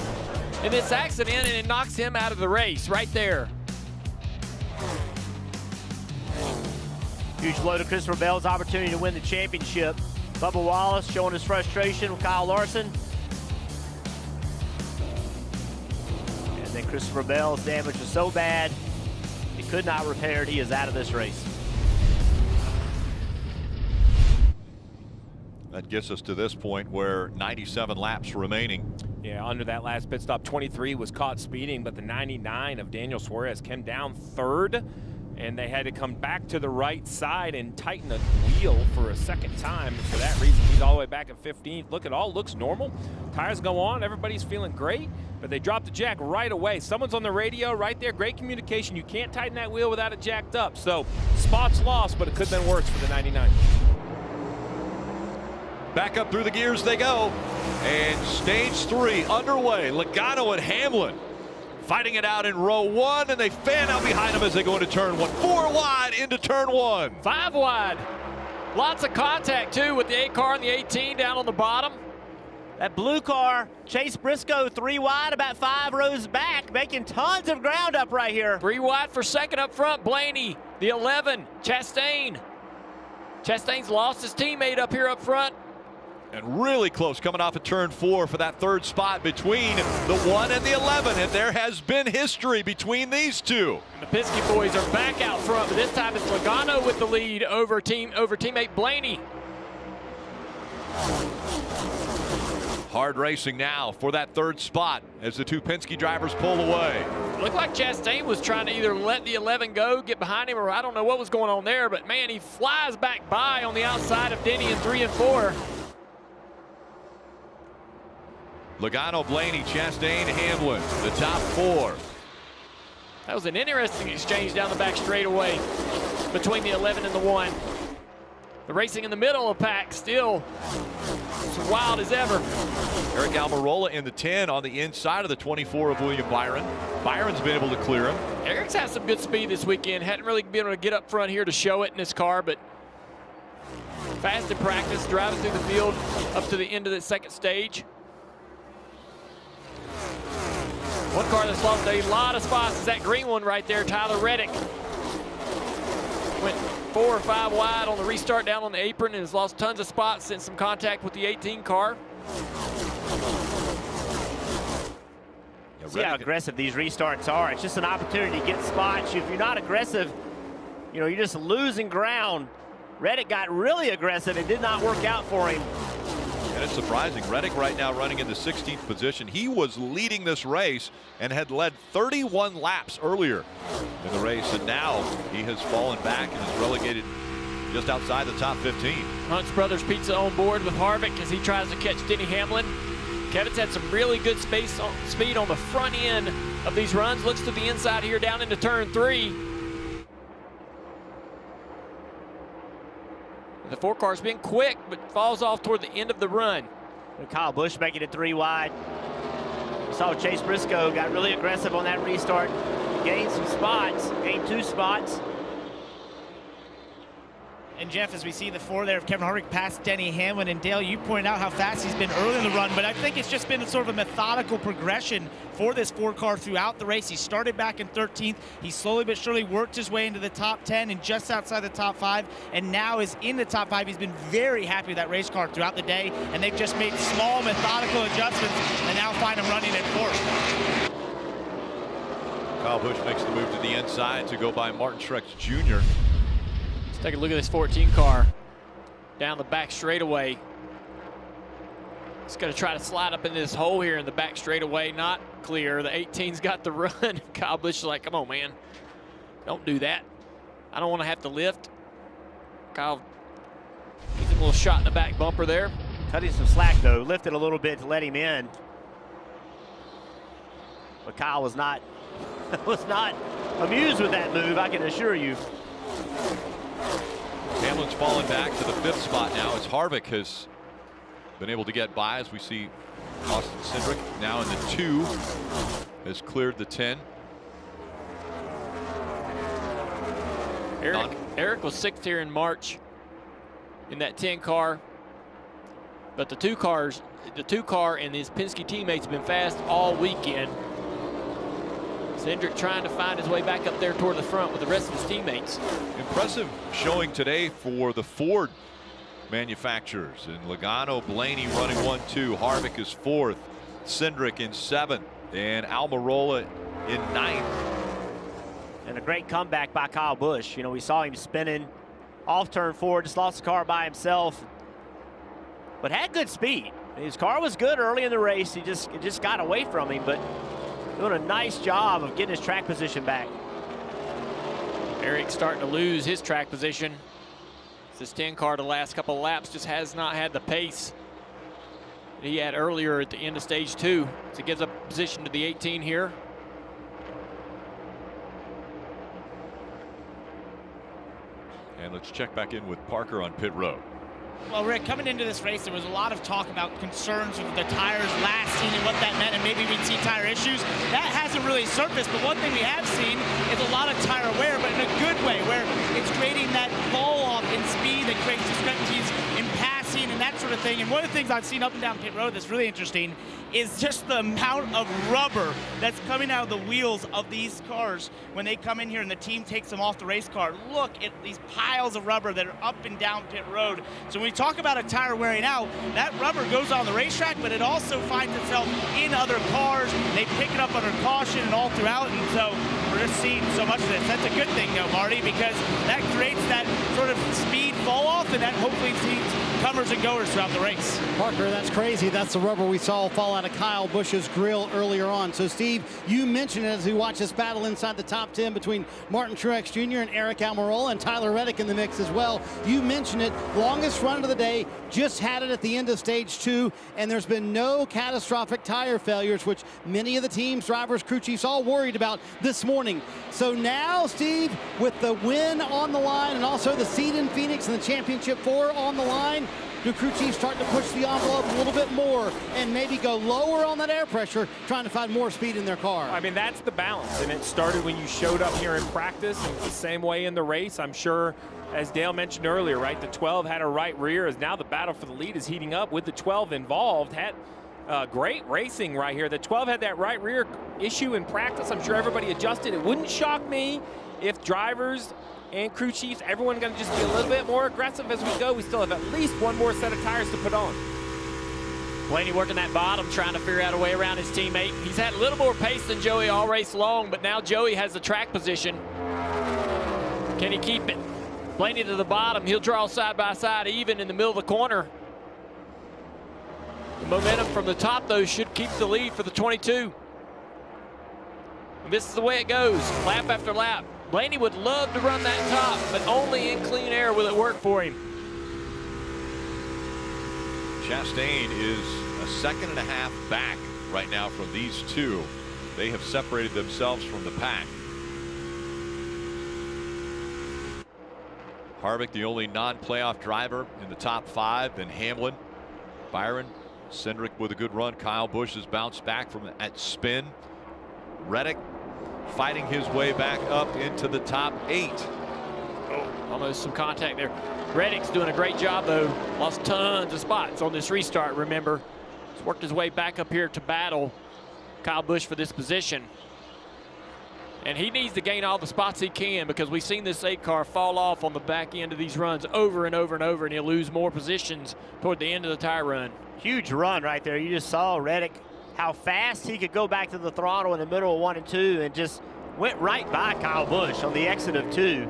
in this accident, and it knocks him out of the race right there. Huge blow to Christopher Bell's opportunity to win the championship. Bubba Wallace showing his frustration with Kyle Larson. And then Christopher Bell's damage was so bad, he could not repair it. He is out of this race. That gets us to this point where 97 laps remaining. Yeah, under that last pit stop, 23 was caught speeding, but the 99 of Daniel Suarez came down third, and they had to come back to the right side and tighten the wheel for a second time. For that reason, he's all the way back at 15th. Look, it all looks normal. Tires go on, everybody's feeling great, but they dropped the jack right away. Someone's on the radio right there, great communication. You can't tighten that wheel without it jacked up. So, spots lost, but it could have been worse for the 99. Back up through the gears they go. And stage 3 underway. Logano and Hamlin fighting it out in row 1, and they fan out behind them as they go into turn 1. 4 wide into turn 1. 5 wide. Lots of contact, too, with the 8 car and the 18 down on the bottom. That blue car, Chase Briscoe, 3 wide, about 5 rows back, making tons of ground up right here. 3 wide for second up front. Blaney, the 11, Chastain. Chastain's lost his teammate up here up front. And really close coming off of turn 4 for that 3rd spot between the 1 and the 11. And there has been history between these two. And the Penske boys are back out front, but this time it's Logano with the lead over teammate Blaney. Hard racing now for that 3rd spot as the two Penske drivers pull away. Looked like Chastain was trying to either let the 11 go, get behind him, or I don't know what was going on there, but man, he flies back by on the outside of Denny in 3 and 4. Logano, Blaney, Chastain, Hamlin, the top 4. That was an interesting exchange down the back straightaway between the 11 and the 1. The racing in the middle of the pack still as wild as ever. Eric Almirola in the 10 on the inside of the 24 of William Byron. Byron's been able to clear him. Eric's had some good speed this weekend. Hadn't really been able to get up front here to show it in this car, but fast in practice, driving through the field up to the end of the 2nd stage. One car that's lost a lot of spots is that green one right there, Tyler Reddick. Went 4 or 5 wide on the restart down on the apron and has lost tons of spots since some contact with the 18 car. See how aggressive these restarts are. It's just an opportunity to get spots. If you're not aggressive, you know, you're just losing ground. Reddick got really aggressive. It did not work out for him. And it's surprising. Reddick right now running in the 16th position. He was leading this race and had led 31 laps earlier in the race. And now he has fallen back and is relegated just outside the top 15. Hunt's Brothers Pizza on board with Harvick as he tries to catch Denny Hamlin. Kevin's had some really good speed on the front end of these runs. Looks to the inside here down into turn 3. The 4 car's been quick, but falls off toward the end of the run. And Kyle Busch making it 3 wide. Saw Chase Briscoe got really aggressive on that restart. Gained some spots, gained 2 spots. And Jeff, as we see the 4 there of Kevin Harvick past Denny Hamlin, and Dale, you pointed out how fast he's been early in the run, but I think it's just been sort of a methodical progression for this 4 car throughout the race. He started back in 13th. He slowly but surely worked his way into the top 10 and just outside the top 5, and now is in the top 5. He's been very happy with that race car throughout the day, and they've just made small methodical adjustments and now find him running at 4th. Kyle Busch makes the move to the inside to go by Martin Truex Jr. Take a look at this 14 car down the back straightaway. It's going to try to slide up in this hole here in the back straightaway. Not clear. The 18's got the run. Kyle Busch is like, come on, man. Don't do that. I don't want to have to lift. Kyle gives him a little shot in the back bumper there. Cutting some slack, though. Lifted a little bit to let him in. But Kyle was not amused with that move, I can assure you. Hamlin's fallen back to the 5th spot now as Harvick has been able to get by, as we see Austin Cindric now in the 2 has cleared the 10. Eric was 6th here in March in that 10 car, but the two car and his Penske teammates have been fast all weekend. Cindric trying to find his way back up there toward the front with the rest of his teammates. Impressive showing today for the Ford manufacturers. And Logano, Blaney running 1-2. Harvick is 4th. Cindric in 7th. And Almirola in 9th. And a great comeback by Kyle Busch. You know, we saw him spinning off turn 4, just lost the car by himself, but had good speed. His car was good early in the race. It just got away from him, but doing a nice job of getting his track position back. Eric starting to lose his track position. This 10 car the last couple of laps just has not had the pace he had earlier at the end of stage 2. So it gives up position to the 18 here. And let's check back in with Parker on pit road. Well, Rick, coming into this race, there was a lot of talk about concerns with the tires lasting and what that meant, and maybe we'd see tire issues. That hasn't really surfaced, but one thing we have seen is a lot of tire wear, but in a good way, where it's creating that fall off in speed that creates discrepancies in passing and that sort of thing. And one of the things I've seen up and down pit road that's really interesting is just the amount of rubber that's coming out of the wheels of these cars when they come in here and the team takes them off the race car. Look at these piles of rubber that are up and down pit road. So when we talk about a tire wearing out, that rubber goes on the racetrack, but it also finds itself in other cars. They pick it up under caution and all throughout, and so we're just seeing so much of this. That's a good thing, though, Marty, because that creates that sort of speed fall off, and that hopefully sees comers and goers throughout the race. Parker, that's crazy. That's the rubber we saw fall out of Kyle Busch's grill earlier on. So, Steve, you mentioned it as we watch this battle inside the top 10 between Martin Truex Jr. and Eric Almirola, and Tyler Reddick in the mix as well. You mentioned it, longest run of the day, just had it at the end of stage 2, and there's been no catastrophic tire failures, which many of the teams, drivers, crew chiefs all worried about this morning. So now, Steve, with the win on the line and also the seed in Phoenix and the championship 4 on the line, do crew chiefs start to push the envelope a little bit more and maybe go lower on that air pressure, trying to find more speed in their car? I mean, that's the balance, and it started when you showed up here in practice, and it's the same way in the race. I'm sure, as Dale mentioned earlier, right, the 12 had a right rear, as now the battle for the lead is heating up with the 12 involved. Had great racing right here. The 12 had that right rear issue in practice. I'm sure everybody adjusted. It wouldn't shock me if drivers and crew chiefs, everyone going to just be a little bit more aggressive as we go. We still have at least one more set of tires to put on. Blaney working that bottom, trying to figure out a way around his teammate. He's had a little more pace than Joey all race long, but now Joey has the track position. Can he keep it? Blaney to the bottom. He'll draw side by side even in the middle of the corner. The momentum from the top, though, should keep the lead for the 22. And this is the way it goes, lap after lap. Blaney would love to run that top, but only in clean air will it work for him. Chastain is a second and a half back right now from these two. They have separated themselves from the pack. Harvick, the only non-playoff driver in the top 5, then Hamlin, Byron, Cindric with a good run. Kyle Busch has bounced back from that spin. Reddick fighting his way back up into the top 8. Oh, almost some contact there. Reddick's doing a great job, though. Lost tons of spots on this restart, remember. He's worked his way back up here to battle Kyle Busch for this position. And he needs to gain all the spots he can, because we've seen this 8 car fall off on the back end of these runs over and over and over, and he'll lose more positions toward the end of the tire run. Huge run right there. You just saw Reddick, how fast he could go back to the throttle in the middle of 1 and 2 and just went right by Kyle Busch on the exit of 2.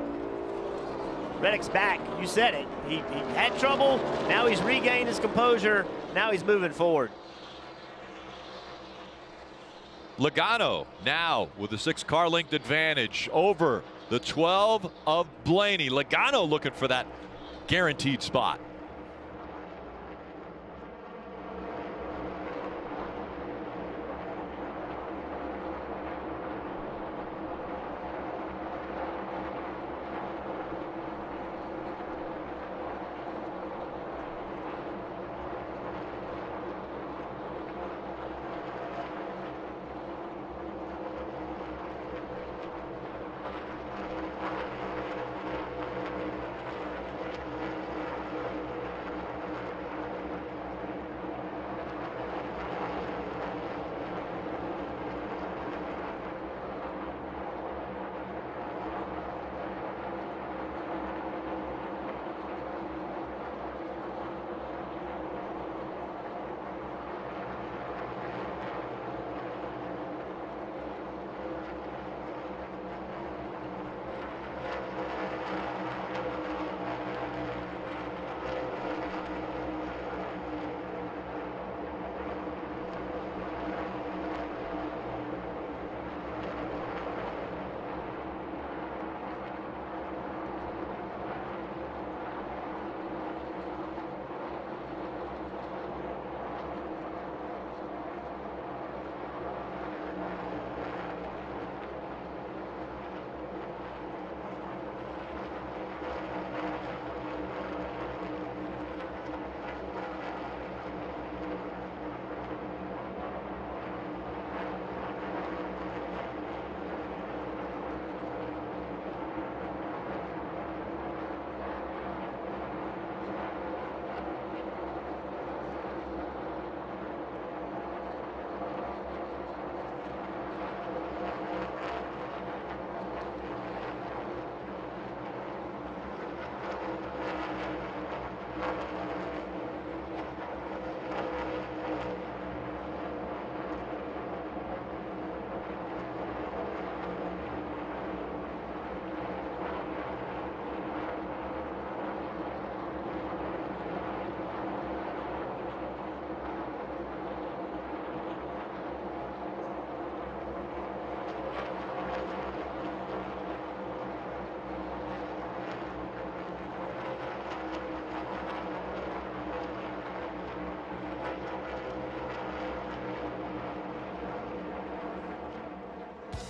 Reddick's back. You said it. He had trouble. Now he's regained his composure. Now he's moving forward. Logano now with a 6 car length advantage over the 12 of Blaney. Logano looking for that guaranteed spot.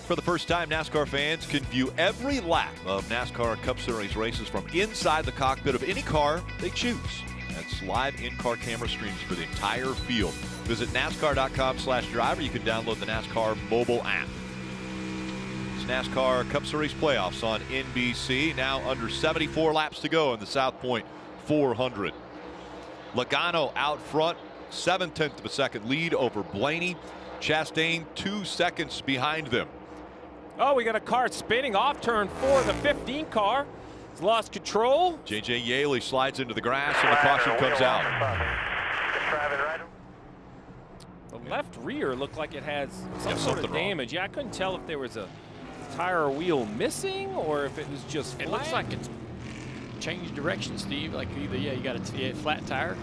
For the first time, NASCAR fans can view every lap of NASCAR Cup Series races from inside the cockpit of any car they choose. That's live in-car camera streams for the entire field. Visit NASCAR.com/driver. You can download the NASCAR mobile app. It's NASCAR Cup Series playoffs on NBC. Now under 74 laps to go in the South Point 400. Logano out front, 7/10 of a second lead over Blaney. Chastain 2 seconds behind them. Oh, we got a car spinning off turn 4. The 15 car has lost control. J.J. Yaley slides into the grass and the caution comes out. The left rear looked like it has some sort of damage. Yeah, I couldn't tell if there was a tire or wheel missing or if it was just flat. It looks like it's changed direction, Steve. Like either, yeah, you got a flat tire.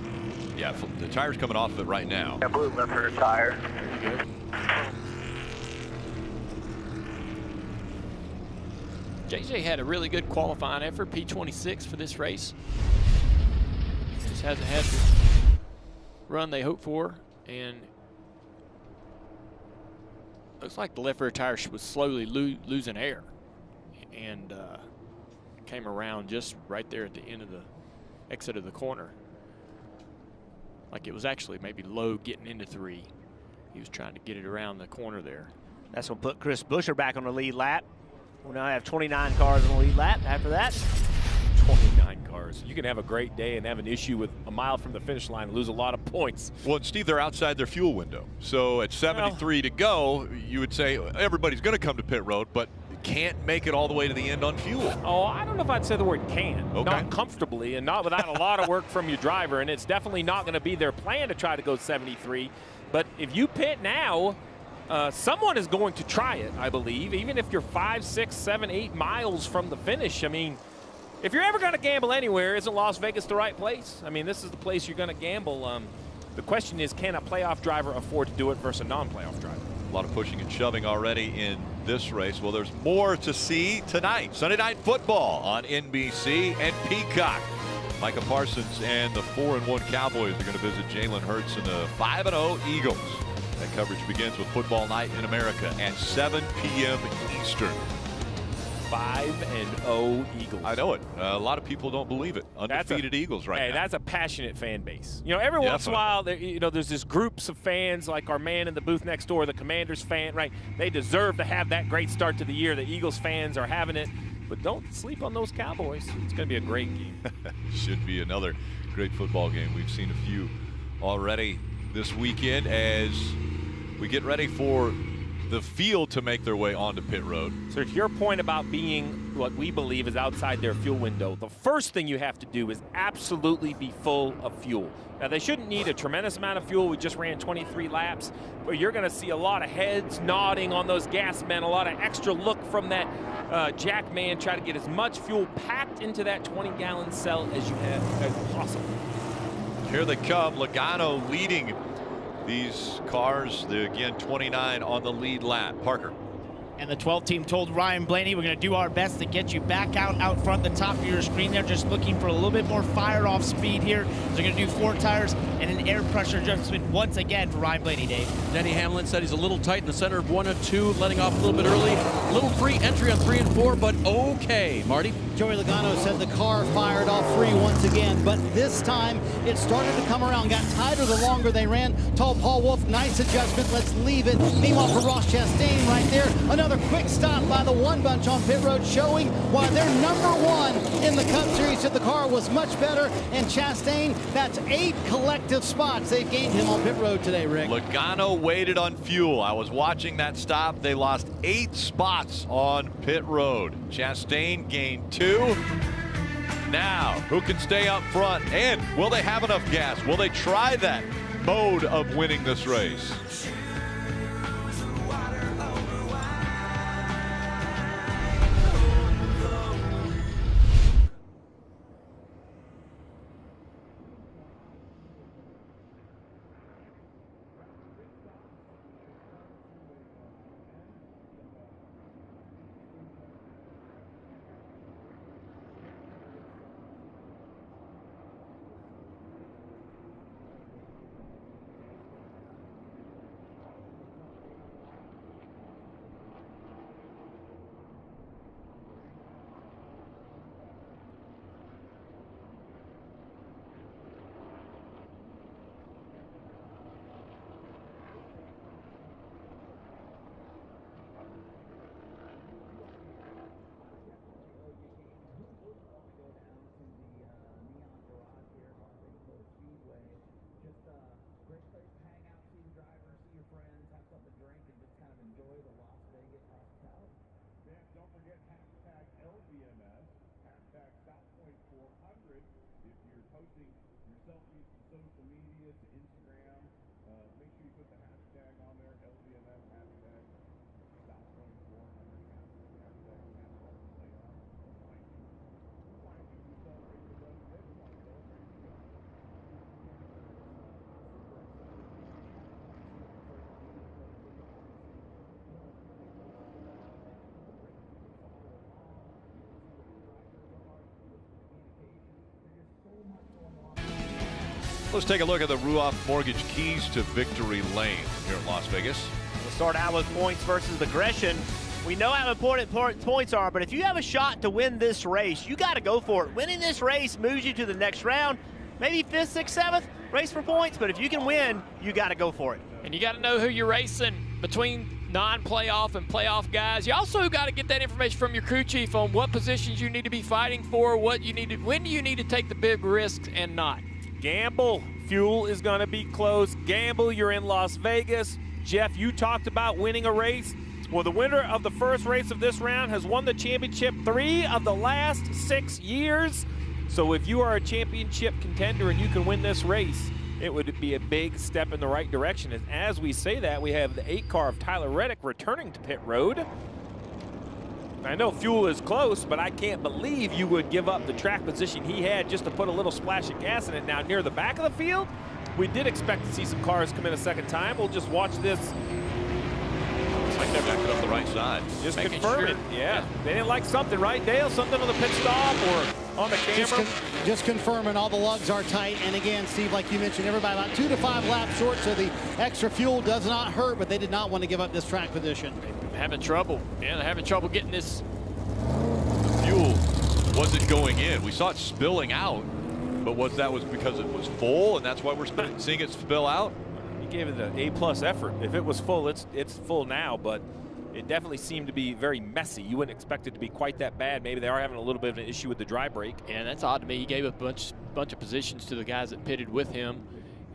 Yeah, the tire's coming off of it right now. Yeah, blue left rear tire. Very good. JJ had a really good qualifying effort, P26 for this race. Just hasn't had the run they hoped for, and looks like the left rear tire was slowly losing air, and came around just right there at the end of the exit of the corner. Like it was actually maybe low getting into 3. He was trying to get it around the corner there. That's going to put Chris Buescher back on the lead lap. We'll now have 29 cars on the lead lap after that. 29 cars. You can have a great day and have an issue with a mile from the finish line and lose a lot of points. Well, and Steve, they're outside their fuel window. So at 73 to go, you would say everybody's going to come to pit road, but can't make it all the way to the end on fuel. Oh, I don't know if I'd say the word can. Okay. Not comfortably and not without a lot of work from your driver, and it's definitely not going to be their plan to try to go 73. But if you pit now, someone is going to try it, I believe, even if you're 5, 6, 7, 8 miles from the finish. I mean, if you're ever going to gamble anywhere, isn't Las Vegas the right place? I mean, this is the place you're going to gamble. The question is, can a playoff driver afford to do it versus a non-playoff driver? A lot of pushing and shoving already in this race. Well, there's more to see tonight. Sunday Night Football on NBC and Peacock. Micah Parsons and the 4-1 Cowboys are going to visit Jalen Hurts and the 5-0 Eagles. That coverage begins with Football Night in America at 7 p.m. Eastern. 5-0 Eagles. I know it. A lot of people don't believe it. Undefeated Eagles right now. That's a passionate fan base. You know, every once in a while, there's this groups of fans like our man in the booth next door, the Commanders fan, right? They deserve to have that great start to the year. The Eagles fans are having it. But don't sleep on those Cowboys. It's going to be a great game. Should be another great football game. We've seen a few already this weekend as we get ready for the field to make their way onto pit road. So to your point about being what we believe is outside their fuel window, the first thing you have to do is absolutely be full of fuel. Now, they shouldn't need a tremendous amount of fuel. We just ran 23 laps, but you're going to see a lot of heads nodding on those gas men, a lot of extra look from that jack man, try to get as much fuel packed into that 20-gallon cell as you have as possible. Here they come. Logano leading these cars. Again, 29 on the lead lap. Parker. And the 12 team told Ryan Blaney, we're going to do our best to get you back out front. The top of your screen there, just looking for a little bit more fire off speed here. So they're going to do 4 tires and an air pressure adjustment once again for Ryan Blaney, Dave. Denny Hamlin said he's a little tight in the center of 1 and 2, letting off a little bit early. Little free entry on 3 and 4, but okay. Marty? Joey Logano said the car fired off free once again, but this time it started to come around, got tighter the longer they ran. Told Paul Wolf, nice adjustment, let's leave it. Meanwhile, for Ross Chastain right there, another quick stop by the one bunch on pit road, showing why they're #1 in the Cup Series. So the car was much better, and Chastain, that's 8 collective spots they've gained him on pit road today, Rick. Logano waited on fuel. I was watching that stop. They lost 8 spots on pit road. Chastain gained 2. Now, who can stay up front? And will they have enough gas? Will they try that mode of winning this race? Let's take a look at the Ruoff Mortgage keys to victory lane here in Las Vegas. We'll start out with points versus aggression. We know how important points are, but if you have a shot to win this race, you got to go for it. Winning this race moves you to the next round, maybe 5th, 6th, 7th, race for points, but if you can win, you got to go for it. And you got to know who you're racing between non-playoff and playoff guys. You also got to get that information from your crew chief on what positions you need to be fighting for, when do you need to take the big risks and not. Gamble. Fuel is going to be close. Gamble, you're in Las Vegas. Jeff, you talked about winning a race. Well, the winner of the first race of this round has won the championship 3 of the last 6 years. So if you are a championship contender and you can win this race, it would be a big step in the right direction. And as we say that, we have the 8 car of Tyler Reddick returning to pit road. I know Fuel is close, but I can't believe you would give up the track position he had just to put a little splash of gas in it. Now, near the back of the field, we did expect to see some cars come in a second time. We'll just watch this. Looks like they're backing up the right side. Just Making confirm it. sure. Yeah. They didn't like something, right, Dale? Something on the pit stop or on the camera? Just confirming all the lugs are tight. And again, Steve, like you mentioned, everybody about 2 to 5 laps short, so the extra fuel does not hurt, but they did not want to give up this track position. Having trouble. Yeah, they're having trouble getting this. The fuel wasn't going in. We saw it spilling out, but that was because it was full, and that's why we're seeing it spill out? You gave it an A+ effort. If it was full, it's full now, but it definitely seemed to be very messy. You wouldn't expect it to be quite that bad. Maybe they are having a little bit of an issue with the dry brake. And that's odd to me. He gave a bunch of positions to the guys that pitted with him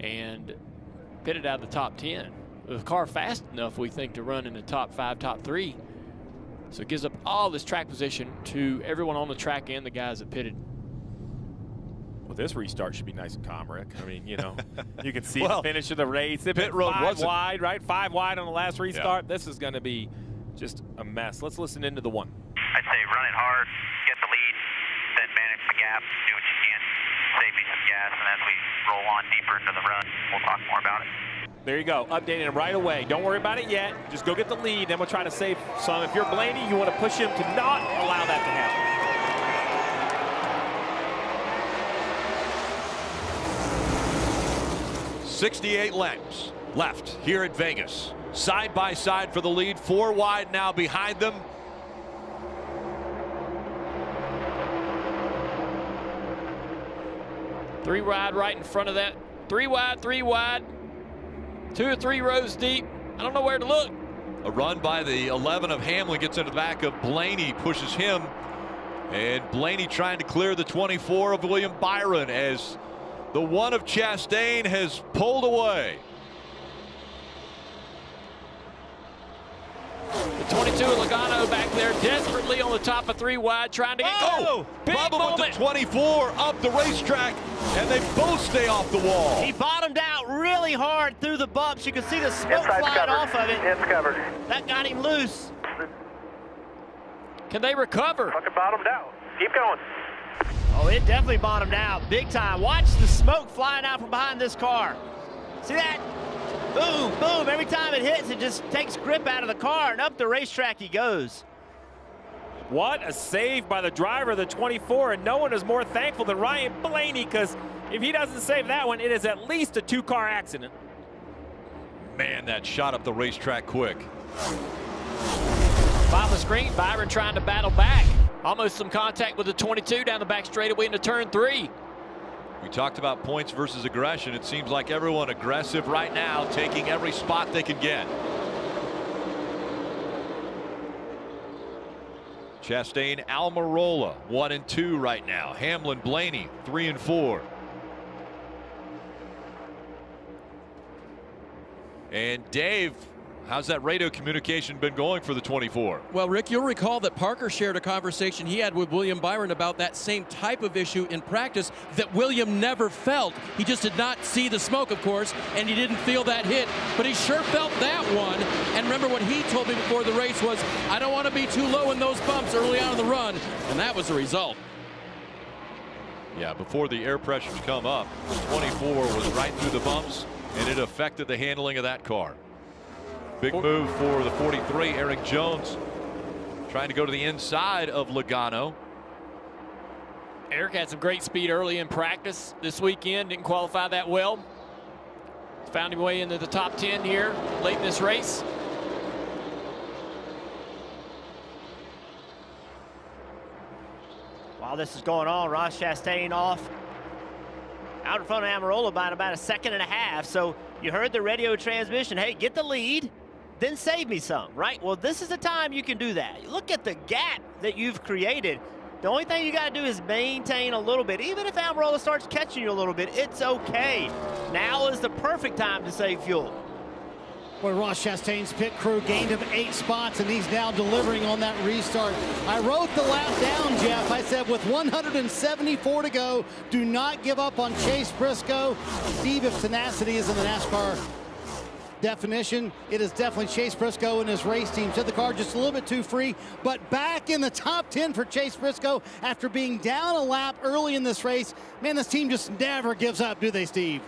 and pitted out of the top 10. The car fast enough, we think, to run in the top 5, top 3. So it gives up all this track position to everyone on the track and the guys that pitted. Well, this restart should be nice and calm, Rick. I mean, you know, you can see Well, the finish of the race. They pit road 5 wasn't wide, right? 5 wide on the last restart. Yeah. This is going to be just a mess. Let's listen into the one. I'd say run it hard, get the lead, then manage the gap, do what you can, save me some gas, and as we roll on deeper into the run, we'll talk more about it. There you go, updating him right away. Don't worry about it yet. Just go get the lead, then we'll try to save some. If you're Blaney, you want to push him to not allow that to happen. 68 laps left here at Vegas. Side by side for the lead. 4 wide now behind them. Three wide right in front of that. 3 wide, 3 wide. 2 or 3 rows deep. I don't know where to look. A run by the 11 of Hamlin gets into the back of Blaney, pushes him. And Blaney trying to clear the 24 of William Byron as the 1 of Chastain has pulled away. The 22 of Logano back there desperately on the top of 3 wide trying to get big Bubba moment. with the 24 up the racetrack, and they both stay off the wall. He bottomed out really hard through the bumps. You can see the smoke flying off of it. It's covered. That got him loose. Can they recover? Fucking bottomed out. Keep going. Oh, it definitely bottomed out big time. Watch the smoke flying out from behind this car. See that? Boom, boom. Every time it hits, it just takes grip out of the car, and up the racetrack he goes. What a save by the driver of the 24, and no one is more thankful than Ryan Blaney, because if he doesn't save that one, it is at least a 2-car accident. Man, that shot up the racetrack quick. Bottom of the screen, Byron trying to battle back. Almost some contact with the 22 down the back straightaway into turn 3. We talked about points versus aggression. It seems like everyone aggressive right now, taking every spot they can get. Chastain, Almirola, 1 and 2 right now. Hamlin, Blaney, 3 and 4. And Dave, how's that radio communication been going for the 24? Well, Rick, you'll recall that Parker shared a conversation he had with William Byron about that same type of issue in practice that William never felt. He just did not see the smoke, of course, and he didn't feel that hit, but he sure felt that one. And remember what he told me before the race was, I don't want to be too low in those bumps early on in the run, and that was the result. Yeah, before the air pressures come up, the 24 was right through the bumps, and it affected the handling of that car. Big move for the 43, Eric Jones, trying to go to the inside of Logano. Eric had some great speed early in practice this weekend. Didn't qualify that well. Found his way into the top 10 here late in this race. While this is going on, Ross Chastain off out in front of Amarola by about a second and a half. So you heard the radio transmission, hey, get the lead, then save me some, right? Well, this is the time you can do that. Look at the gap that you've created. The only thing you got to do is maintain a little bit. Even if Amarola starts catching you a little bit, it's okay. Now is the perfect time to save fuel. Boy, Ross Chastain's pit crew gained him 8 spots, and he's now delivering on that restart. I wrote the lap down, Jeff. I said with 174 to go, do not give up on Chase Briscoe. Steve, if tenacity is in the NASCAR definition, it is definitely Chase Briscoe and his race team. Said the car just a little bit too free, but back in the top 10 for Chase Briscoe after being down a lap early in this race. Man, this team just never gives up, do they, Steve?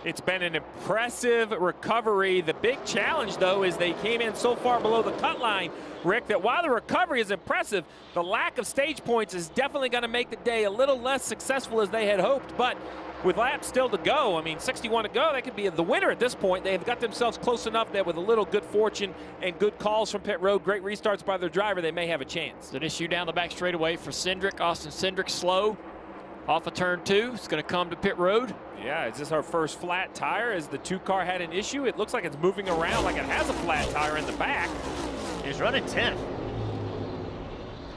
It's been an impressive recovery. The big challenge, though, is they came in so far below the cut line, Rick, that while the recovery is impressive, the lack of stage points is definitely going to make the day a little less successful as they had hoped. But with laps still to go, I mean, 61 to go, that could be the winner at this point. They have got themselves close enough that with a little good fortune and good calls from pit road, great restarts by their driver, they may have a chance. It's an issue down the back straightaway for Cindric. Austin Cindric slow off of turn 2. It's going to come to pit road. Yeah, is this our first flat tire? As the 2 car had an issue, it looks like it's moving around like it has a flat tire in the back. He's running 10th.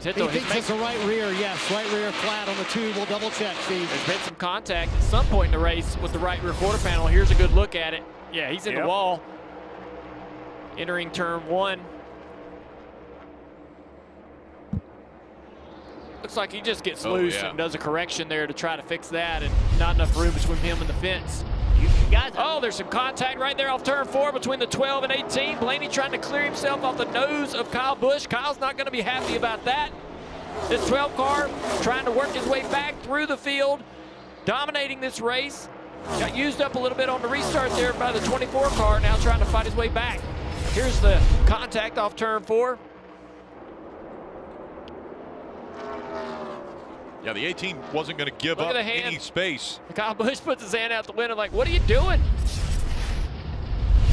He thinks it's a right rear, yes, right rear flat on the 2. We'll double check, Steve. There's been some contact at some point in the race with the right rear quarter panel. Here's a good look at it. Yeah, he's in the wall. Entering turn 1. Looks like he just gets loose and does a correction there to try to fix that, and not enough room between him and the fence. You guys, there's some contact right there off turn 4 between the 12 and 18. Blaney trying to clear himself off the nose of Kyle Busch. Kyle's not going to be happy about that. This 12 car trying to work his way back through the field, dominating this race. Got used up a little bit on the restart there by the 24 car, now trying to fight his way back. Here's the contact off turn 4. Yeah, the 18 wasn't going to give up any space. Kyle Busch puts his hand out the window like, what are you doing?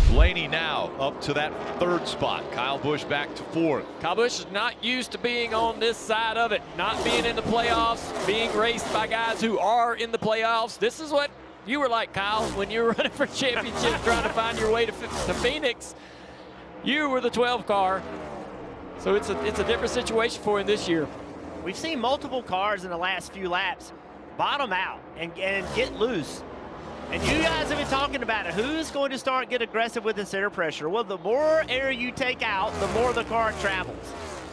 Blaney now up to that 3rd spot. Kyle Busch back to 4th. Kyle Busch is not used to being on this side of it, not being in the playoffs, being raced by guys who are in the playoffs. This is what you were like, Kyle, when you were running for championship trying to find your way to Phoenix. You were the 12 car. So it's a different situation for him this year. We've seen multiple cars in the last few laps bottom out and get loose. And you guys have been talking about it. Who's going to start get aggressive with the center pressure? Well, the more air you take out, the more the car travels.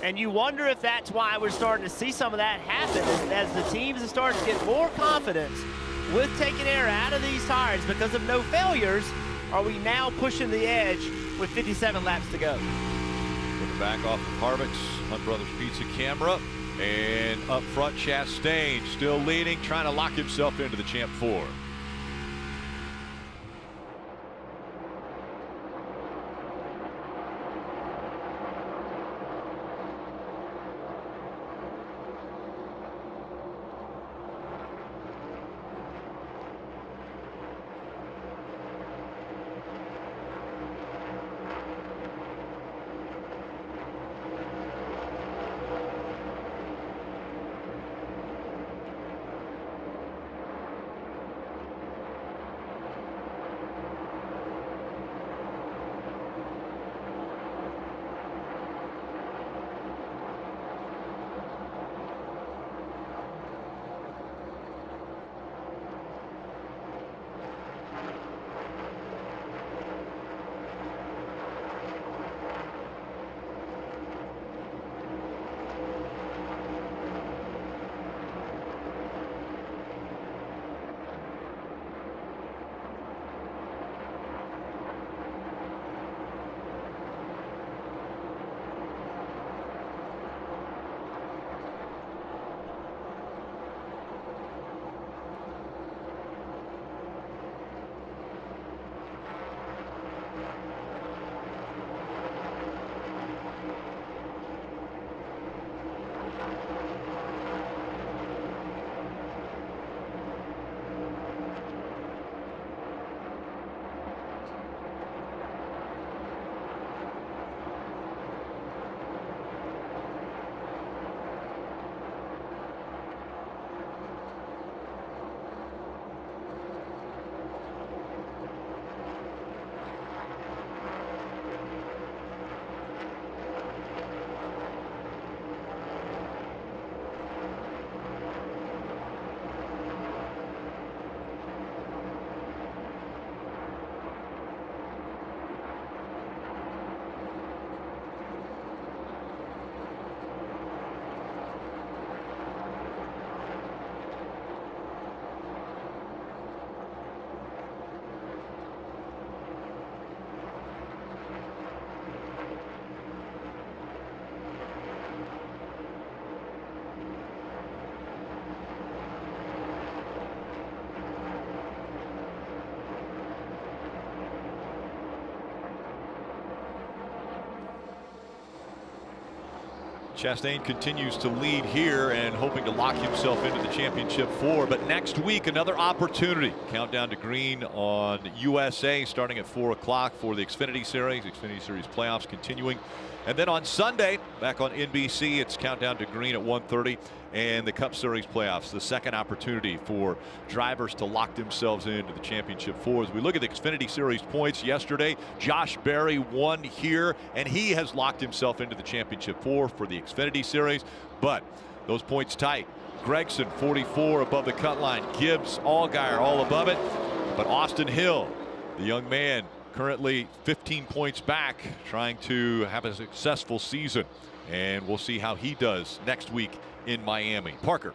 And you wonder if that's why we're starting to see some of that happen as the teams are starting to get more confidence with taking air out of these tires because of no failures. Are we now pushing the edge with 57 laps to go? Put it back off of Harvick's Hunt Brothers Pizza camera. And up front, Chastain still leading, trying to lock himself into the Champ 4. Chastain continues to lead here and hoping to lock himself into the championship 4. But next week, another opportunity. Countdown to green on USA starting at 4 o'clock for the Xfinity Series. Xfinity Series playoffs continuing. And then on Sunday, back on NBC, it's countdown to green at 1:30. And the Cup Series playoffs, the second opportunity for drivers to lock themselves into the championship 4. As we look at the Xfinity Series points yesterday, Josh Berry won here, and he has locked himself into the championship 4 for the Xfinity Series. But those points tight. Gregson 44 above the cut line. Gibbs, Allgaier all above it. But Austin Hill, the young man, currently 15 points back, trying to have a successful season. And we'll see how he does next week in Miami. Parker.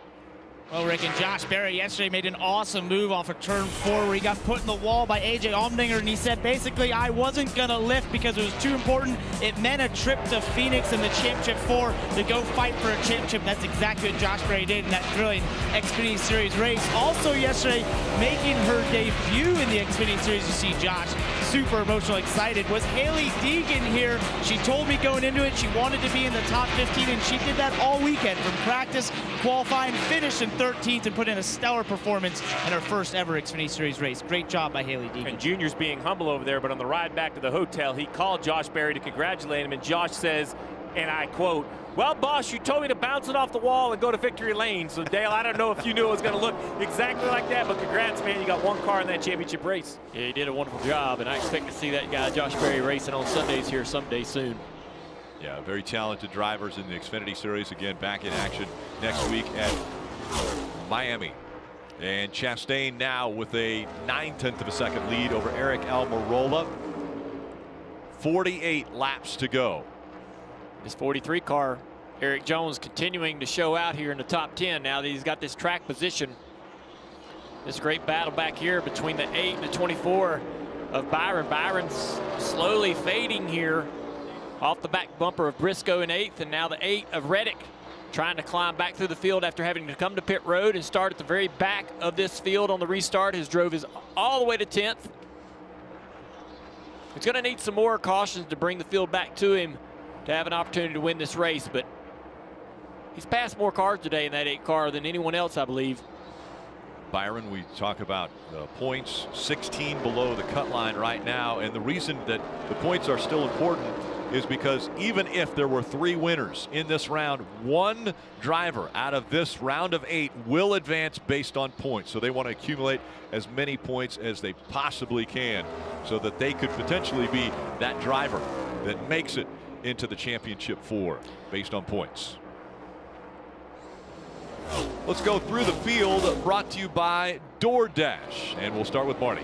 Well, Rick, and Josh Berry yesterday made an awesome move off of turn 4 where he got put in the wall by A.J. Allmendinger, and he said basically I wasn't going to lift because it was too important. It meant a trip to Phoenix in the championship 4 to go fight for a championship. That's exactly what Josh Berry did in that thrilling Xfinity Series race. Also yesterday, making her debut in the Xfinity Series, you see Josh super emotional, excited, was Hailie Deegan here. She told me going into it she wanted to be in the top 15, and she did that all weekend from practice, qualifying, finish in 13th, and put in a stellar performance in her first ever Xfinity Series race. Great job by Hailie Deegan. And Junior's being humble over there, but on the ride back to the hotel, he called Josh Berry to congratulate him, and Josh says, and I quote, "Well, boss, you told me to bounce it off the wall and go to victory lane." So, Dale, I don't know if you knew it was going to look exactly like that, but congrats, man. You got one car in that championship race. Yeah, he did a wonderful job, and I expect to see that guy, Josh Berry, racing on Sundays here someday soon. Yeah, very talented drivers in the Xfinity Series. Again, back in action next week at Miami. And Chastain now with a 9/10 of a second lead over Eric Almirola. 48 laps to go. This 43 car, Eric Jones, continuing to show out here in the top 10 now that he's got this track position. This great battle back here between the 8 and the 24 of Byron. Byron's slowly fading here off the back bumper of Briscoe in 8th, and now the 8 of Reddick trying to climb back through the field after having to come to pit road and start at the very back of this field on the restart. His drove is all the way to 10th. He's going to need some more cautions to bring the field back to him to have an opportunity to win this race, but he's passed more cars today in that 8 car than anyone else, I believe. Byron, we talk about points, 16 below the cut line right now, and the reason that the points are still important is because even if there were 3 winners in this round, 1 driver out of this round of 8 will advance based on points. So they want to accumulate as many points as they possibly can so that they could potentially be that driver that makes it into the championship 4 based on points. Let's go through the field, brought to you by DoorDash, and we'll start with Marty.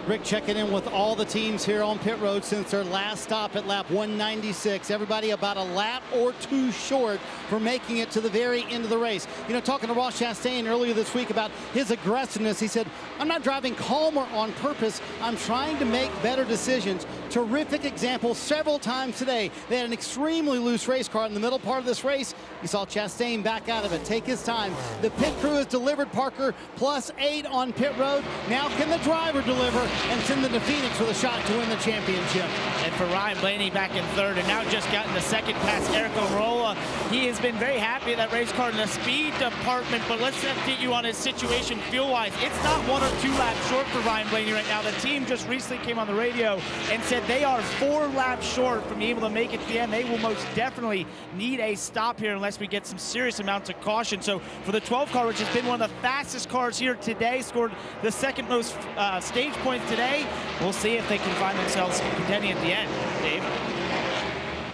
Rick checking in with all the teams here on pit road since their last stop at lap 196. Everybody about a lap or 2 short for making it to the very end of the race. You know, talking to Ross Chastain earlier this week about his aggressiveness, he said, "I'm not driving calmer on purpose. I'm trying to make better decisions." Terrific example several times today. They had an extremely loose race car in the middle part of this race. You saw Chastain back out of it, take his time. The pit crew has delivered, Parker, +8 on pit road. Now can the driver deliver and send them to Phoenix with a shot to win the championship? And for Ryan Blaney back in 3rd, and now just gotten the 2nd past Eric Almirola. He has been very happy in that race car in the speed department, but let's update you on his situation fuel-wise. It's not 1 or 2 laps short for Ryan Blaney right now. The team just recently came on the radio and said they are 4 laps short from being able to make it to the end. They will most definitely need a stop here unless we get some serious amounts of caution. So for the 12 car, which has been one of the fastest cars here today, scored the 2nd most stage points today, we'll see if they can find themselves contending at the end. Dave?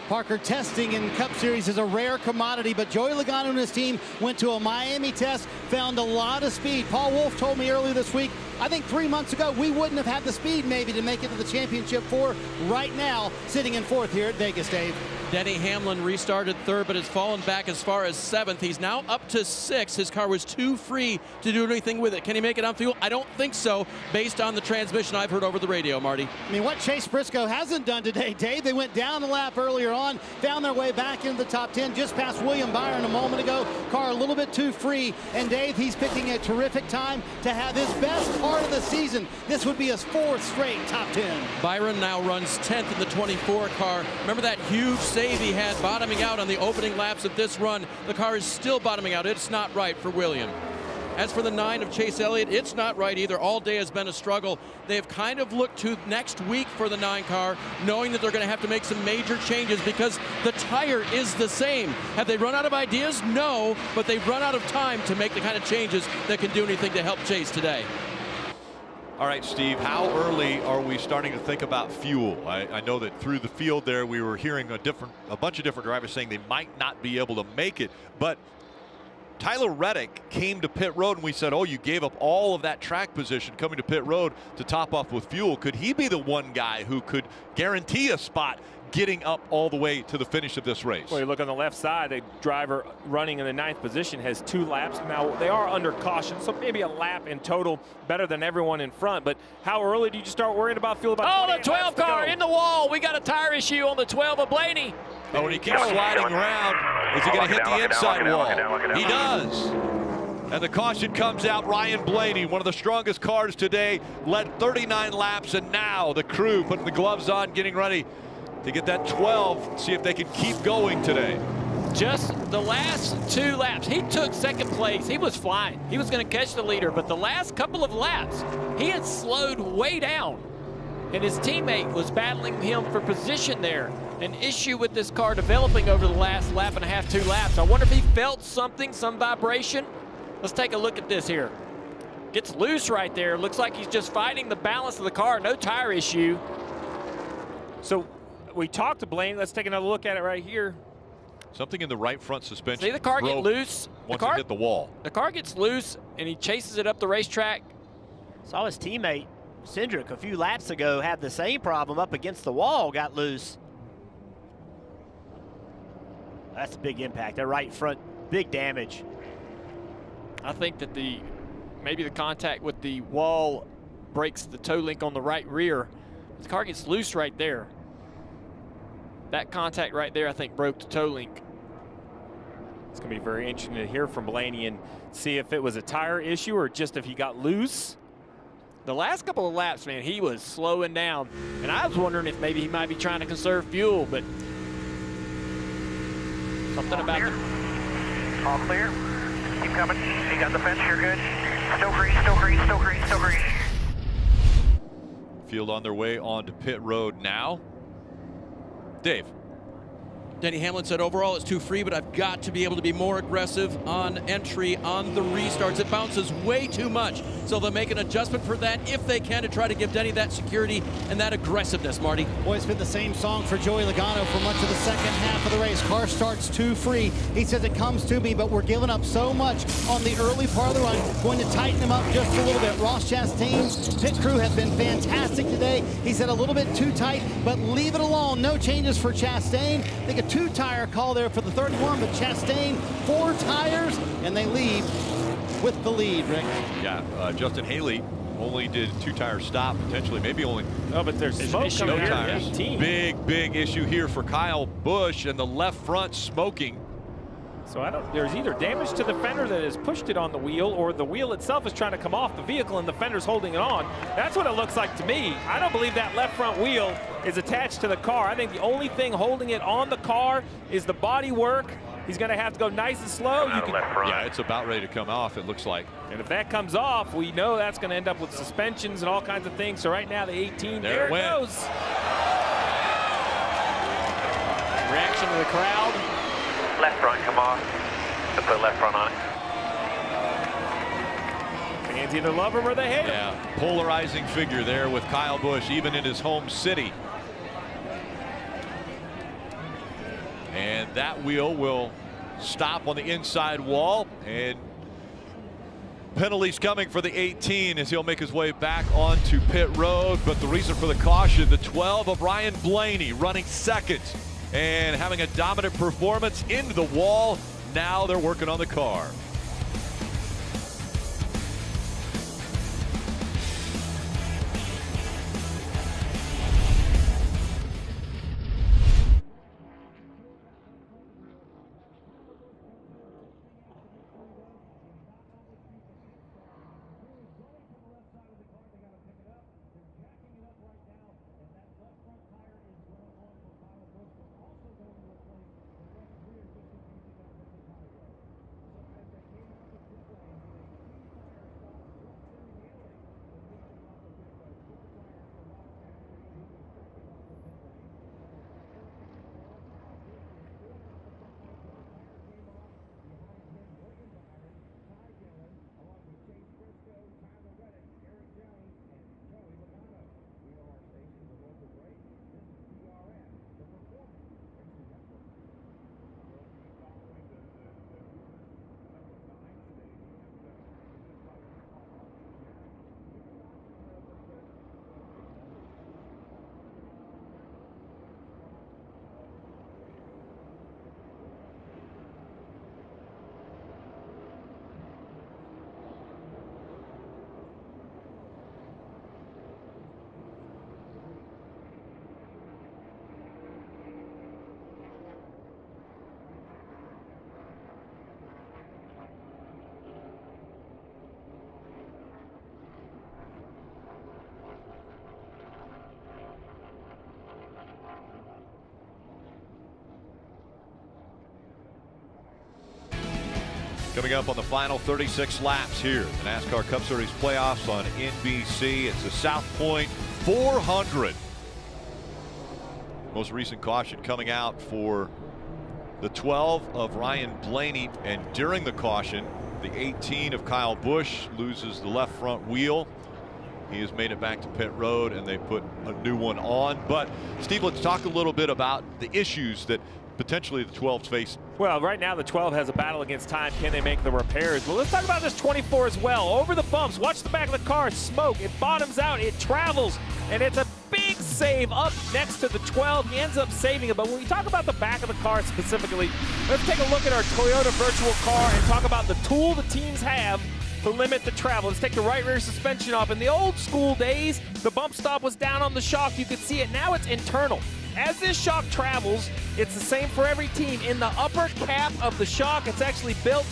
Parker, testing in Cup Series is a rare commodity, but Joey Logano and his team went to a Miami test, found a lot of speed. Paul Wolfe told me earlier this week, I think 3 months ago, we wouldn't have had the speed maybe to make it to the championship 4. Right now, sitting in 4th here at Vegas, Dave. Denny Hamlin restarted 3rd, but has fallen back as far as 7th. He's now up to 6th. His car was too free to do anything with it. Can he make it on fuel? I don't think so, based on the transmission I've heard over the radio, Marty. I mean, what Chase Briscoe hasn't done today, Dave, they went down a lap earlier on, found their way back into the top 10, just past William Byron a moment ago. Car a little bit too free, and Dave, he's picking a terrific time to have his best part of the season. This would be his 4th straight top 10. Byron now runs 10th in the 24 car. Remember that huge save he had bottoming out on the opening laps of this run, the car is still bottoming out. It's not right for William. As for the 9 of Chase Elliott, it's not right either. All day has been a struggle. They have kind of looked to next week for the 9 car, knowing that they're going to have to make some major changes because the tire is the same. Have they run out of ideas? No, but they've run out of time to make the kind of changes that can do anything to help Chase today. All right, Steve, how early are we starting to think about fuel? I know that through the field there, we were hearing a bunch of different drivers saying they might not be able to make it, but Tyler Reddick came to pit road and we said, oh, you gave up all of that track position coming to pit road to top off with fuel. Could he be the one guy who could guarantee a spot getting up all the way to the finish of this race? Well, you look on the left side, the driver running in the 9th position has 2 laps. Now, they are under caution, so maybe a lap in total better than everyone in front. But how early do you start worrying about fuel? Oh, the 12 car in the wall. We got a tire issue on the 12 of Blaney. Oh, and he keeps sliding around. Is he going to hit the inside wall? He does. And the caution comes out. Ryan Blaney, one of the strongest cars today, led 39 laps, and now the crew putting the gloves on, getting ready to get that 12, see if they can keep going today. Just the last 2 laps, he took 2nd place. He was flying. He was going to catch the leader, but the last couple of laps, he had slowed way down, and his teammate was battling him for position there. An issue with this car developing over the last lap and a half, 2 laps. I wonder if he felt something, some vibration. Let's take a look at this here. Gets loose right there. Looks like he's just fighting the balance of the car. No tire issue. So we talked to Blaney. Let's take another look at it right here. Something in the right front suspension. See the car get loose? Once it hit the wall. The car gets loose, and he chases it up the racetrack. Saw his teammate, Cindric, a few laps ago have the same problem up against the wall, got loose. That's a big impact. That right front, big damage. I think that maybe the contact with the wall breaks the toe link on the right rear. The car gets loose right there. That contact right there, I think, broke the toe link. It's going to be very interesting to hear from Blaney and see if it was a tire issue or just if he got loose. The last couple of laps, man, he was slowing down. And I was wondering if maybe he might be trying to conserve fuel, but something about it. All clear. Keep coming. You got the fence. You're good. Still green, still green, still green, still green. Field on their way onto pit road now. Dave. Denny Hamlin said overall it's too free, but I've got to be able to be more aggressive on entry, on the restarts. It bounces way too much. So they'll make an adjustment for that if they can to try to give Denny that security and that aggressiveness, Marty. Boy, it's been the same song for Joey Logano for much of the second half of the race. Car starts too free. He says it comes to me, but we're giving up so much on the early part of the run. Going to tighten him up just a little bit. Ross Chastain's pit crew has been fantastic today. He said a little bit too tight, but leave it alone. No changes for Chastain. I think a 2-tire call there for the 31, but Chastain 4 tires, and they leave with the lead, Rick. Yeah, Justin Haley only did 2-tire stop, potentially, maybe only. Oh, but there's smoke coming here at 18. Big issue here for Kyle Busch, and the left front smoking. So there's either damage to the fender that has pushed it on the wheel, or the wheel itself is trying to come off the vehicle and the fender's holding it on. That's what it looks like to me. I don't believe that left front wheel is attached to the car. I think the only thing holding it on the car is the body work. He's going to have to go nice and slow. Yeah, it's about ready to come off, it looks like. And if that comes off, we know that's going to end up with suspensions and all kinds of things. So right now, the 18, there it goes. Reaction to the crowd. Left front, come off. Let's put left front on it. Fans either love him or they hate him. Yeah, polarizing figure there with Kyle Busch, even in his home city. And that wheel will stop on the inside wall, and penalties coming for the 18 as he'll make his way back onto pit road. But the reason for the caution, the 12 of Ryan Blaney running second and having a dominant performance into the wall. Now they're working on the car. Coming up on the final 36 laps here, the NASCAR Cup Series playoffs on NBC. It's the South Point 400. Most recent caution coming out for the 12 of Ryan Blaney, and during the caution, the 18 of Kyle Busch loses the left front wheel. He has made it back to pit road, and they put a new one on. But Steve, let's talk a little bit about the issues that potentially the 12's face. Well, right now the 12 has a battle against time. Can they make the repairs? Well, let's talk about this 24 as well. Over the bumps, watch the back of the car smoke. It bottoms out, it travels, and it's a big save up next to the 12. He ends up saving it. But when we talk about the back of the car specifically, let's take a look at our Toyota virtual car and talk about the tool the teams have to limit the travel. Let's take the right rear suspension off. In the old school days, the bump stop was down on the shock. You could see it. Now it's internal. As this shock travels, it's the same for every team. In the upper cap of the shock, it's actually built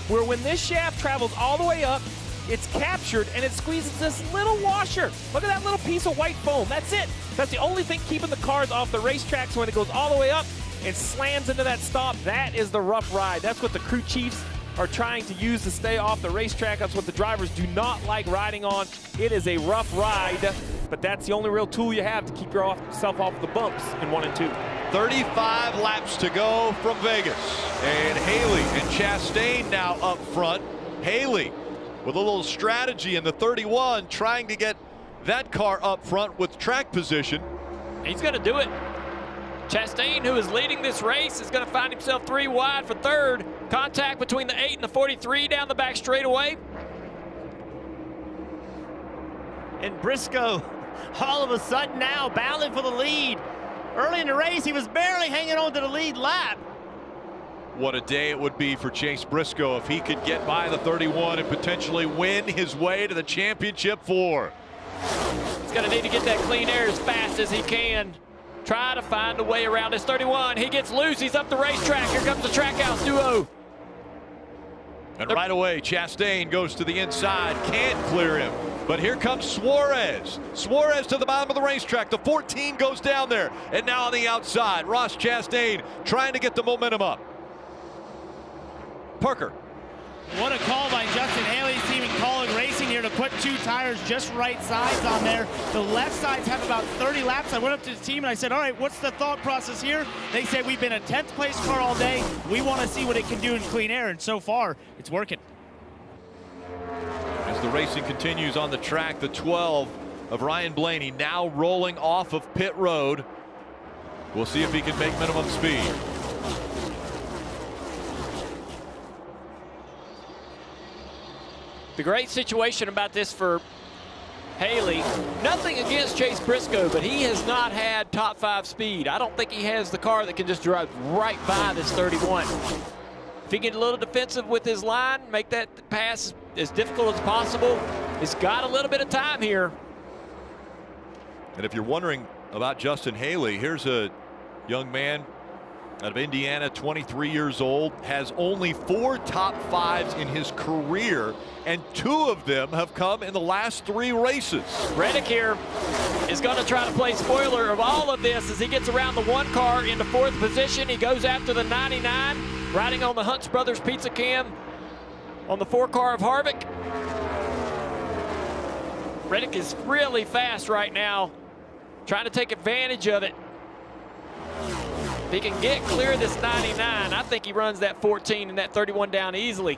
where when this shaft travels all the way up, it's captured and it squeezes this little washer. Look at that little piece of white foam. That's it. That's the only thing keeping the cars off the racetracks when it goes all the way up and slams into that stop. That is the rough ride. That's what the crew chiefs are trying to use to stay off the racetrack. That's what the drivers do not like riding on. It is a rough ride, but that's the only real tool you have to keep yourself off the bumps in 1 and 2. 35 laps to go from Vegas, and Haley and Chastain now up front. Haley with a little strategy in the 31, trying to get that car up front with track position. He's going to do it. Chastain, who is leading this race, is going to find himself 3 wide for third. Contact between the 8 and the 43 down the back straightaway. And Briscoe, all of a sudden now, battling for the lead. Early in the race, he was barely hanging on to the lead lap. What a day it would be for Chase Briscoe if he could get by the 31 and potentially win his way to the championship 4. He's going to need to get that clean air as fast as he can. Try to find a way around this 31. He gets loose. He's up the racetrack. Here comes the Trackhouse duo. And right away, Chastain goes to the inside. Can't clear him. But here comes Suarez. Suarez to the bottom of the racetrack. The 14 goes down there. And now on the outside, Ross Chastain trying to get the momentum up. Parker. What a call by Justin Haley's team in College Racing here to put 2 tires just right sides on there. The left sides have about 30 laps. I went up to the team and I said, all right, what's the thought process here? They said, we've been a 10th place car all day. We want to see what it can do in clean air. And so far, it's working. As the racing continues on the track, the 12 of Ryan Blaney now rolling off of pit road. We'll see if he can make minimum speed. The great situation about this for Haley, nothing against Chase Briscoe, but he has not had top 5 speed. I don't think he has the car that can just drive right by this 31. If he get a little defensive with his line, make that pass as difficult as possible, he's got a little bit of time here. And if you're wondering about Justin Haley, here's a young man out of Indiana, 23 years old, has only 4 top 5s in his career, and 2 of them have come in the last 3 races. Reddick here is going to try to play spoiler of all of this as he gets around the 1 car into 4th position. He goes after the 99, riding on the Hunts Brothers Pizza Cam on the 4 car of Harvick. Reddick is really fast right now, trying to take advantage of it. If he can get clear of this 99, I think he runs that 14 and that 31 down easily.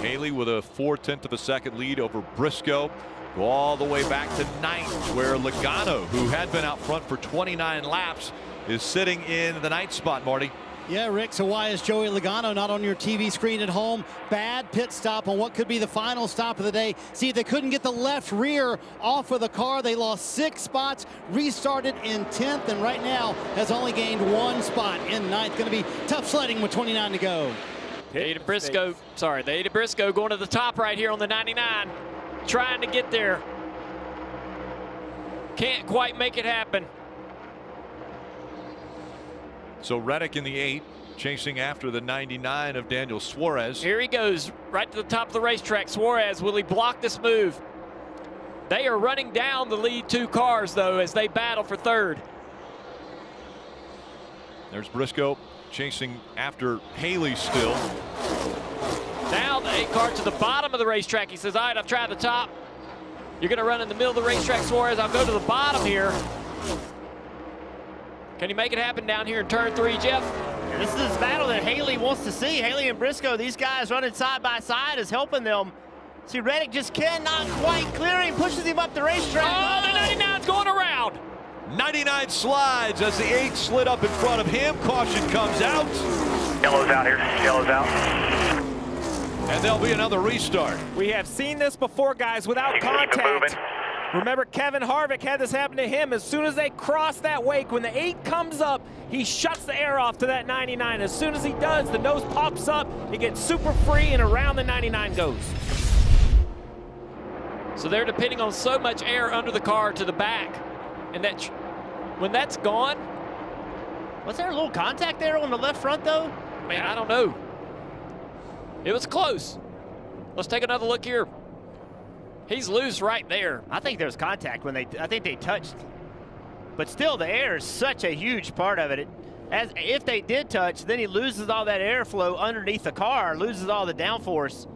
Haley with a 4/10 of a second lead over Briscoe. Go all the way back to 9th, where Logano, who had been out front for 29 laps, is sitting in the 9th spot, Marty. Yeah, Rick, so why is Joey Logano not on your TV screen at home? Bad pit stop on what could be the final stop of the day. See, they couldn't get the left rear off of the car. They lost 6 spots, restarted in 10th, and right now has only gained 1 spot in 9th. Going to be tough sledding with 29 to go. Aiden Briscoe, sorry, the Aiden Briscoe going to the top right here on the 99, trying to get there. Can't quite make it happen. So Reddick in the 8, chasing after the 99 of Daniel Suarez. Here he goes, right to the top of the racetrack. Suarez, will he block this move? They are running down the lead 2 cars, though, as they battle for third. There's Briscoe chasing after Haley still. Now the 8 car to the bottom of the racetrack. He says, all right, I've tried the top. You're going to run in the middle of the racetrack, Suarez. I'll go to the bottom here. Can he make it happen down here in turn 3, Jeff? Yeah, this is this battle that Haley wants to see. Haley and Briscoe, these guys running side by side is helping them. See, Reddick just cannot quite clear him, pushes him up the racetrack. Oh, the 99's going around. 99 slides as the 8 slid up in front of him. Caution comes out. Yellow's out here. Yellow's out. And there'll be another restart. We have seen this before, guys, without contact. Remember, Kevin Harvick had this happen to him. As soon as they cross that wake, when the 8 comes up, he shuts the air off to that 99. As soon as he does, the nose pops up, it gets super free, and around the 99 goes. So they're depending on so much air under the car to the back. And that, when that's gone. Was there a little contact there on the left front, though? Man, I don't know. It was close. Let's take another look here. He's loose right there. I think there's contact when I think they touched. But still, the air is such a huge part of it. As if they did touch, then he loses all that airflow underneath the car, loses all the downforce.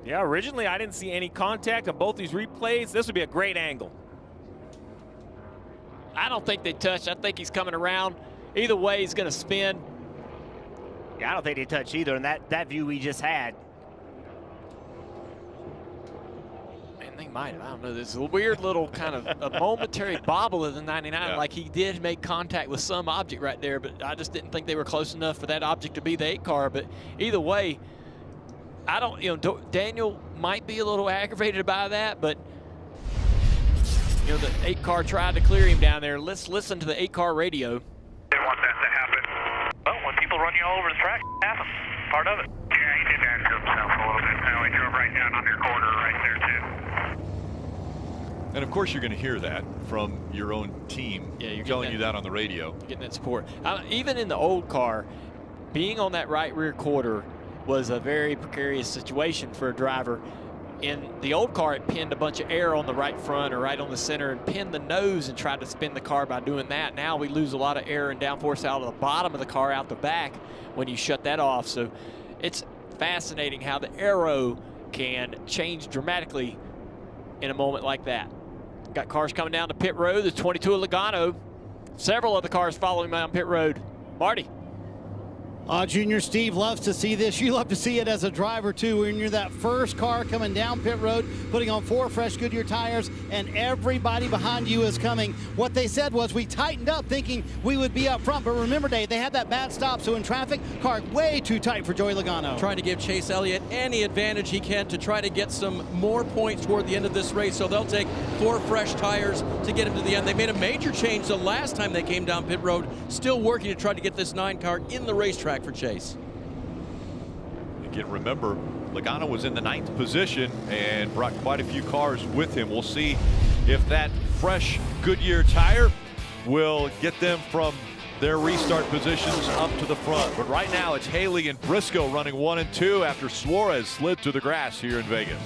Yeah, originally I didn't see any contact on both these replays. This would be a great angle. I don't think they touched. I think he's coming around. Either way, he's going to spin. Yeah, I don't think they touched either in that view we just had. Man, they might have. I don't know. There's a weird little kind of a momentary bobble of the 99, like he did make contact with some object right there, but I just didn't think they were close enough for that object to be the 8 car. But either way, I don't, Daniel might be a little aggravated by that, but the 8 car tried to clear him down there. Let's listen to the 8 car radio. Didn't want that to happen. Well, when people run you all over the track, it happens. Part of it. Yeah, he did that to himself a little bit. Now he drove right down on your corner right there, too. And of course you're going to hear that from your own team. Yeah, you're telling you that on the radio. Getting that support. Even in the old car, being on that right rear quarter was a very precarious situation for a driver. In the old car, it pinned a bunch of air on the right front or right on the center and pinned the nose and tried to spin the car by doing that. Now we lose a lot of air and downforce out of the bottom of the car out the back when you shut that off. So it's fascinating how the aero can change dramatically in a moment like that. Got cars coming down to pit road. The 22 of Logano. Several of the cars following him down pit road. Marty. Junior Steve loves to see this. You love to see it as a driver, too, when you're that first car coming down pit road, putting on 4 fresh Goodyear tires, and everybody behind you is coming. What they said was we tightened up thinking we would be up front, but remember, Dave, they had that bad stop, so in traffic, car way too tight for Joey Logano. Trying to give Chase Elliott any advantage he can to try to get some more points toward the end of this race, so they'll take 4 fresh tires to get him to the end. They made a major change the last time they came down pit road, still working to try to get this 9 car in the racetrack for Chase. Again, remember, Logano was in the 9th position and brought quite a few cars with him. We'll see if that fresh Goodyear tire will get them from their restart positions up to the front. But right now, it's Haley and Briscoe running 1 and 2 after Suarez slid to the grass here in Vegas.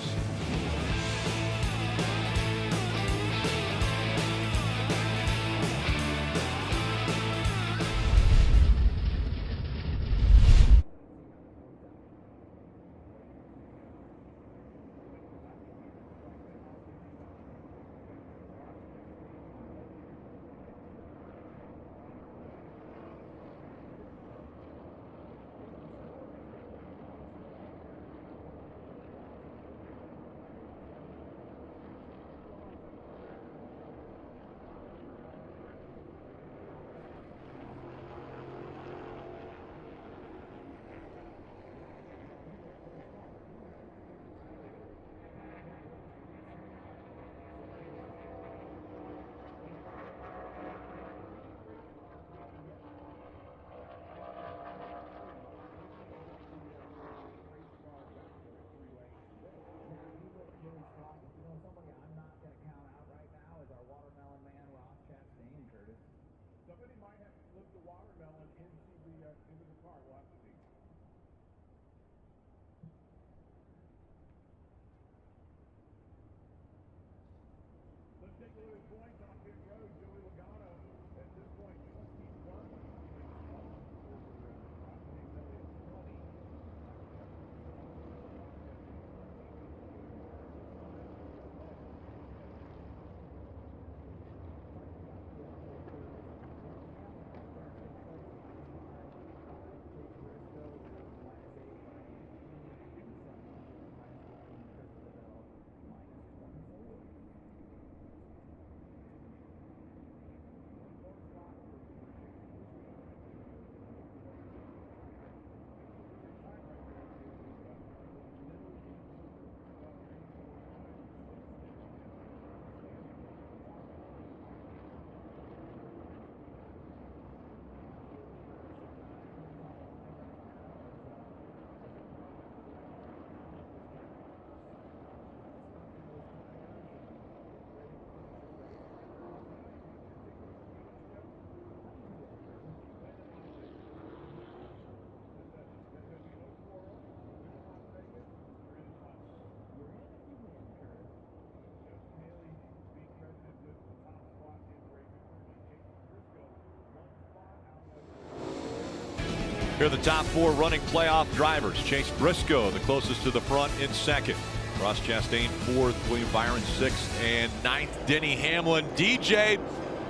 Here are the top 4 running playoff drivers. Chase Briscoe, the closest to the front, in second. Ross Chastain, 4th. William Byron, 6th and 9th. Denny Hamlin. DJ,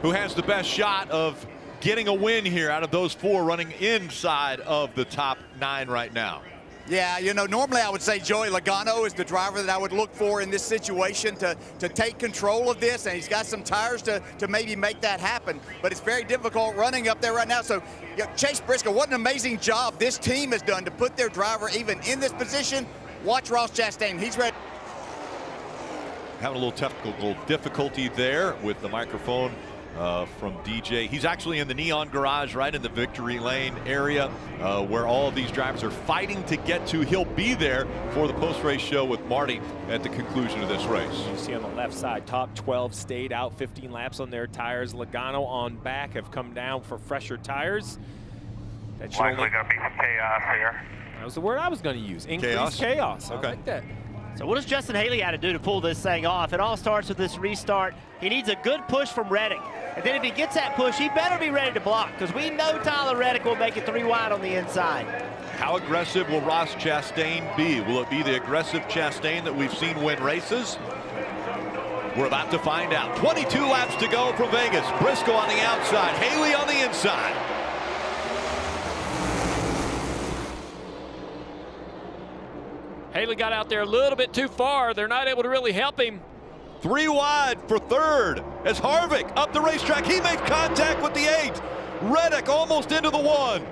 who has the best shot of getting a win here out of those 4 running inside of the top 9 right now. Yeah, you know, normally I would say Joey Logano is the driver that I would look for in this situation to take control of this, and he's got some tires to maybe make that happen. But it's very difficult running up there right now. So Chase Briscoe, what an amazing job this team has done to put their driver even in this position. Watch Ross Chastain. He's ready. Having a little technical difficulty there with the microphone from DJ. He's actually in the Neon Garage right in the victory lane area where all of these drivers are fighting to get to. He'll be there for the post-race show with Marty at the conclusion of this race. You see on the left side, top 12 stayed out, 15 laps on their tires. Logano on back have come down for fresher tires. That should Likely going to be some chaos here. That was the word I was going to use. Increased chaos. Okay. I like that. So what does Justin Haley have to do to pull this thing off? It all starts with this restart. He needs a good push from Reddick. And then if he gets that push, he better be ready to block, because we know Tyler Reddick will make it 3 wide on the inside. How aggressive will Ross Chastain be? Will it be the aggressive Chastain that we've seen win races? We're about to find out. 22 laps to go from Vegas. Briscoe on the outside, Haley on the inside. Haley got out there a little bit too far. They're not able to really help him. 3 wide for 3rd as Harvick up the racetrack. He makes contact with the 8. Reddick almost into the 1.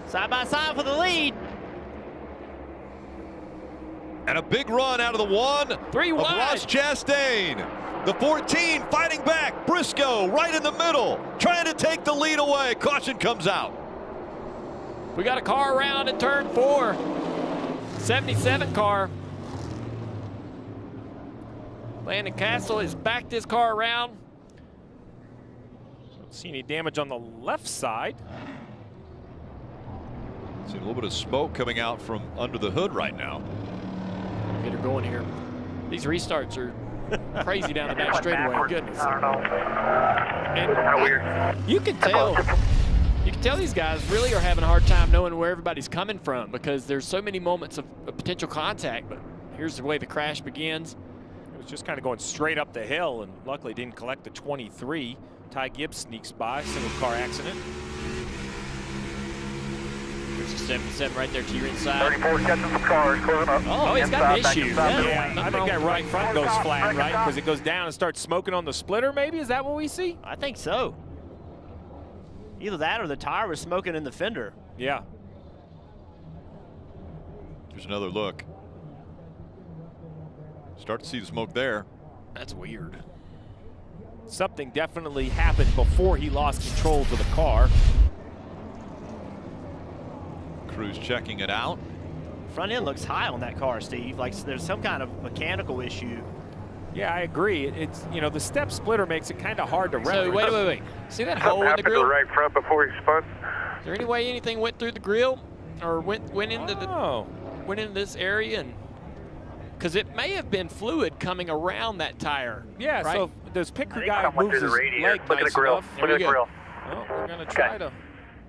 Side by side for the lead. And a big run out of the 1. 3 wide. Of Ross Chastain. The 14 fighting back. Briscoe right in the middle, trying to take the lead away. Caution comes out. We got a car around in turn 4. 77 car. Landon Castle has backed his car around. Don't see any damage on the left side. See a little bit of smoke coming out from under the hood right now. Get her going here. These restarts are crazy down the back straightaway. Goodness. And you can tell. You can tell these guys really are having a hard time knowing where everybody's coming from, because there's so many moments of potential contact. But here's the way the crash begins. It was just kind of going straight up the hill, and luckily didn't collect the 23. Ty Gibbs sneaks by, single car accident. There's a 77 right there to your inside. 34 catching some cars, clearing up. Oh, he's got an issue. Yeah, I think that right front goes flat, right? Because it goes down and starts smoking on the splitter, maybe? Is that what we see? I think so. Either that or the tire was smoking in the fender. Yeah. Here's another look. Start to see the smoke there. That's weird. Something definitely happened before he lost control to the car. Crew's checking it out. Front end looks high on that car, Steve. Like there's some kind of mechanical issue. Yeah, I agree. It's, you know, the step splitter makes it kind of hard to reference. So wait. See that hole in the grill? Right front before he spun. Is there any way anything went through the grill or went into the went into this area and because it may have been fluid coming around that tire. Yeah, right? so this pit crew guy moves his leg Look at the nice grill. enough. Look at the grill. Well, we're going to try to.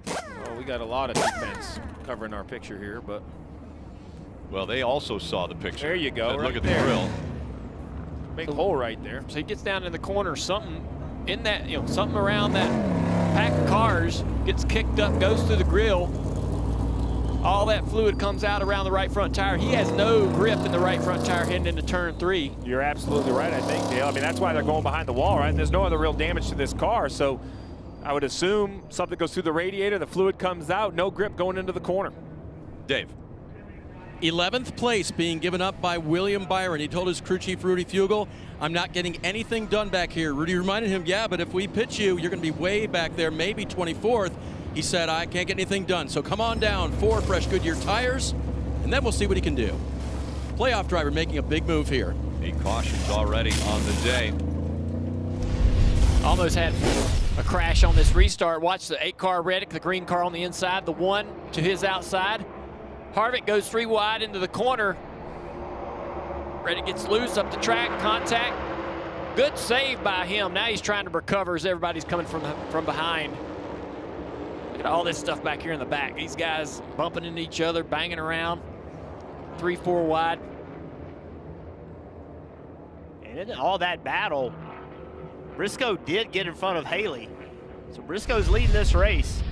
Oh, we got a lot of defense covering our picture here, but. Well, they also saw the picture. There you go. And Right look at there. the grill. Big hole right there. So he gets down in the corner, something in that, something around that pack of cars gets kicked up, goes through the grill. All that fluid comes out around the right front tire. He has no grip in the right front tire heading into turn 3. You're absolutely right, I think, Dale. I mean, that's why they're going behind the wall, right? And there's no other real damage to this car, so I would assume something goes through the radiator, the fluid comes out, no grip going into the corner. Dave. 11th place being given up by William Byron. He told his crew chief, Rudy Fugel, I'm not getting anything done back here. Rudy reminded him, yeah, but if we pitch you, you're going to be way back there, maybe 24th. He said, I can't get anything done. So come on down, 4 fresh Goodyear tires, and then we'll see what he can do. Playoff driver making a big move here. 8 cautions already on the day. Almost had a crash on this restart. Watch the 8-car Reddick, the green car on the inside, the 1 to his outside. Harvick goes 3 wide into the corner. Reddick gets loose up the track, contact. Good save by him. Now he's trying to recover as everybody's coming from behind. Look at all this stuff back here in the back. These guys bumping into each other, banging around. 3, 4 wide. And in all that battle, Briscoe did get in front of Haley. So Briscoe's leading this race.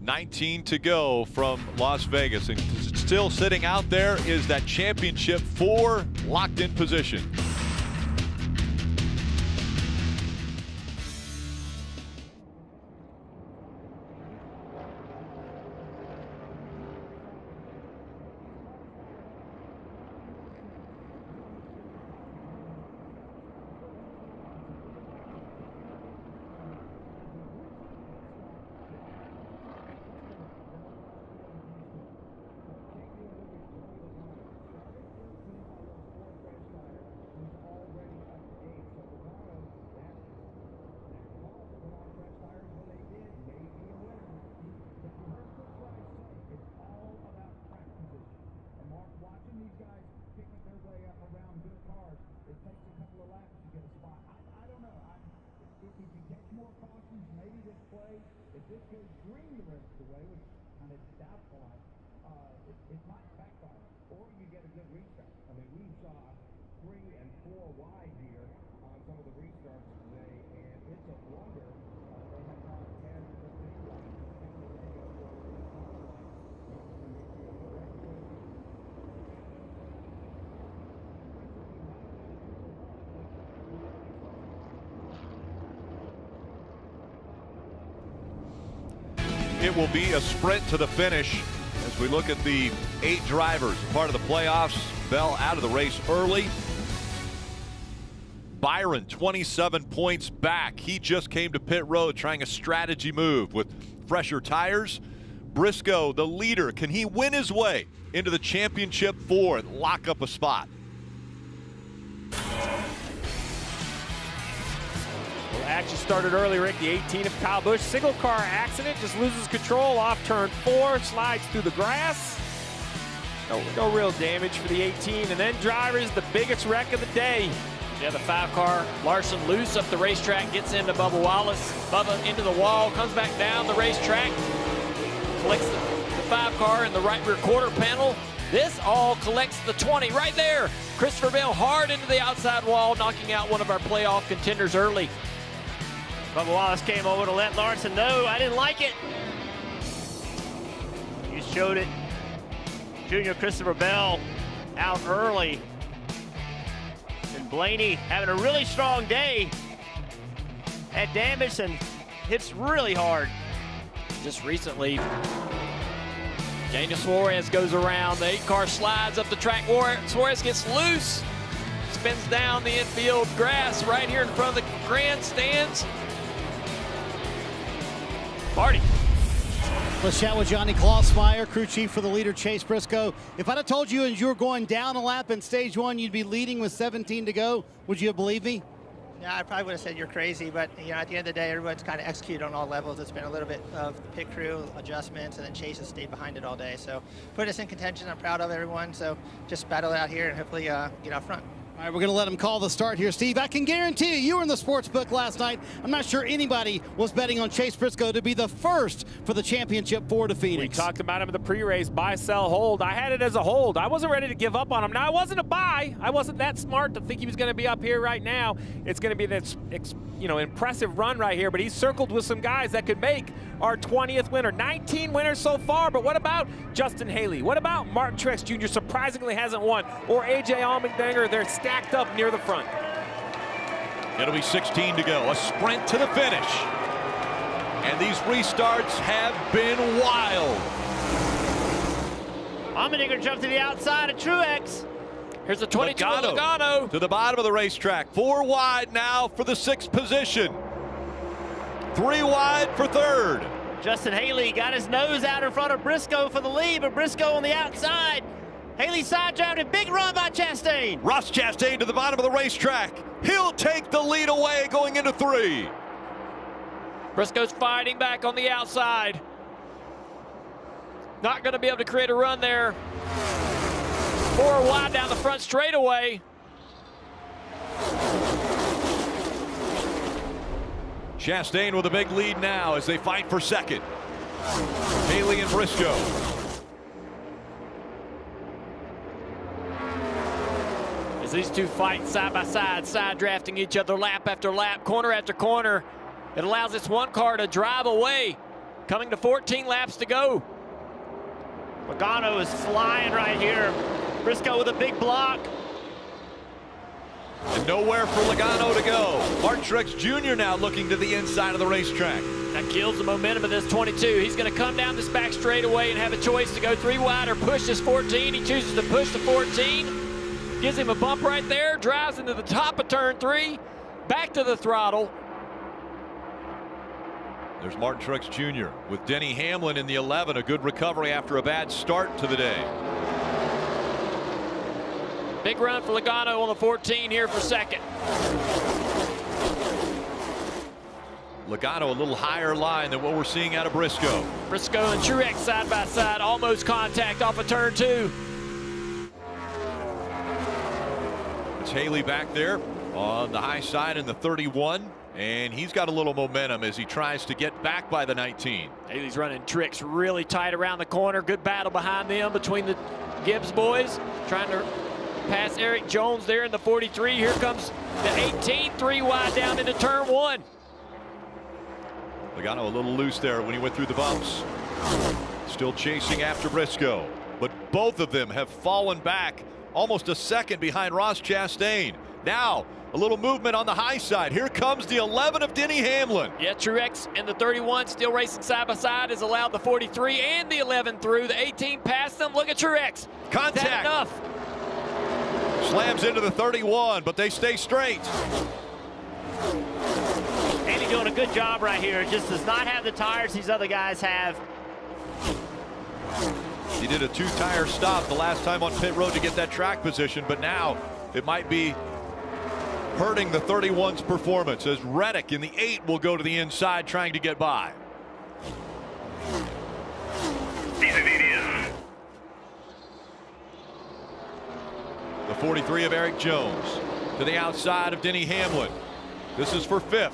19 to go from Las Vegas, and still sitting out there is that championship 4 locked in position. It will be a sprint to the finish as we look at the 8 drivers, part of the playoffs. Bell out of the race early. Byron, 27 points back. He just came to pit road trying a strategy move with fresher tires. Briscoe, the leader, can he win his way into the championship 4 and lock up a spot? Action started early, Rick. The 18 of Kyle Busch. Single car accident, just loses control off turn 4, slides through the grass. No real damage for the 18. And then drivers, the biggest wreck of the day. Yeah, the 5-car, Larson loose up the racetrack, gets into Bubba Wallace. Bubba into the wall, comes back down the racetrack, collects the 5-car in the right rear quarter panel. This all collects the 20 right there. Christopher Bell hard into the outside wall, knocking out one of our playoff contenders early. Bubba Wallace came over to let Larson know, I didn't like it. You showed it. Junior Christopher Bell out early. And Blaney having a really strong day at damage and hits really hard. Just recently, Daniel Suarez goes around. The 8-car slides up the track. Suarez gets loose, spins down the infield grass right here in front of the grandstands. Marty. Let's chat with Johnny Klossmeyer, crew chief for the leader, Chase Briscoe. If I'd have told you as you were going down a lap in stage 1, you'd be leading with 17 to go, would you have believed me? Yeah, I probably would have said you're crazy, but you know, at the end of the day, everyone's kind of executed on all levels. It's been a little bit of pit crew adjustments, and then Chase has stayed behind it all day. So put us in contention. I'm proud of everyone. So just battle it out here and hopefully get out front. All right, we're going to let him call the start here, Steve. I can guarantee you were in the sports book last night. I'm not sure anybody was betting on Chase Briscoe to be the first for the championship for the Phoenix. We talked about him in the pre-race, buy, sell, hold. I had it as a hold. I wasn't ready to give up on him. Now, I wasn't a buy. I wasn't that smart to think he was going to be up here right now. It's going to be this, impressive run right here, but he's circled with some guys that could make our 20th winner. 19 winners so far, but what about Justin Haley? What about Martin Truex Jr. surprisingly hasn't won? Or A.J. Allmendinger? They're stacked up near the front. It'll be 16 to go. A sprint to the finish. And these restarts have been wild. Allmendinger jumped to the outside of Truex. Here's the 22 Logano. To the bottom of the racetrack. 4 wide now for the 6th position. 3 wide for 3rd. Justin Haley got his nose out in front of Briscoe for the lead, but Briscoe on the outside. Haley side driving, big run by Chastain. Ross Chastain to the bottom of the racetrack. He'll take the lead away going into 3. Briscoe's fighting back on the outside. Not going to be able to create a run there. 4 wide down the front straightaway. Chastain with a big lead now as they fight for 2nd. Haley and Briscoe. As these two fight side by side, side drafting each other lap after lap, corner after corner. It allows this one car to drive away. Coming to 14 laps to go. Logano is flying right here. Briscoe with a big block. And nowhere for Logano to go. Martin Truex Jr. now looking to the inside of the racetrack. That kills the momentum of this 22. He's going to come down this back straightaway and have a choice to go 3 wide or push this 14. He chooses to push the 14. Gives him a bump right there. Drives into the top of turn 3. Back to the throttle. There's Martin Truex Jr. with Denny Hamlin in the 11. A good recovery after a bad start to the day. Big run for Logano on the 14 here for 2nd. Logano a little higher line than what we're seeing out of Briscoe. Briscoe and Truex side by side, almost contact off of turn 2. It's Haley back there on the high side in the 31. And he's got a little momentum as he tries to get back by the 19. Haley's running Truex really tight around the corner. Good battle behind them between the Gibbs boys. Trying to pass Eric Jones there in the 43. Here comes the 18, 3 wide down into turn 1. Logano a little loose there when he went through the bumps. Still chasing after Briscoe. But both of them have fallen back almost a second behind Ross Chastain. Now, a little movement on the high side. Here comes the 11 of Denny Hamlin. Yeah, Truex and the 31 still racing side by side has allowed the 43 and the 11 through. The 18 past them. Look at Truex. Contact. Is that enough? Slams into the 31, but they stay straight. Andy doing a good job right here. Just does not have the tires these other guys have. He did a 2-tire stop the last time on pit road to get that track position, but now it might be hurting the 31's performance as Reddick in the 8 will go to the inside trying to get by. The 43 of Eric Jones to the outside of Denny Hamlin. This is for 5th.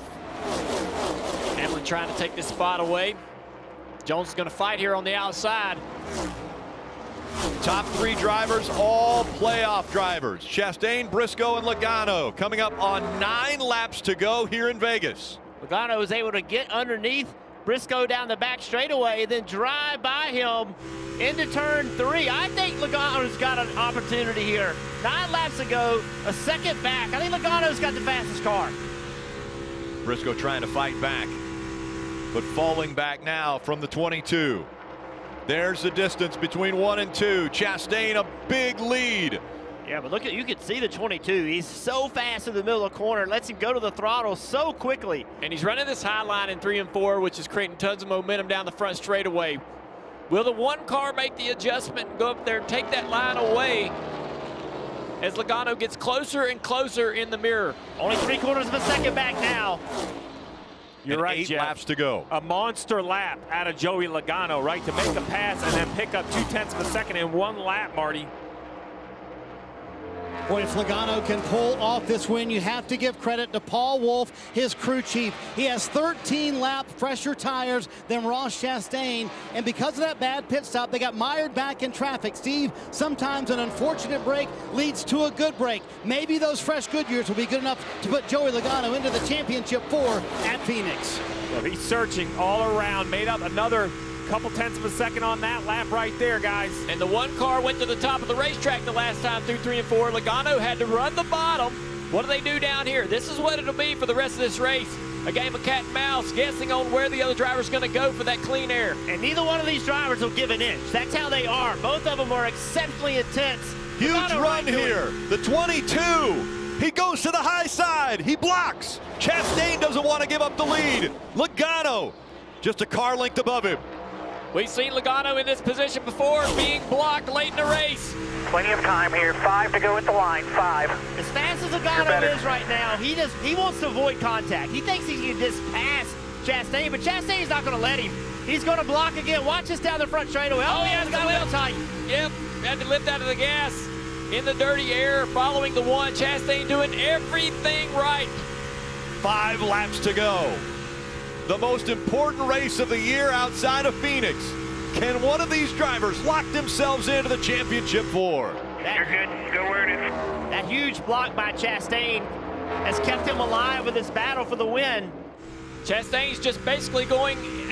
Hamlin trying to take this spot away. Jones is going to fight here on the outside. Top 3 drivers, all playoff drivers. Chastain, Briscoe, and Logano coming up on 9 laps to go here in Vegas. Logano was able to get underneath Briscoe down the back straightaway, then drive by him into turn 3. I think Logano's got an opportunity here. 9 laps ago, a second back. I think Logano's got the fastest car. Briscoe trying to fight back, but falling back now from the 22. There's the distance between 1 and 2. Chastain a big lead. Yeah, but look at, you can see the 22. He's so fast in the middle of the corner, lets him go to the throttle so quickly. And he's running this high line in 3 and 4, which is creating tons of momentum down the front straightaway. Will the one car make the adjustment and go up there and take that line away? as Logano gets closer and closer in the mirror. Only 3/4 of a second back now. You're right, 8 Jeff. laps to go. A monster lap out of Joey Logano, right, to make a pass and then pick up 0.2 of a second in 1 lap, Marty. Boy, if Logano can pull off this win, you have to give credit to Paul Wolf, his crew chief. He has 13 lap fresher tires than Ross Chastain, and because of that bad pit stop, they got mired back in traffic. Steve, sometimes an unfortunate break leads to a good break. Maybe those fresh Goodyears will be good enough to put Joey Logano into the championship 4 at Phoenix. Well, he's searching all around, made up another couple tenths of a second on that lap right there, guys. And the 1 car went to the top of the racetrack the last time through 3 and 4. Logano had to run the bottom. What do they do down here? This is what it'll be for the rest of this race. A game of cat and mouse, guessing on where the other driver's going to go for that clean air. And neither one of these drivers will give an inch. That's how they are. Both of them are exceptionally intense. Huge Logano run right here. The 22. He goes to the high side. He blocks. Chastain doesn't want to give up the lead. Logano just a car length above him. We've seen Logano in this position before, being blocked late in the race. Plenty of time here. 5 to go at the line. 5. As fast as Logano is right now, he wants to avoid contact. He thinks he can just pass Chastain, but Chastain's not going to let him. He's going to block again. Watch this down the front straightaway. Oh, he has got a little tight. Yep, had to lift out of the gas in the dirty air following the 1. Chastain doing everything right. 5 laps to go. The most important race of the year outside of Phoenix. Can one of these drivers lock themselves into the championship 4? You're good. Go where it is. That huge block by Chastain has kept him alive with this battle for the win. Chastain's just basically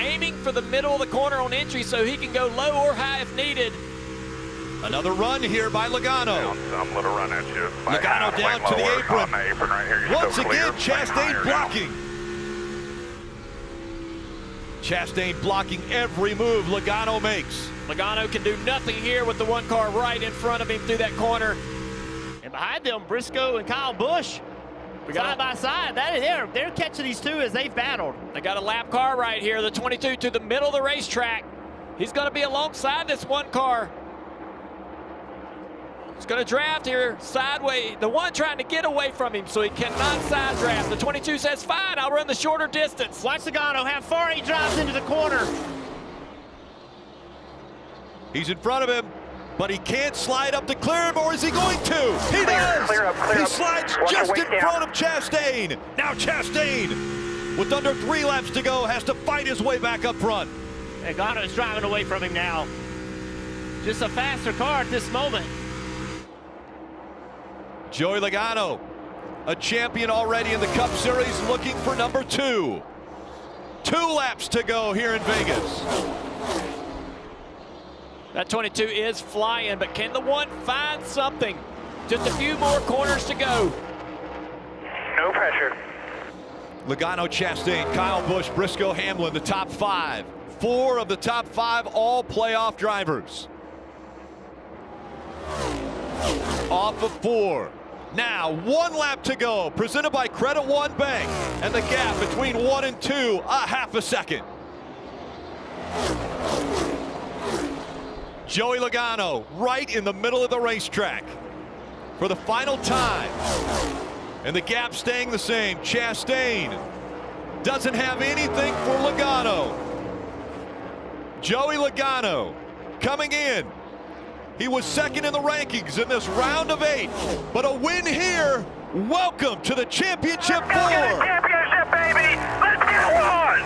aiming for the middle of the corner on entry so he can go low or high if needed. Another run here by Logano. Some little run at you. Logano down to the apron. On the apron right here. You're Once still again, clear. Chastain blocking. Chastain blocking every move Logano makes. Logano can do nothing here with the 1 car right in front of him through that corner. And behind them, Briscoe and Kyle Busch, side by side. They're catching these two as they've battled. They got a lap car right here, the 22 to the middle of the racetrack. He's going to be alongside this 1 car. He's going to draft here sideways. The 1 trying to get away from him, so he cannot side draft. The 22 says, fine, I'll run the shorter distance. Watch Logano how far he drives into the corner. He's in front of him, but he can't slide up to clear him, or is he going to? He does! Clear up. He slides just in front of Chastain. Now Chastain, with under 3 laps to go, has to fight his way back up front. Logano is driving away from him now. Just a faster car at this moment. Joey Logano, a champion already in the Cup Series, looking for number 2. 2 laps to go here in Vegas. That 22 is flying, but can the 1 find something? Just a few more corners to go. No pressure. Logano, Chastain, Kyle Busch, Briscoe, Hamlin, the top 5. 4 of the top 5 all playoff drivers. Off of 4. Now 1 lap to go, presented by Credit One Bank, and the gap between 1 and 2, a half a second. Joey Logano right in the middle of the racetrack for the final time, and the gap staying the same. Chastain doesn't have anything for Logano. Joey Logano coming in. He was second in the rankings in this round of 8, but a win here. Welcome to the championship 4. Championship, baby. Let's get one.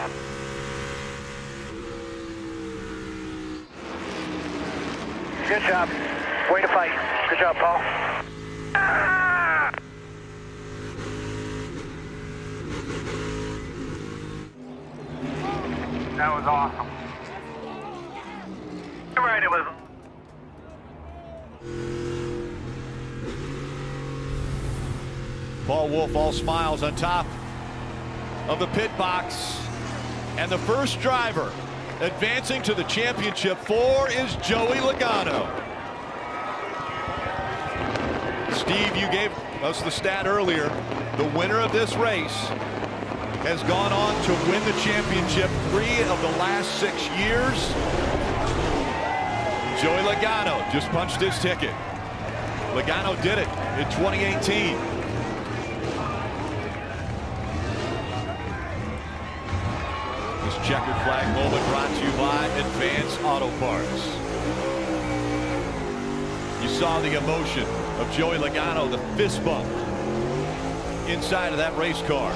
Good job. Way to fight. Good job, Paul. That was awesome. You're right, it was. Paul Wolf all smiles on top of the pit box. And the first driver advancing to the championship 4 is Joey Logano. Steve, you gave us the stat earlier. The winner of this race has gone on to win the championship 3 of the last 6 years. Joey Logano just punched his ticket. Logano did it in 2018. This checkered flag moment brought to you by Advance Auto Parts. You saw the emotion of Joey Logano, the fist bump inside of that race car.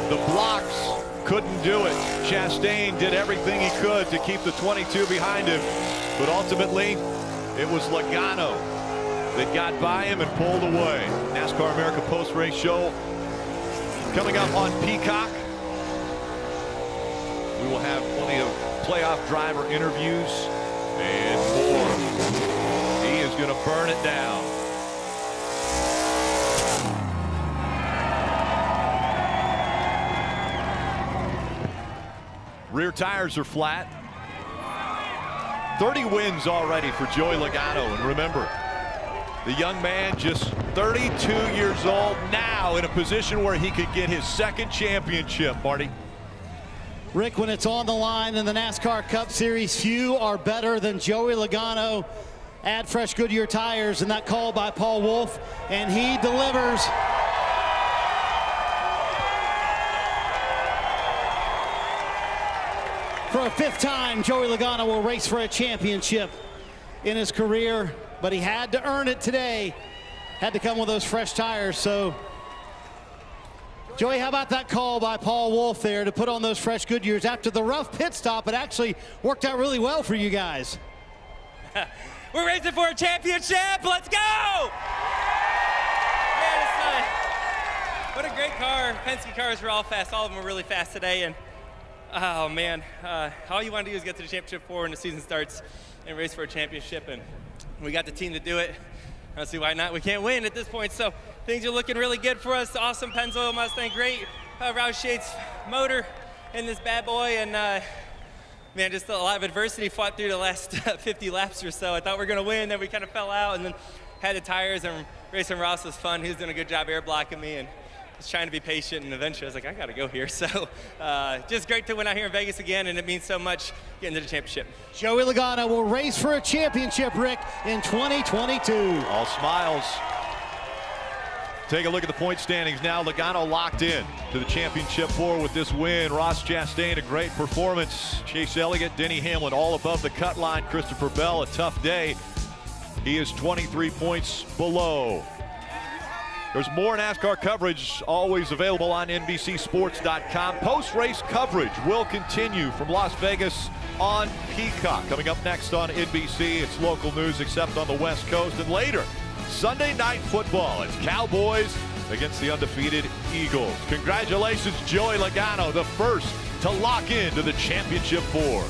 The blocks couldn't do it. Chastain did everything he could to keep the 22 behind him, but ultimately it was Logano that got by him and pulled away. NASCAR America post-race show coming up on Peacock. We will have plenty of playoff driver interviews and more. He is going to burn it down. Rear tires are flat. 30 wins already for Joey Logano. And remember, the young man just 32 years old, now in a position where he could get his second championship, Marty. Rick, when it's on the line in the NASCAR Cup Series, few are better than Joey Logano. Add fresh Goodyear tires, and that call by Paul Wolfe, and he delivers. For a fifth time, Joey Logano will race for a championship in his career, but he had to earn it today. Had to come with those fresh tires. So, Joey, how about that call by Paul Wolfe there to put on those fresh Goodyears after the rough pit stop? It actually worked out really well for you guys. We're racing for a championship. Let's go! Man, what a great car. Penske cars were all fast. All of them were really fast today. And oh man, all you want to do is get to the championship 4 when the season starts and race for a championship, and we got the team to do it. I don't see why not. We can't win at this point, so things are looking really good for us. Awesome Pennzoil Mustang, great Roush Yates motor in this bad boy, and man, just a lot of adversity fought through the last 50 laps or so. I thought we were going to win, then we kind of fell out, and then had the tires, and racing Ross was fun. He was doing a good job air blocking me, and just trying to be patient, and eventually I was like, I got to go here. So just great to win out here in Vegas again, and it means so much getting to the championship. Joey Logano will race for a championship, Rick, in 2022. All smiles. Take a look at the point standings now. Logano locked in to the championship 4 with this win. Ross Chastain, a great performance. Chase Elliott, Denny Hamlin, all above the cut line. Christopher Bell, a tough day. He is 23 points below. There's more NASCAR coverage always available on NBCSports.com. Post-race coverage will continue from Las Vegas on Peacock. Coming up next on NBC, it's local news except on the West Coast. And later, Sunday Night Football. It's Cowboys against the undefeated Eagles. Congratulations, Joey Logano, the first to lock into the championship 4.